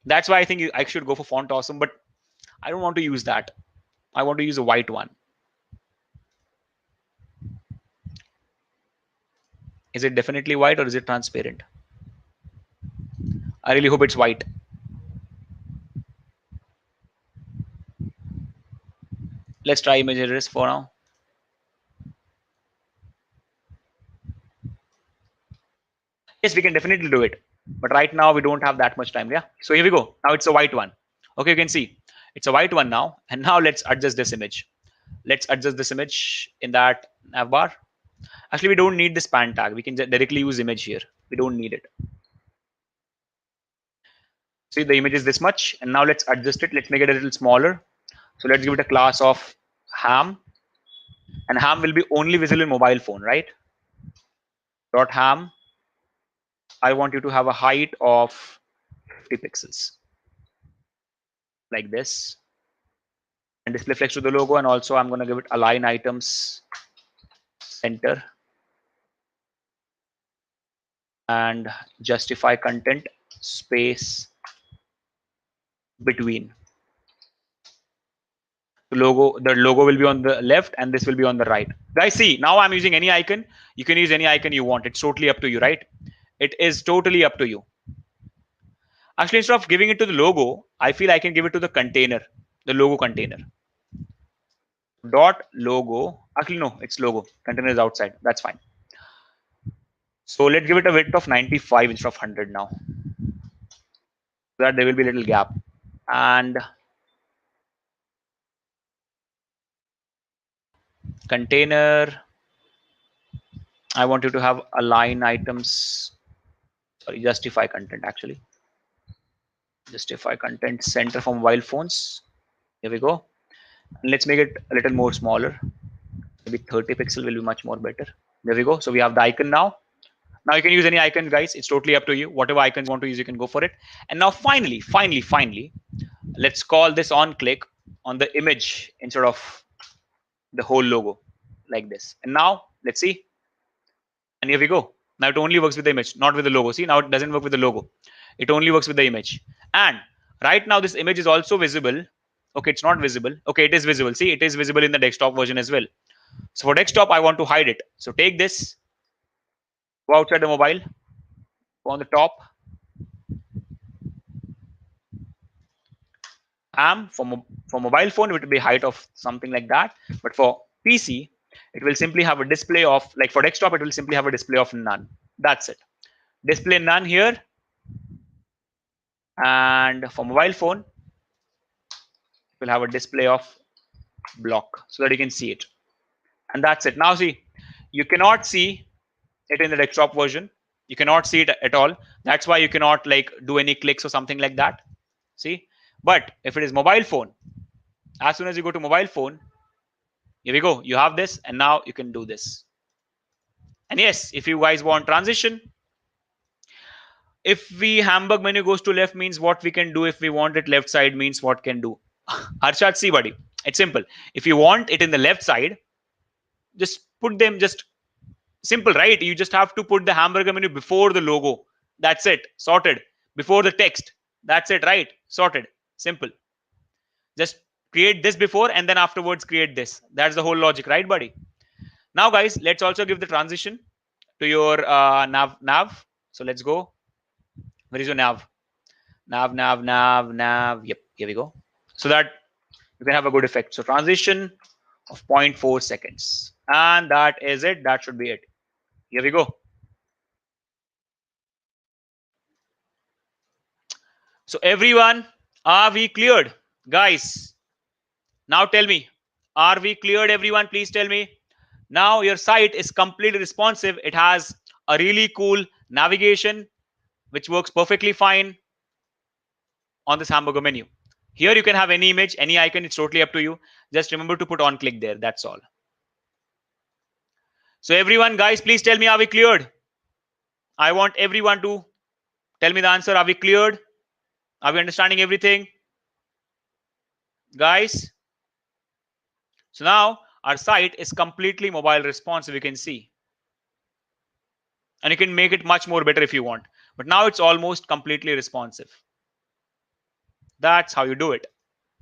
That's why I think I should go for font awesome, but I don't want to use that. I want to use a white one. Is it definitely white or is it transparent? I really hope it's white. Let's try image address for now. Yes, we can definitely do it. But right now we don't have that much time. Yeah. So here we go. Now it's a white one. Okay, you can see it's a white one now. And now let's adjust this image. Let's adjust this image in that nav bar. Actually, we don't need this span tag. We can directly use image here. We don't need it. See, the image is this much. And now let's adjust it. Let's make it a little smaller. So let's give it a class of ham. And ham will be only visible in mobile phone, right? Dot ham. I want you to have a height of 50 pixels. Like this. And display flex to the logo. And also I'm going to give it align items center. And justify content space between. The logo will be on the left and this will be on the right. Guys, see, now I'm using any icon. You can use any icon you want. It's totally up to you, right? It is totally up to you. Actually, instead of giving it to the logo, I feel I can give it to the container, the logo container. Dot logo. Actually, no, it's logo. Container is outside. That's fine. So let's give it a width of 95 instead of 100 now. So that there will be a little gap. And container, I want you to have align items. Sorry, justify content actually. Justify content center for mobile phones. Here we go. And let's make it a little more smaller. Maybe 30 pixel will be much more better. There we go. So we have the icon now. Now you can use any icon, guys. It's totally up to you. Whatever icons you want to use, you can go for it. And now finally, let's call this on click on the image instead of the whole logo like this. And now let's see. And here we go. Now it only works with the image, not with the logo. See, now it doesn't work with the logo. It only works with the image. And right now this image is also visible. Okay, it's not visible. Okay, it is visible. See, it is visible in the desktop version as well. So for desktop, I want to hide it. So take this, go outside the mobile, go on the top. For mobile phone, it will be height of something like that. But for PC, it will simply have a display of, like for desktop, it will simply have a display of none. That's it. Display none here. And for mobile phone, it will have a display of block so that you can see it. And that's it. Now see, you cannot see it in the desktop version. You cannot see it at all. That's why you cannot like do any clicks or something like that. See, but if it is mobile phone, as soon as you go to mobile phone, here we go. You have this, and now you can do this. And yes, if you guys want transition, if we Hamburg menu goes to left means what we can do. If we want it left side means what can do. Harshad, see buddy, it's simple. If you want it in the left side, just put them just simple, right? You just have to put the Hamburger menu before the logo. That's it. Sorted. Before the text. That's it, right? Sorted. Simple. Just create this before and then afterwards create this. That's the whole logic, right, buddy? Now, guys, let's also give the transition to your nav. So let's go. Where is your nav? Nav. Yep, here we go. So that you can have a good effect. So transition of 0.4 seconds. And that is it. That should be it. Here we go. So everyone, are we cleared? Guys, now tell me, are we cleared, everyone? Please tell me. Now your site is completely responsive. It has a really cool navigation, which works perfectly fine on this Hamburger menu. Here you can have any image, any icon. It's totally up to you. Just remember to put on click there. That's all. So everyone, guys, please tell me, are we cleared? I want everyone to tell me the answer. Are we cleared? Are we understanding everything? Guys? So now our site is completely mobile responsive, you can see. And you can make it much more better if you want. But now it's almost completely responsive. That's how you do it.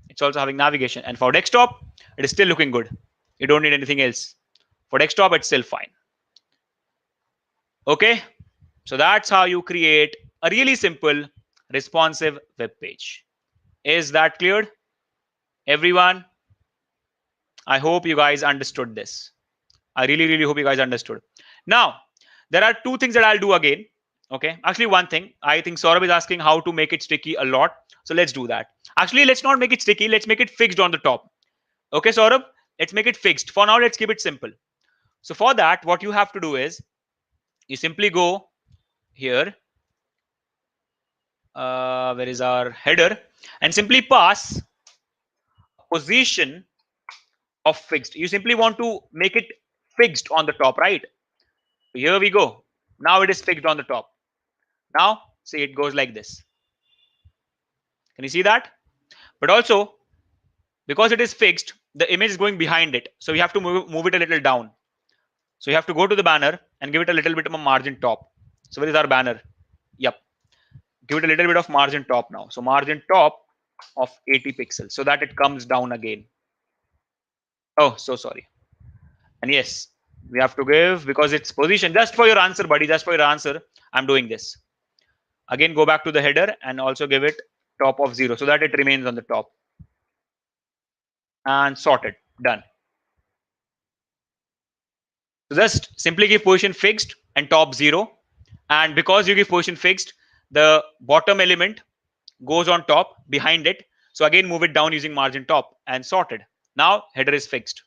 It's also having navigation. And for desktop, it is still looking good. You don't need anything else. For desktop, it's still fine. Okay. So that's how you create a really simple responsive web page. Is that cleared? Everyone? I hope you guys understood this. I really hope you guys understood. Now, there are two things that I'll do again. Okay. Actually, one thing. I think Saurabh is asking how to make it sticky a lot. So let's do that. Actually, let's not make it sticky. Let's make it fixed on the top. Okay, Saurabh? Let's make it fixed. For now, let's keep it simple. So for that, what you have to do is you simply go here. Where is our header? And simply pass position of fixed. You simply want to make it fixed on the top, right? So here we go. Now it is fixed on the top. Now, see, it goes like this. Can you see that? But also, because it is fixed, the image is going behind it. So you have to move it a little down. So you have to go to the banner and give it a little bit of a margin top. So where is our banner? Yep. Give it a little bit of margin top now. So margin top of 80 pixels so that it comes down again. Oh, so sorry. And yes, we have to give because it's position. Just for your answer, buddy, just for your answer, I'm doing this. Again, go back to the header and also give it top of 0 so that it remains on the top. And sorted. Done. So just simply give position fixed and top 0. And because you give position fixed, the bottom element goes on top behind it. So again, move it down using margin top and sorted. Now header is fixed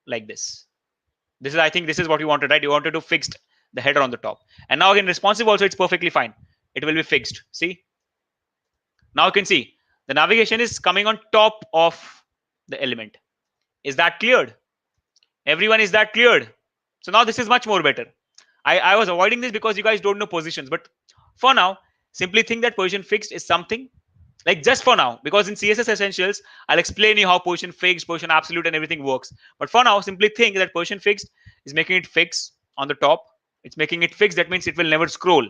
like this. This is, I think this is what you wanted, right? You wanted to fix the header on the top. And now again, responsive also, it's perfectly fine. It will be fixed. See? Now you can see the navigation is coming on top of the element. Is that cleared? Everyone, is that cleared? So now this is much more better. I was avoiding this because you guys don't know positions. But for now, simply think that position fixed is something like just for now, because in CSS Essentials, I'll explain you how position fixed, position absolute and everything works. But for now, simply think that position fixed is making it fixed on the top. It's making it fixed. That means it will never scroll.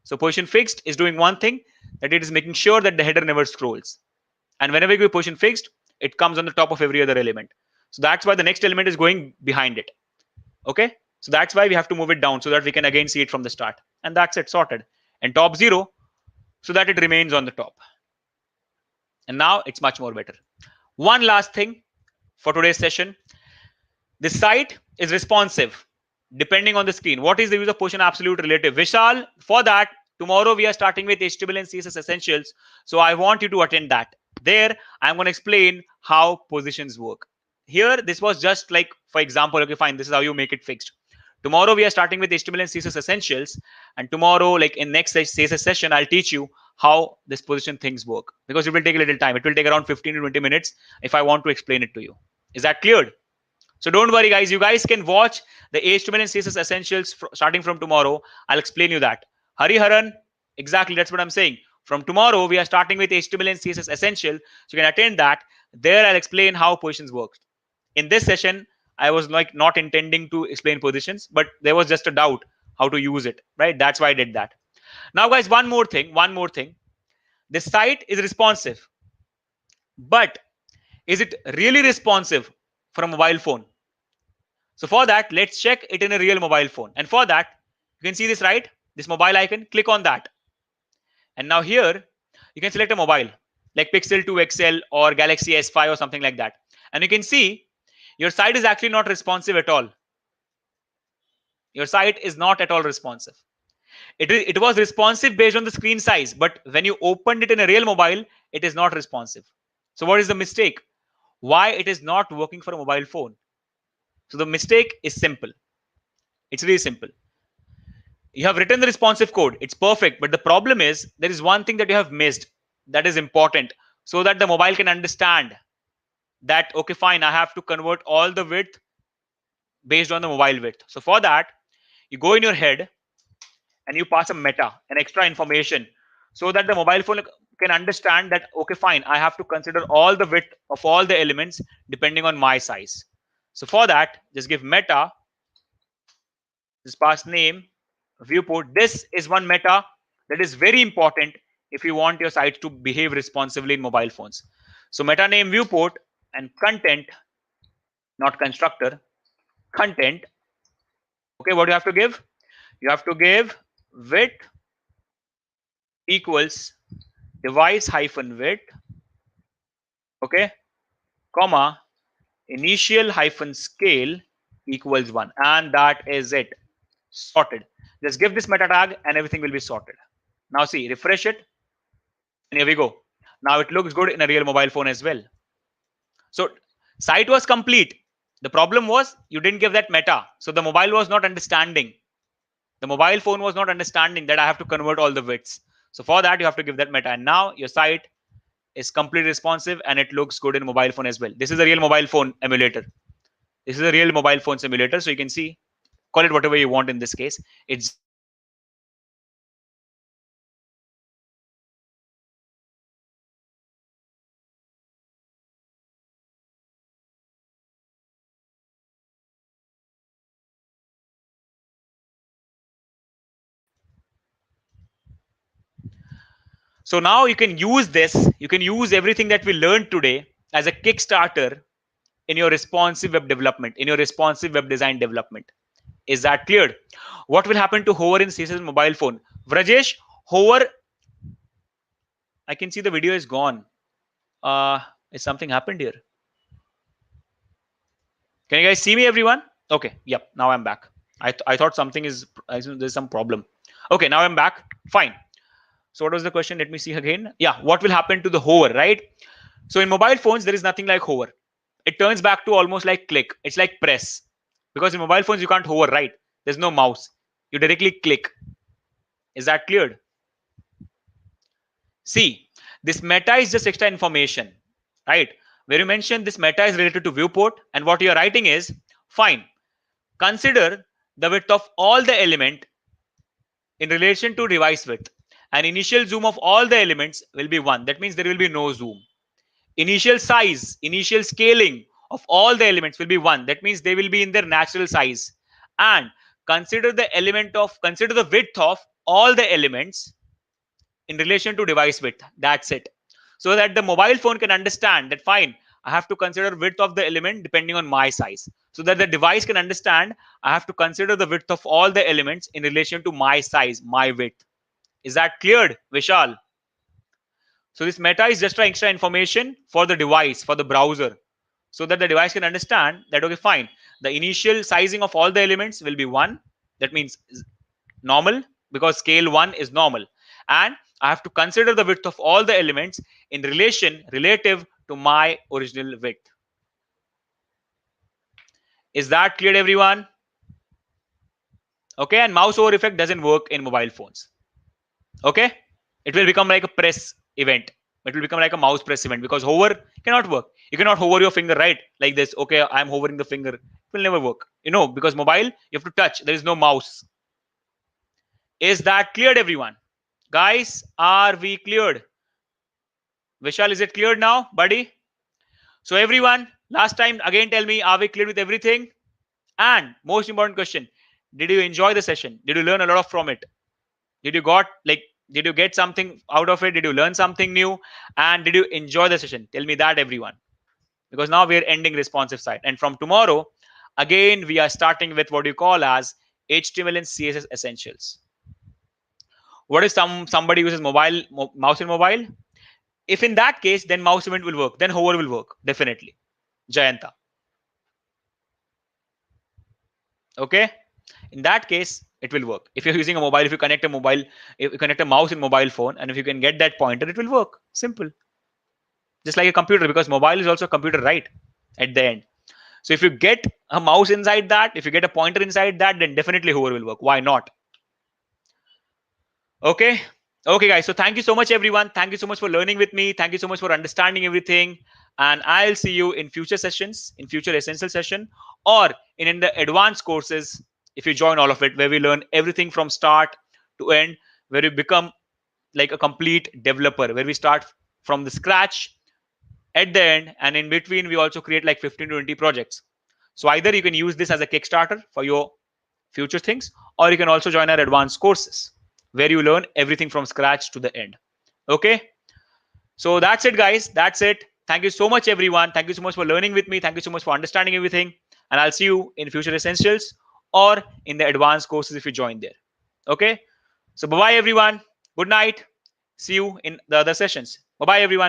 So position fixed is doing one thing, that it is making sure that the header never scrolls. And whenever you position fixed, it comes on the top of every other element. So that's why the next element is going behind it. Okay. So that's why we have to move it down so that we can again see it from the start. And that's it, sorted. And top 0, so that it remains on the top. And now it's much more better. One last thing for today's session. The site is responsive depending on the screen. What is the use of position absolute relative? Vishal, for that, tomorrow we are starting with HTML and CSS essentials. So I want you to attend that. There, I'm going to explain how positions work. Here, this was just like, for example, okay, fine, this is how you make it fixed. Tomorrow we are starting with HTML and CSS essentials. And tomorrow, like in next CSS session, I'll teach you how this position things work, because it will take a little time. It will take around 15 to 20 minutes if I want to explain it to you. Is that cleared? So don't worry, guys. You guys can watch the HTML and CSS essentials starting from tomorrow. I'll explain you that. Hari Haran, exactly, that's what I'm saying. From tomorrow, we are starting with HTML and CSS essential. So you can attend that. There, I'll explain how positions work. In this session, I was like not intending to explain positions, but there was just a doubt how to use it, right? That's why I did that. Now, guys, one more thing. The site is responsive, but is it really responsive for a mobile phone? So for that, let's check it in a real mobile phone. And for that, you can see this, right? This mobile icon, click on that. And now here, you can select a mobile like Pixel 2 XL or Galaxy S5 or something like that. And you can see your site is actually not responsive at all. Your site is not at all responsive. It was responsive based on the screen size, but when you opened it in a real mobile, it is not responsive. So what is the mistake? Why it is not working for a mobile phone? So the mistake is simple. It's really simple. You have written the responsive code. It's perfect. But the problem is there is one thing that you have missed that is important, so that the mobile can understand that, okay, fine, I have to convert all the width based on the mobile width. So for that, you go in your head and you pass a meta, an extra information, so that the mobile phone can understand that, okay, fine, I have to consider all the width of all the elements depending on my size. So for that, just give meta, just pass name, viewport. This is one meta that is very important if you want your site to behave responsively in mobile phones. So meta name viewport and content, not constructor, content. Okay, what do you have to give? You have to give width equals device hyphen width, okay, comma, initial hyphen scale equals 1. And that is it. Sorted. Just give this meta tag and everything will be sorted. Now see, refresh it. And here we go. Now it looks good in a real mobile phone as well. So site was complete. The problem was you didn't give that meta. So the mobile was not understanding. The mobile phone was not understanding that I have to convert all the widths. So for that, you have to give that meta. And now your site is completely responsive and it looks good in mobile phone as well. This is a real mobile phone emulator. This is a real mobile phone simulator. So you can see, call it whatever you want in this case. It's so now you can use this. You can use everything that we learned today as a Kickstarter in your responsive web development, in your responsive web design development. Is that clear? What will happen to hover in CSS mobile phone? Vrajesh, hover. I can see the video is gone. Is something happened here? Can you guys see me, everyone? Okay. Yep. Now I'm back. I thought something is, there's some problem. Okay. Now I'm back. Fine. So what was the question? Let me see again. Yeah. What will happen to the hover, right? So in mobile phones, there is nothing like hover. It turns back to almost like click. It's like press. Because in mobile phones, you can't hover, right? There's no mouse. You directly click. Is that cleared? See, this meta is just extra information, right? Where you mentioned this meta is related to viewport, and what you're writing is, fine, consider the width of all the element in relation to device width. And initial zoom of all the elements will be 1. That means there will be no zoom. Initial size, initial scaling of all the elements will be 1. That means they will be in their natural size. And consider the width of all the elements in relation to device width. That's it. So that the mobile phone can understand that fine, I have to consider width of the element depending on my size. So that the device can understand I have to consider the width of all the elements in relation to my size, my width. Is that cleared, Vishal? So this meta is just extra information for the device, for the browser, so that the device can understand that, okay, fine, the initial sizing of all the elements will be 1. That means normal, because scale 1 is normal. And I have to consider the width of all the elements in relative to my original width. Is that clear, everyone? Okay, and mouse over effect doesn't work in mobile phones. Okay, it will become like a press event. It will become like a mouse press event, because hover cannot work. You cannot hover your finger right like this. Okay, I'm hovering the finger. It will never work. Because mobile, you have to touch. There is no mouse. Is that cleared, everyone? Guys, are we cleared? Vishal, is it cleared now, buddy? So everyone, last time, again tell me, are we clear with everything? And most important question, did you enjoy the session? Did you learn a lot from it? Did you get something out of it? Did you learn something new? And did you enjoy the session? Tell me that, everyone. Because now we're ending responsive side. And from tomorrow, again, we are starting with what you call as HTML and CSS essentials. What if somebody uses mouse in mobile? If in that case, then mouse event will work. Then hover will work, definitely. Jayanta. Okay. In that case, it will work. If you're using a mobile, if you connect a mouse in mobile phone, and if you can get that pointer, it will work. Simple. Just like a computer, because mobile is also a computer, right? At the end. So if you get a mouse inside that, if you get a pointer inside that, then definitely hover will work. Why not? Okay. Okay, guys. So thank you so much, everyone. Thank you so much for learning with me. Thank you so much for understanding everything. And I'll see you in future sessions, in future essential session, or in the advanced courses, if you join all of it, where we learn everything from start to end, where we become like a complete developer, where we start from the scratch at the end, and in between we also create like 15 to 20 projects. So either you can use this as a Kickstarter for your future things, or you can also join our advanced courses, where you learn everything from scratch to the end. Okay, so that's it, guys. That's it. Thank you so much, everyone. Thank you so much for learning with me. Thank you so much for understanding everything, and I'll see you in future essentials or in the advanced courses if you join there. Okay, so bye bye, everyone. Good night. See you in the other sessions. Bye bye, everyone.